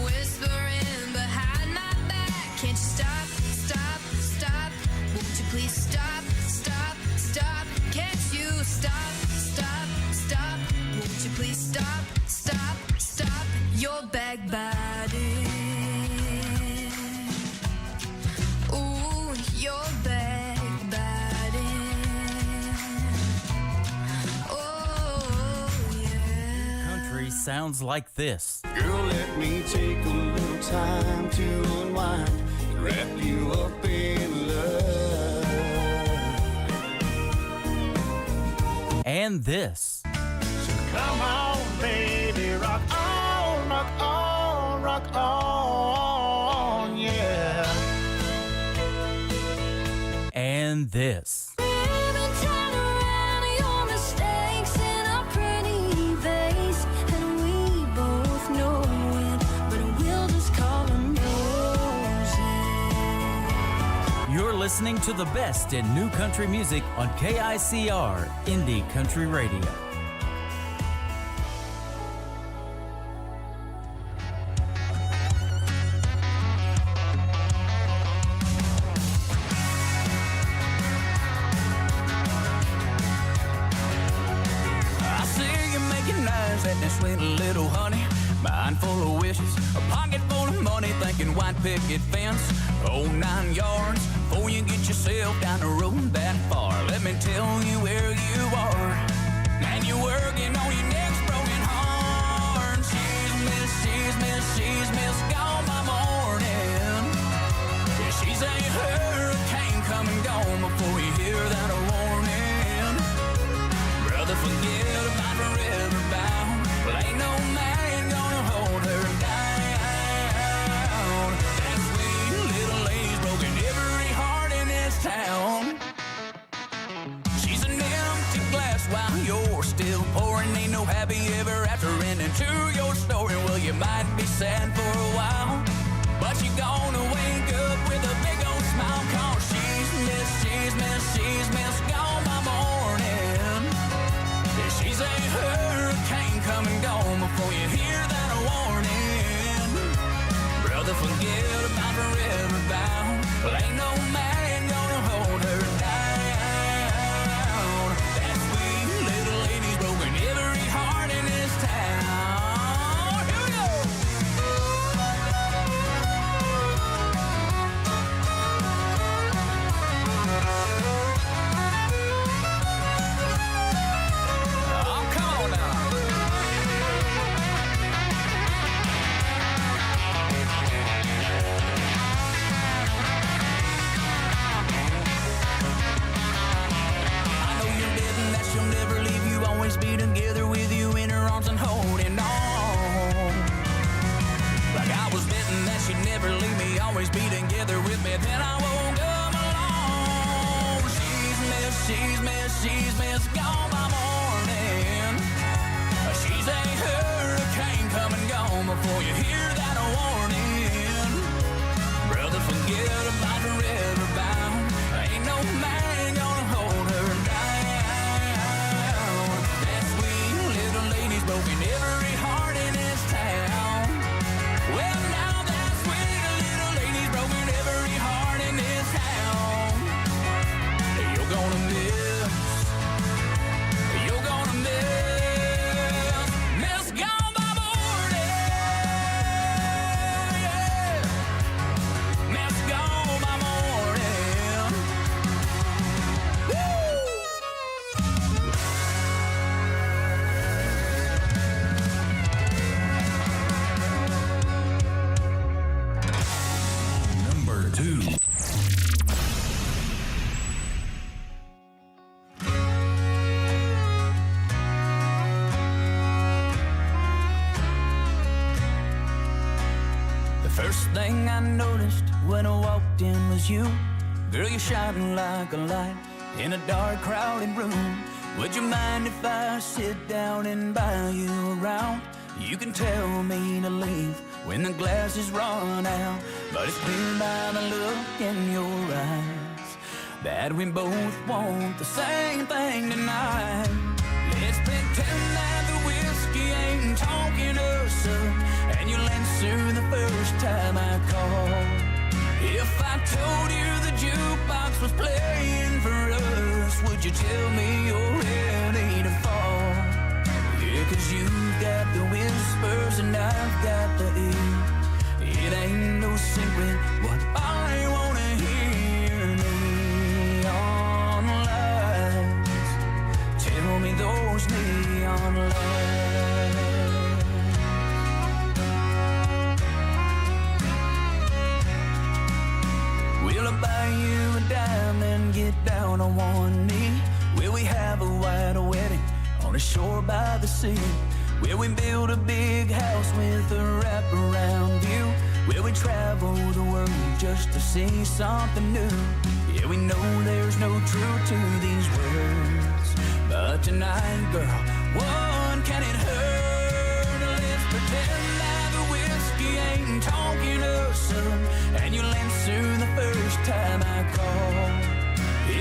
whispering behind my back. Can't you stop, stop, stop? Won't you please stop, stop, stop? Can't you stop, stop, stop? Won't you please stop, stop, stop your backbiting? Ooh, your backbiting. Oh, yeah. Country sounds like this. Girl, let me take a little time to unwind, wrap you up in love. And this. Come on, baby, rock on, rock on, rock on, yeah. And this. Baby, turn around your mistakes in a pretty vase, and we both know it, but we'll just call them roses. You're listening to the best in new country music on KICR, Indie Country Radio. I see you making eyes at witness with a little honey. Mind full of wishes, a pocket full of money, thinking white picket fence, whole 9 yards. Before you get yourself down the road that far, let me tell you where you are. Man, you're working on your next broken heart. She's missed gone by morning. Yeah, she's a hurricane coming gone before you hear that warning. Brother, forget about forever bound. Well, ain't no man gonna hold her down. That sweet little lady's broken every heart in this town. She's an empty glass while you're still pouring. Ain't no happy ever after ending to your story. Well, you might be sad for a while, but you're gonna wake up with a big old smile. Cause she's missed gone by morning. Yeah, she's a hurricane coming gone before you hear that warning. Brother, forget about forever bound. Well, ain't no man gonna hold her down. That sweet little lady's broken every heart in this town. Here we go. Oh, come on now. I know you're dead and that she'll never leave you. Always be together with you in her arms and holding on. Like I was betting that she'd never leave me. Always be together with me. Then I won't come along. She's missed gone by morning. She's a hurricane coming gone before you hear that warning. Brother, forget about forever bound. Ain't no man gonna hold her down. That sweet little lady's broken every heart in this town. Well, now that sweet little lady's broken every heart in this town. You're gonna miss gone by morning. Yeah. Miss gone by morning. Woo! Number 2. The first thing I noticed when I walked in was you. Girl, you're shining like a light in a dark, crowded room. Would you mind if I sit down and buy you around? You can tell me to leave when the glasses run out, but it's clear by the look in your eyes that we both want the same thing tonight. Let's pretend that the whiskey ain't talking us up, and you'll answer the first time I call. If I told you the jukebox was playing for us, would you tell me you're ready to fall? Yeah, 'cause you've got the whispers and I've got the ear. It ain't no secret what I wanna hear. Neon lights, tell me those neon lights. Will I buy you a dime and get down on one knee? Will we have a white wedding on the shore by the sea? Will we build a big house with a wraparound view? Will we travel the world just to see something new? Yeah, we know there's no truth to these words, but tonight, girl, what can it hurt? Let's pretend that the whiskey ain't talking us up, and you'll answer the first time I call.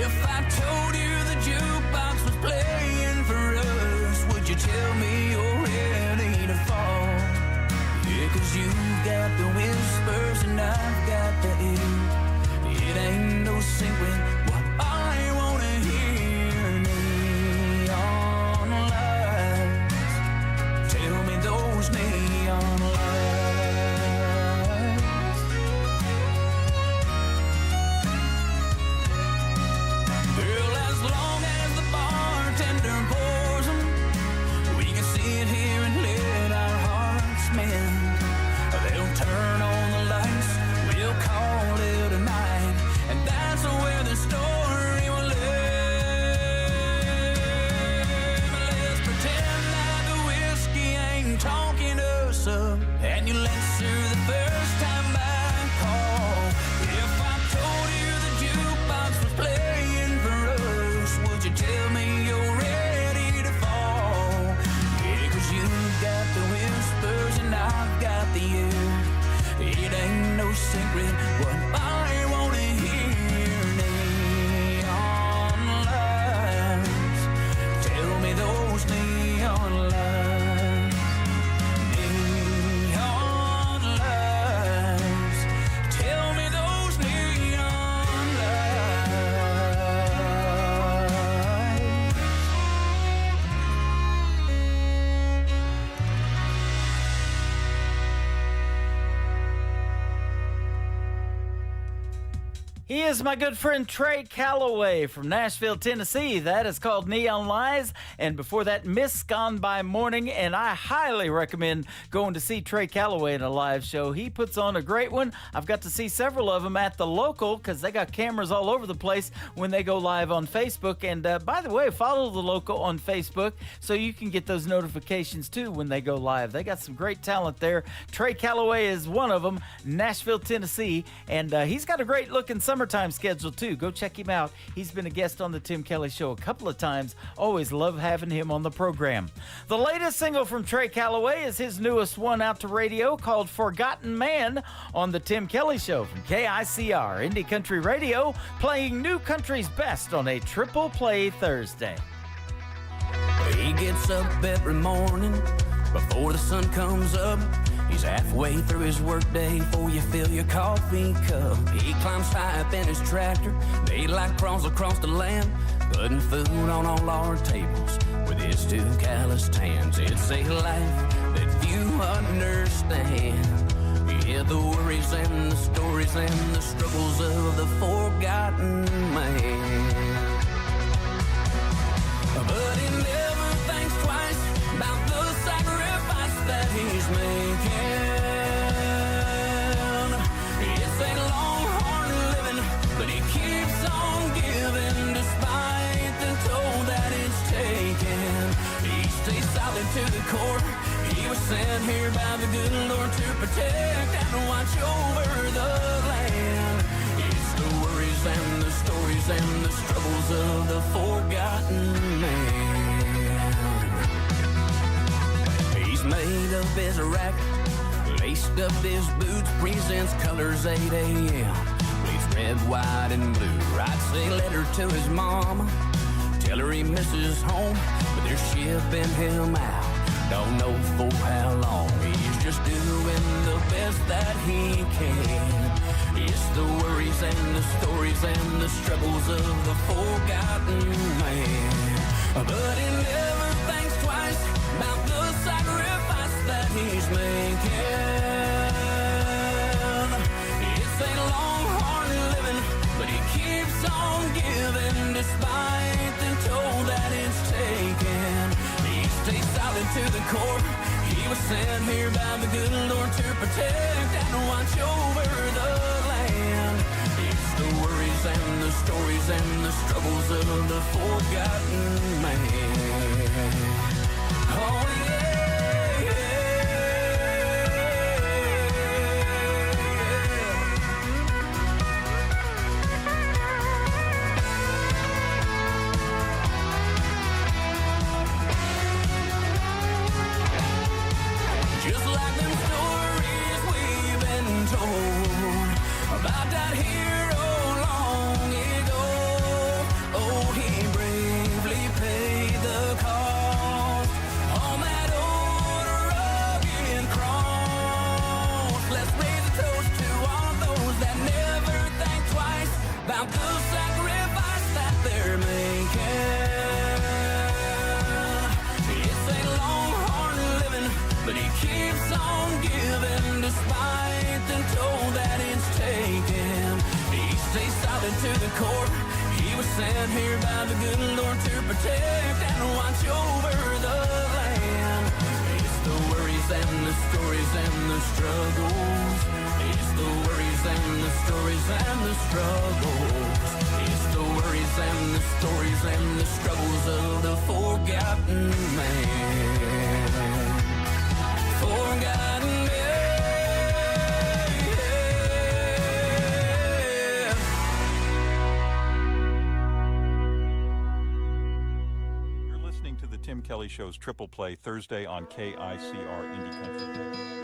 If I told you the jukebox was playing for us, would you tell me you're ready to fall? Yeah, 'cause you've got the whispers and I've got the ear. It ain't no secret what I wanna hear. Neon lights, tell He is my good friend Trey Calloway from Nashville, Tennessee. That is called Neon Lies. And before that, Miss Gone by Morning. And I highly recommend going to see Trey Calloway in a live show. He puts on a great one. I've got to see several of them at the local because they got cameras all over the place when they go live on Facebook. And by the way, follow the local on Facebook so you can get those notifications too when they go live. They got some great talent there. Trey Calloway is one of them, Nashville, Tennessee. And he's got a great looking summertime schedule too. Go check him out. He's been a guest on the Tim Kelly Show a couple of times. Always love having him on the program. The latest single from Trey Calloway is his newest one out to radio called Forgotten Man on the Tim Kelly Show from KICR Indie Country Radio, playing new country's best on a triple play Thursday. He gets up every morning before the sun comes up. He's halfway through his workday before you fill your coffee cup. He climbs high up in his tractor, daylight crawls across the land, putting food on all our tables with his two calloused hands. It's a life that few understand. You hear the worries and the stories and the struggles of the forgotten man. But he never thinks twice about the sacrifice that he's making. It's a long, hard living, but he keeps on giving despite the toll that it's taken. He stays silent to the core. He was sent here by the good Lord to protect and watch over the land. It's the worries and the stories and the struggles of the forgotten man. He's made up his rack, laced up his boots, presents colors 8 a.m. Bleeds red, white, and blue. Writes a letter to his mama, tell her he misses home, but they're shipping him out. Don't know for how long. He's just doing the best that he can. It's the worries and the stories and the struggles of the forgotten man. But he never thinks twice about the sacrifice that he's making. It's a long, hard living, but he keeps on giving despite the toll that it's taken. He stays silent to the core. He was sent here by the good Lord to protect and watch over the land. It's the worries and the stories and the struggles of the forgotten man. Oh yeah, just like them stories we've been told about that hero long ago. Oh, he bravely paid the cost on that old rugged cross. Let's raise a toast to all those that never think twice about the sacrifice that they're making. It's a long, hard living, but he keeps on giving despite the toll that it's taken. He stays silent to the core. He was sent here by the good Lord to protect and watch over the land. It's the worries and the stories and the struggles. It's the worries and the stories and the struggles. It's the worries and the stories and the struggles of the forgotten man. Forgotten man. You're listening to the Tim Kelly Show's Triple Play Thursday on KICR Indie Country Radio.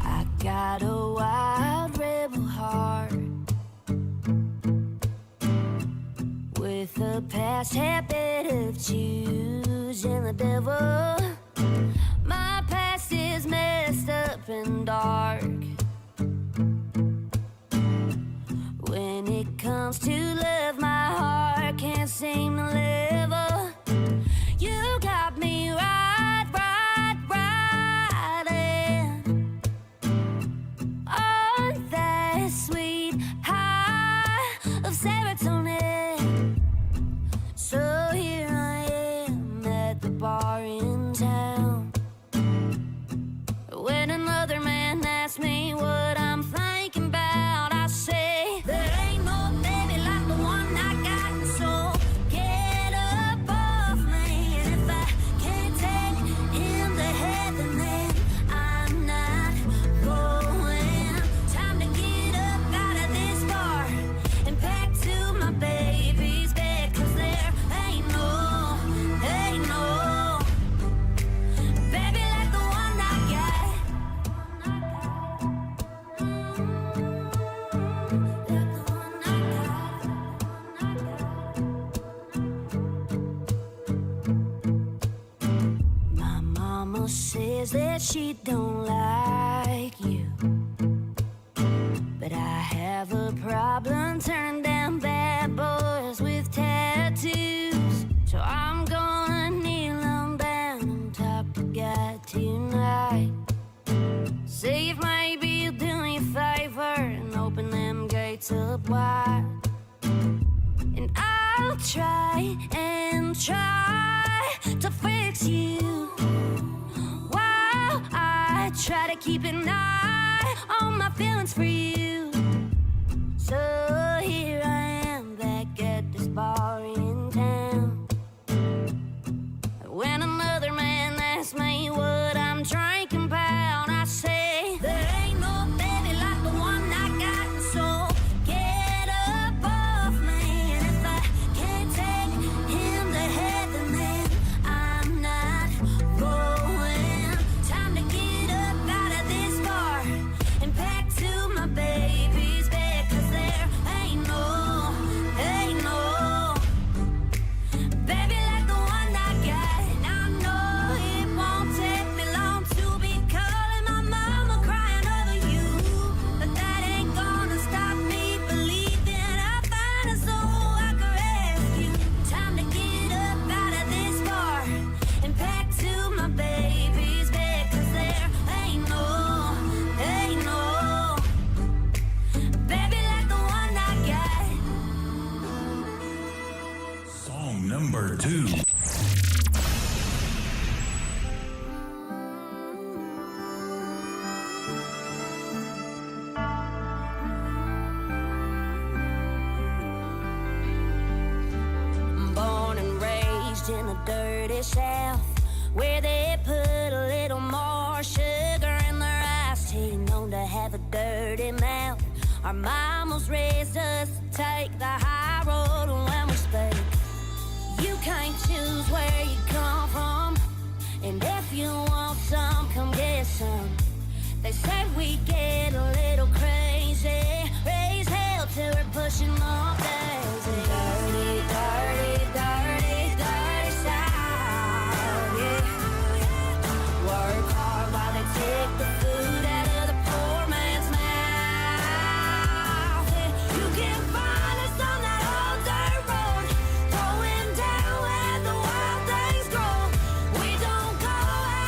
I got a wild rebel heart with a past habit of choosing the devil. My past dark. When it comes to love, my heart can't seem to level. You got me right, right, right, and on that sweet high of serotonin. So here I am at the bar in town, when another man asks me what I'm thinking about, I say there ain't no baby like the one I got. So get up off me, and if I can't take him to heaven, then I'm not going. Time to get up out of this bar and back to my baby's bed, 'cause there ain't no baby like the one I got. My mama says that she don't like you, but I have a problem turning down bad boys with tattoos. So I'm gonna kneel on down and talk to God tonight. See if maybe you'll do me a favor and open them gates up wide. And I'll try and try to fix you, while I try to keep an eye on my feelings for you. So here I am back at this bar in town, when another man asks me what I'm drinking about, I say there ain't no baby like the one I got. So get up off me, and if I can't take him to heaven, then I'm not going. Time to get up out of this bar and back to my baby's bed, 'cause there ain't no baby like the one I got. And I know it won't take me long to be calling my mama, crying over you, but that ain't gonna stop me believing I'll find a soul I can rescue. Time to get up out of this bar and back to my baby's bed, 'cause there ain't no baby like the one I got. Song number 2. Born and raised in the dirty South, where they put a little more sugar in their iced tea, known to have a dirty mouth. Our mamas raised us to take the high road when we speak. You can't choose where you come from, and if you want some, come get some. They said we get a little crazy, raise hell till we're pushing off daisy. Dirty, dirty, dirty, dirty South, yeah. Work hard while they take the food out of the poor man's mouth. Yeah. You can find us on that old dirt road, going down where the wild things grow. We don't go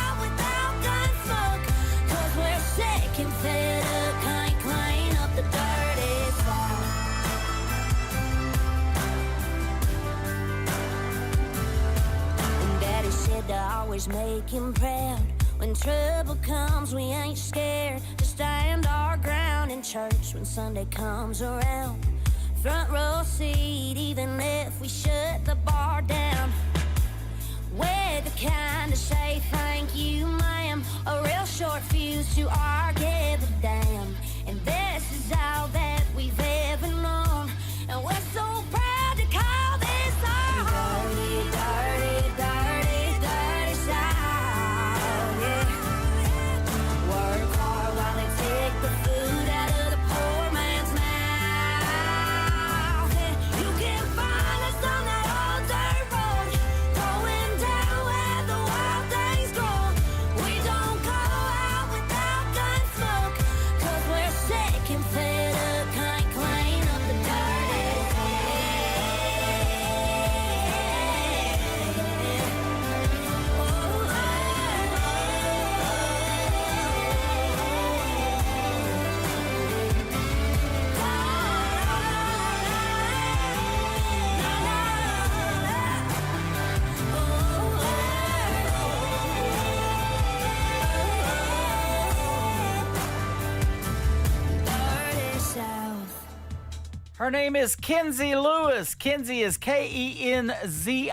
out without gun smoke, 'cause we're sick and fed up, can't clean up the dirty South. And Daddy said to always make him proud. When trouble comes, we ain't scared to stand our ground in church when Sunday comes around. Front row seat, even if we shut the bar down. We're the kind to say thank you, ma'am, a real short fuse to our give a damn. And this is all that we've ever known, and we're so proud to call this our home. Dirty, dirty, dirty, dirty South, yeah. Work hard while they take the food out of the poor man's mouth. Yeah. You can find us on that old dirt road, going down where the wild things grow. We don't go out without gun Her name is Kenzie Lewis. Kenzie is Kenzi.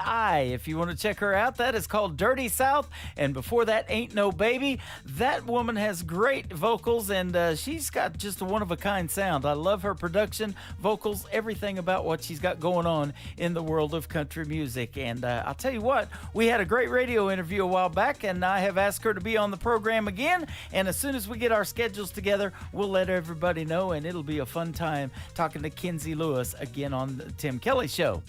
If you want to check her out, that is called Dirty South. And before that, Ain't No Baby. That woman has great vocals, and she's got just a one-of-a-kind sound. I love her production, vocals, everything about what she's got going on in the world of country music. And I'll tell you what, we had a great radio interview a while back, and I have asked her to be on the program again. And as soon as we get our schedules together, we'll let everybody know, and it'll be a fun time talking to Kenzie Lewis again on the Tim Kelly Show.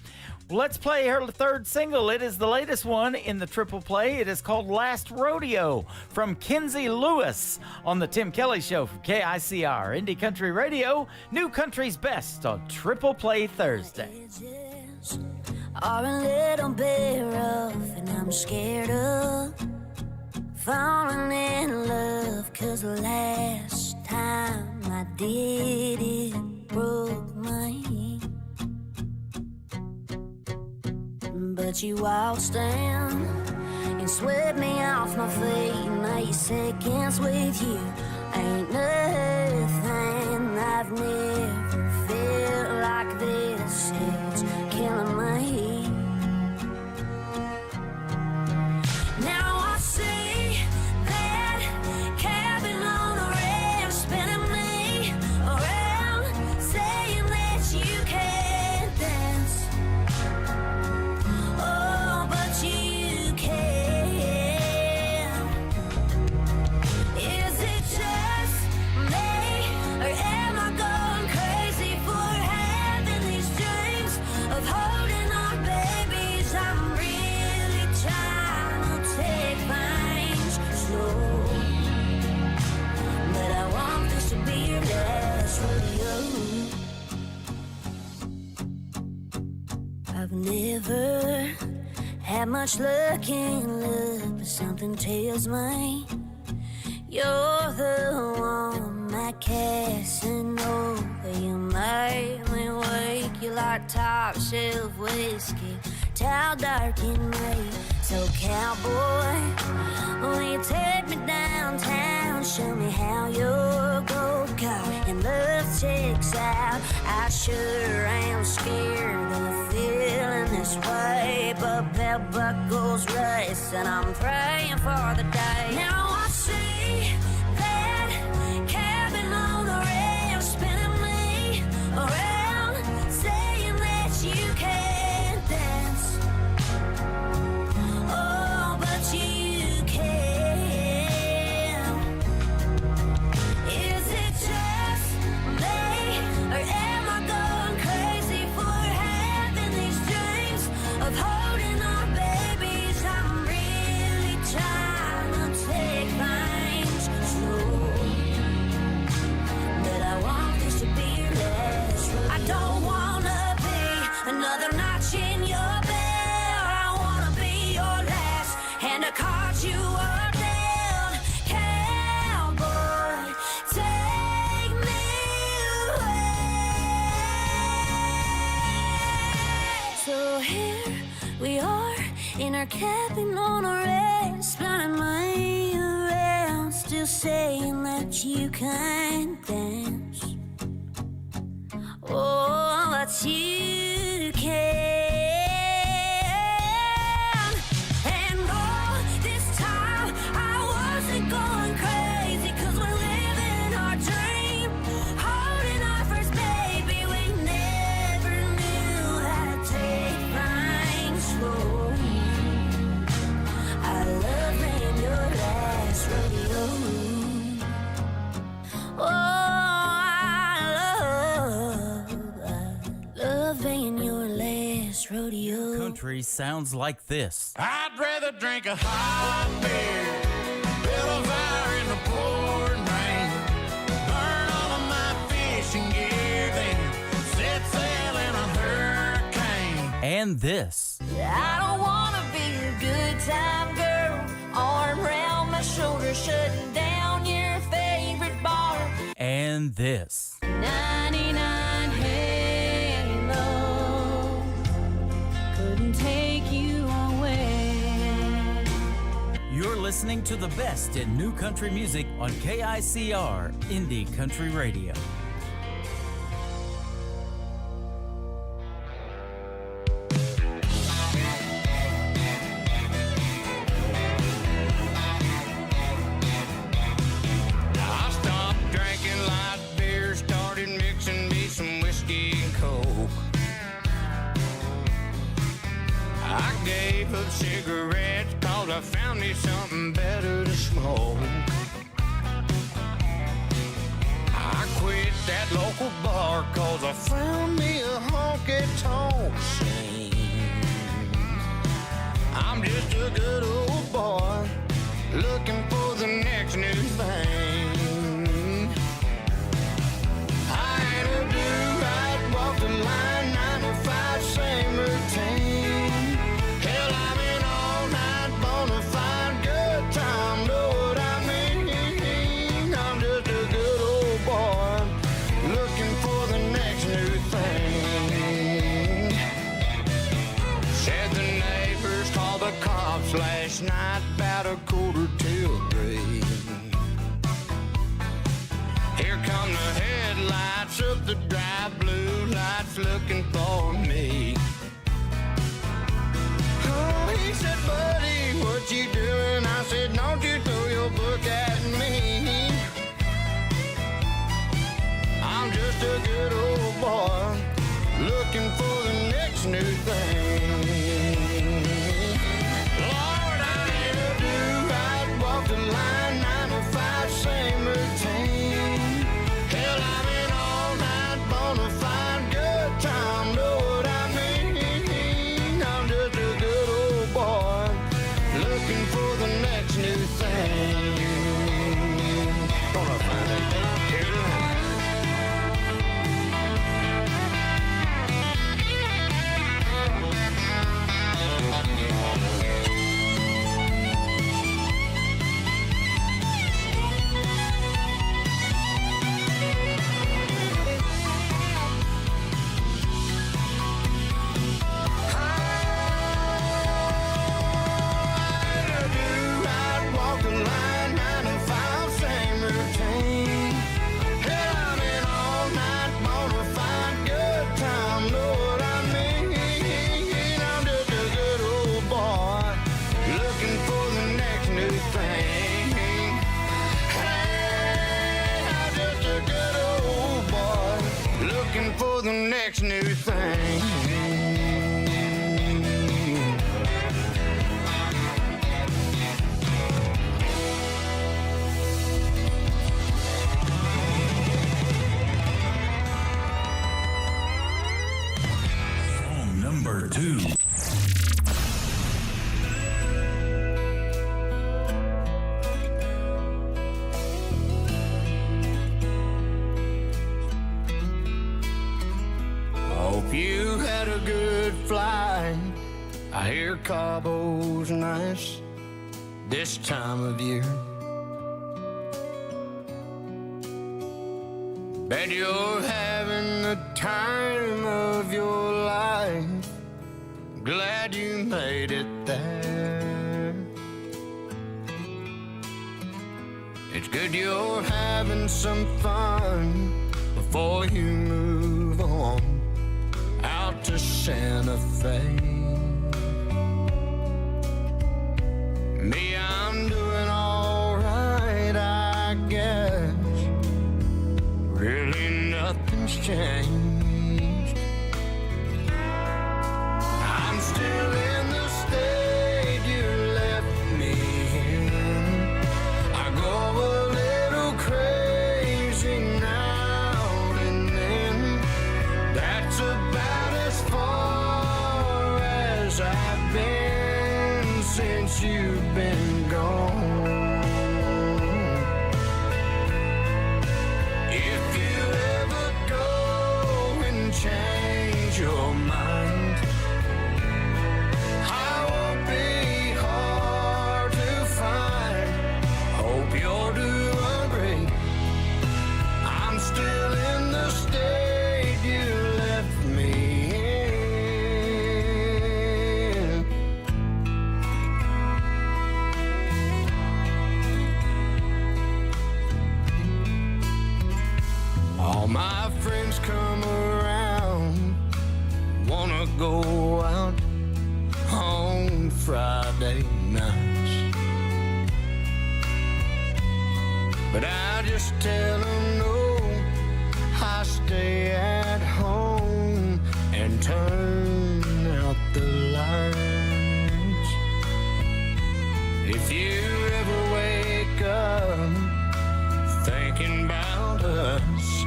Well, let's play her third single. It is the latest one in the triple play. It is called Last Rodeo from Kenzie Lewis on the Tim Kelly Show from KICR, Indie Country Radio, New Country's Best on Triple Play Thursday. Are a little bit rough, and I'm scared of falling in love, 'cause the last time I did it broke my heart. But you waltzed in and swept me off my feet, and 8 seconds with you ain't nothing. I've never felt like this. It's killing my heat. Now I see that cabin on the ranch spinning me around, saying that you can't dance. Oh, but you can. Is it just me, or am I going crazy for having these dreams of holding on babies? I'm really trying to take things slow, but I want this to be your last rodeo. I've never had much luck in love, but something tells me you're the one, my Casanova. You made me wake you like top shelf whiskey, towel dark in me. So cowboy, will you take me downtown, show me how your gold car and love checks out? I sure am scared of feeling this way, but belt buckles race, and I'm praying for the day. Now I see that cabin on the ranch spinning me around, saying that you can't dance. Oh, but you can. Is it just me, or am I going crazy for having these dreams of holding on babies? I'm really trying to take things slow, but I want this to be your last rodeo. I don't wanna be another notch in your belt. I wanna be your last, and I caught you up down. Cowboy, take me away. So here we are in our cabin on a ranch, spinning me around, still saying that you can't dance. Oh, but you can. And all this time I wasn't going crazy, 'cause we're living our dream, holding our first baby. We never knew how to take things slow. I love being your last rodeo. Oh, I love being your last rodeo. Country sounds like this. I'd rather drink a hot beer, build a fire in the pouring rain, burn all of my fishing gear, then set sail in a hurricane. And this. I don't wanna be a good time girl, arm around my shoulder, shutting down your favorite bar. And this. 99 Halo couldn't take you away. You're listening to the best in new country music on KICR, Indie Country Radio. I found me something better to smoke. I quit that local bar 'cause I found me a honky-tonk scene. I'm just a good old boy looking for the next new thing. I ain't a do-right, walk the line, 9 to 5, same routine. Hell, I'm in all night, bona fide, good time, know what I mean. I'm just a good old boy looking for the next new thing. Said the neighbors called the cops last night about 2:45. Here come the headlights up the drive, blue lights looking for me. Oh, he said, buddy, what you doing? I said, don't you throw your book at me. I'm just a good old boy looking for the next new thing. Lord, I ain't a do-right, walk the line, 9 to 5, same routine. Hell, I'm in all night, bona fide, good time, know what I mean. I'm just a good old boy looking for the next new thing. Gonna find it. For the next new thing. Song number 2. Hope you had a good flight. I hear Cabo's nice this time of year. Bet you're having the time of your life. Glad you made it there. It's good you're having some fun before you move on out to Santa Fe. Me, I'm doing all right, I guess. Really nothing's changed. I'm still in the state you left me in. I go a little crazy now and then. That's about as far as I've been since you've been gone. If you ever go and change your mind, I won't be hard to find. Hope you're doing great. I'm still in the state you left me in. All my friends come around, wanna go out on Friday nights, but I just tell them no, I stay at home and turn out the lights. If you ever wake up thinking about us,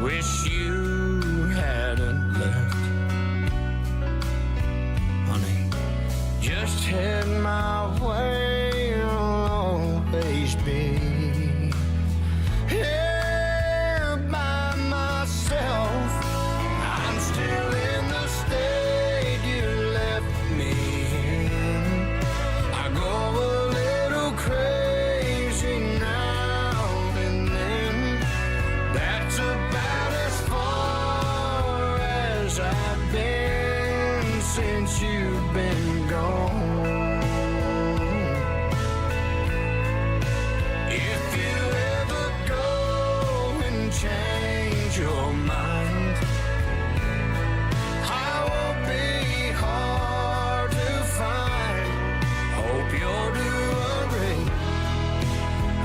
wish you hadn't left, honey, just head my way, I'll always be here by myself. I'm still in the state you left me in. I go a little crazy now and then. That's about as far as I've been since you've been gone. If you ever go and change your mind, I won't be hard to find. Hope you'll do agree.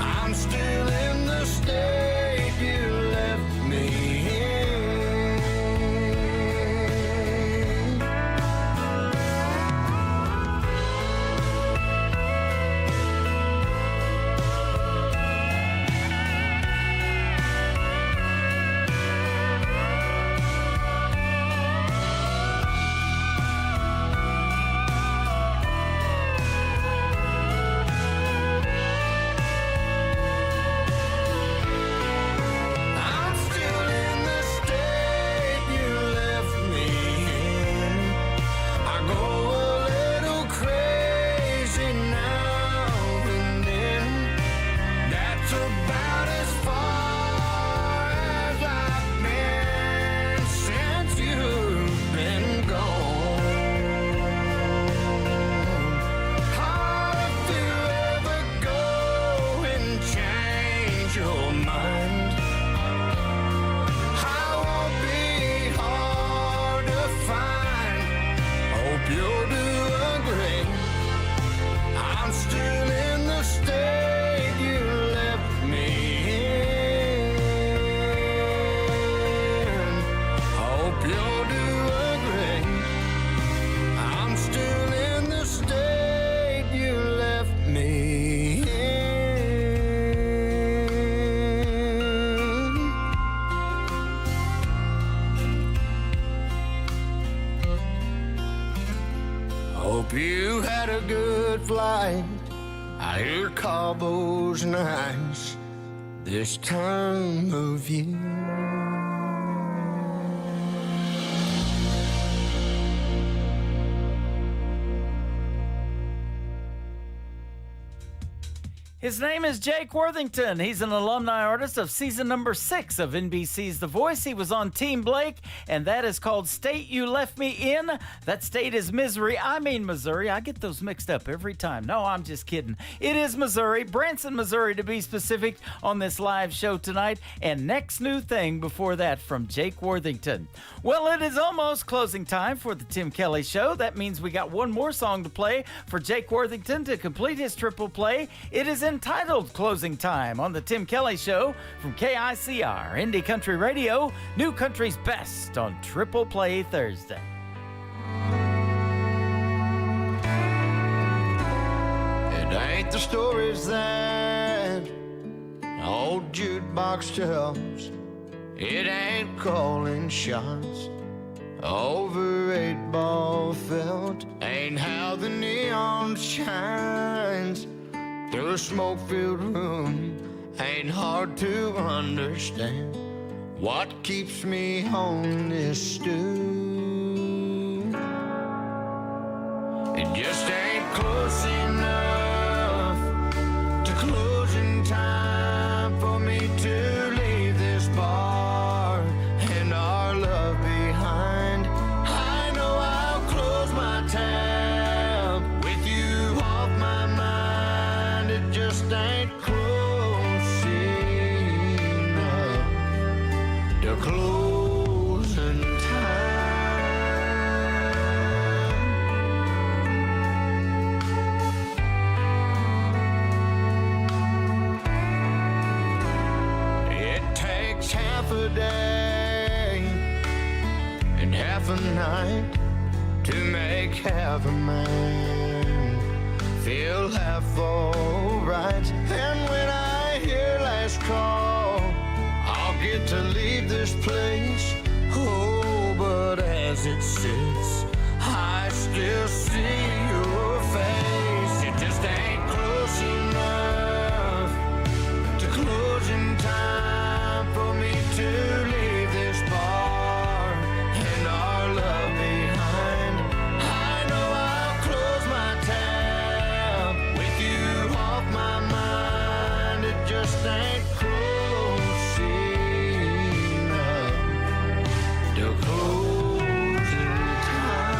I'm still in the state you left me in. I'm still in the state you left me in. I go a little crazy now and then. That's about as far as I've been since you've been gone. If you ever go and change your mind, I won't be hard to find. Hope you'll do agree. I'm still in the state you left me in. Hope you'll do agree. I'm still in the state you left me in. Hope you had a good flight. I hear Cabo's nice this time of year. His name is Jake Worthington. He's an alumni artist of season number 6 of NBC's The Voice. He was on Team Blake, and that is called State You Left Me In. That state is Missouri. I get those mixed up every time. No, I'm just kidding. It is Missouri, Branson, Missouri to be specific, on this live show tonight. And next new thing before that from Jake Worthington. Well, it is almost closing time for the Tim Kelly Show. That means we got one more song to play for Jake Worthington to complete his triple play. It is entitled Closing Time on the Tim Kelly Show from KICR, Indie Country Radio, New Country's Best on Triple Play Thursday. It ain't the stories that old jukebox tells. It ain't calling shots over 8-ball felt. Ain't how the neon shines through a smoke-filled room. Ain't hard to understand what keeps me on this stool. It just ain't close enough to closing time for me to leave this bar and our love behind. I know I'll close my tab with you off my mind. It just ain't close enough to closing time. It takes half a day and half a night to make half a man. feel half alright. And when I hear last call, I'll get to leave this place. Oh, but as it sits, I still see your face. It just ain't close enough to closing time for me to leave this bar and our love behind. I know I'll close my tab with you off my mind. It just ain't close enough to closing time.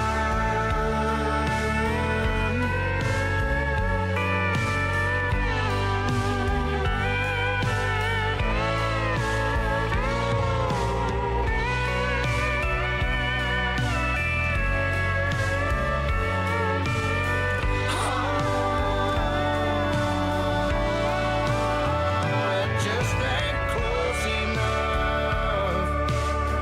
It just ain't close enough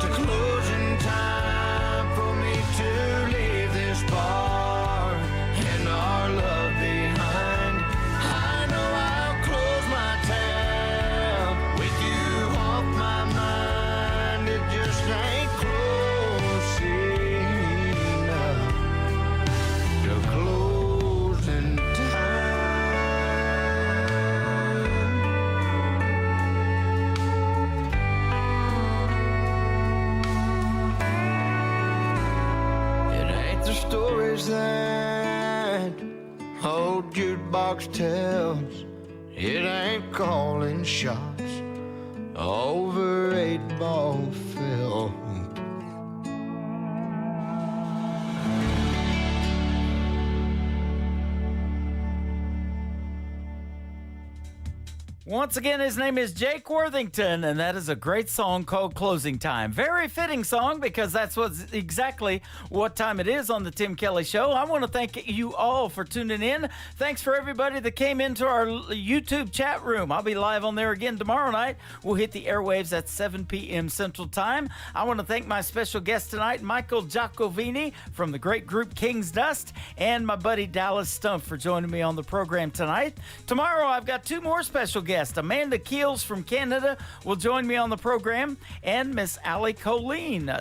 to closing time for me to leave this bar and our love behind. I know I'll close my tab with you off my mind. It just ain't close enough to closing time. It ain't the stories that old jukebox tells. It ain't calling shots over 8-ball film. Once again, his name is Jake Worthington, and that is a great song called Closing Time. Very fitting song because that's exactly what time it is on the Tim Kelly Show. I want to thank you all for tuning in. Thanks for everybody that came into our YouTube chat room. I'll be live on there again tomorrow night. We'll hit the airwaves at 7 p.m. Central Time. I want to thank my special guest tonight, Michael Giacovini from the great group King's Dust, and my buddy Dallas Stump for joining me on the program tonight. Tomorrow, I've got two more special guests. Amanda Keels from Canada will join me on the program, and Miss Allie Colleen.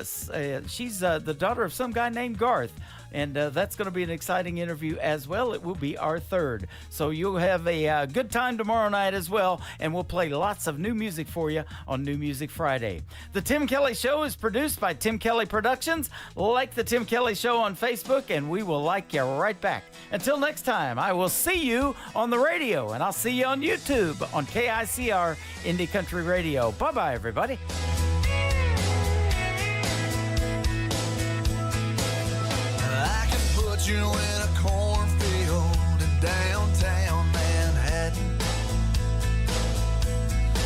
She's the daughter of some guy named Garth. And that's going to be an exciting interview as well. It will be our third. So you'll have a good time tomorrow night as well. And we'll play lots of new music for you on New Music Friday. The Tim Kelly Show is produced by Tim Kelly Productions. Like the Tim Kelly Show on Facebook, and we will like you right back. Until next time, I will see you on the radio. And I'll see you on YouTube on KICR Indie Country Radio. Bye-bye, everybody. I can put you in a cornfield in downtown Manhattan.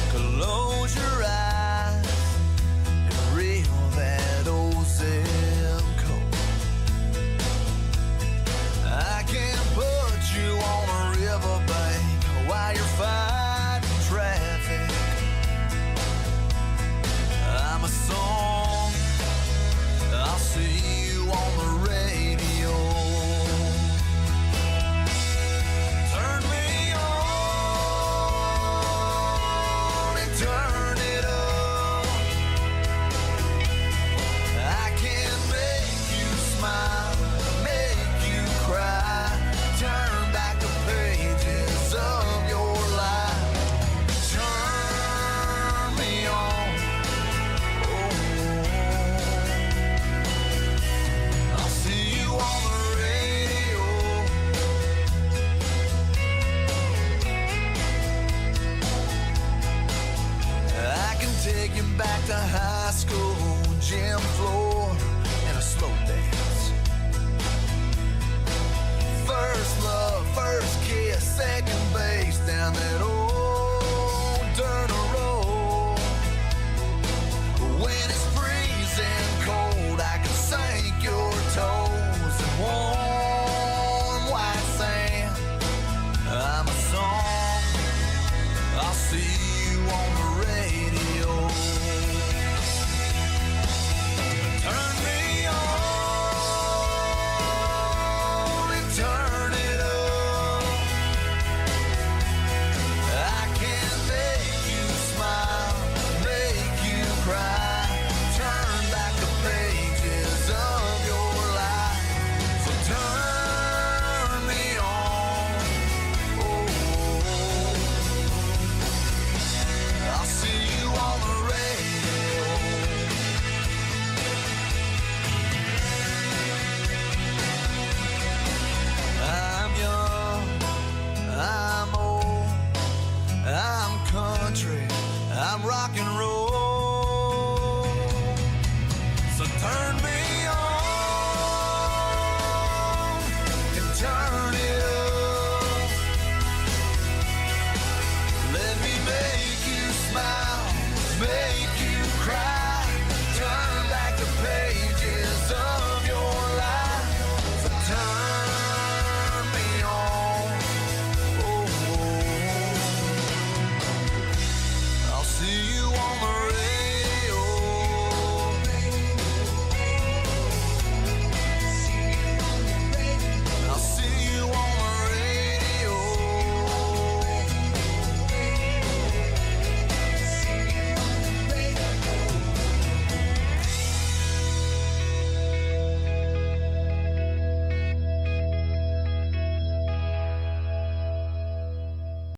Close your eyes and reel that old zip code. I can put you on a riverbank while you're fighting traffic. I'm a song, I'll see you on the radio. Turn me on and turn it up. I can make you smile, make you cry, turn back the pages of your life. Turn me on. I'll see you on the radio. I can take you back to high school, gym floor, and a slow dance. First love, first kiss, second base down that old dirt road. When it's freezing cold, I can sink your toes in warm white sand. I'm a song, I'll see you on the radio. Turn me on and turn it up. rock and roll.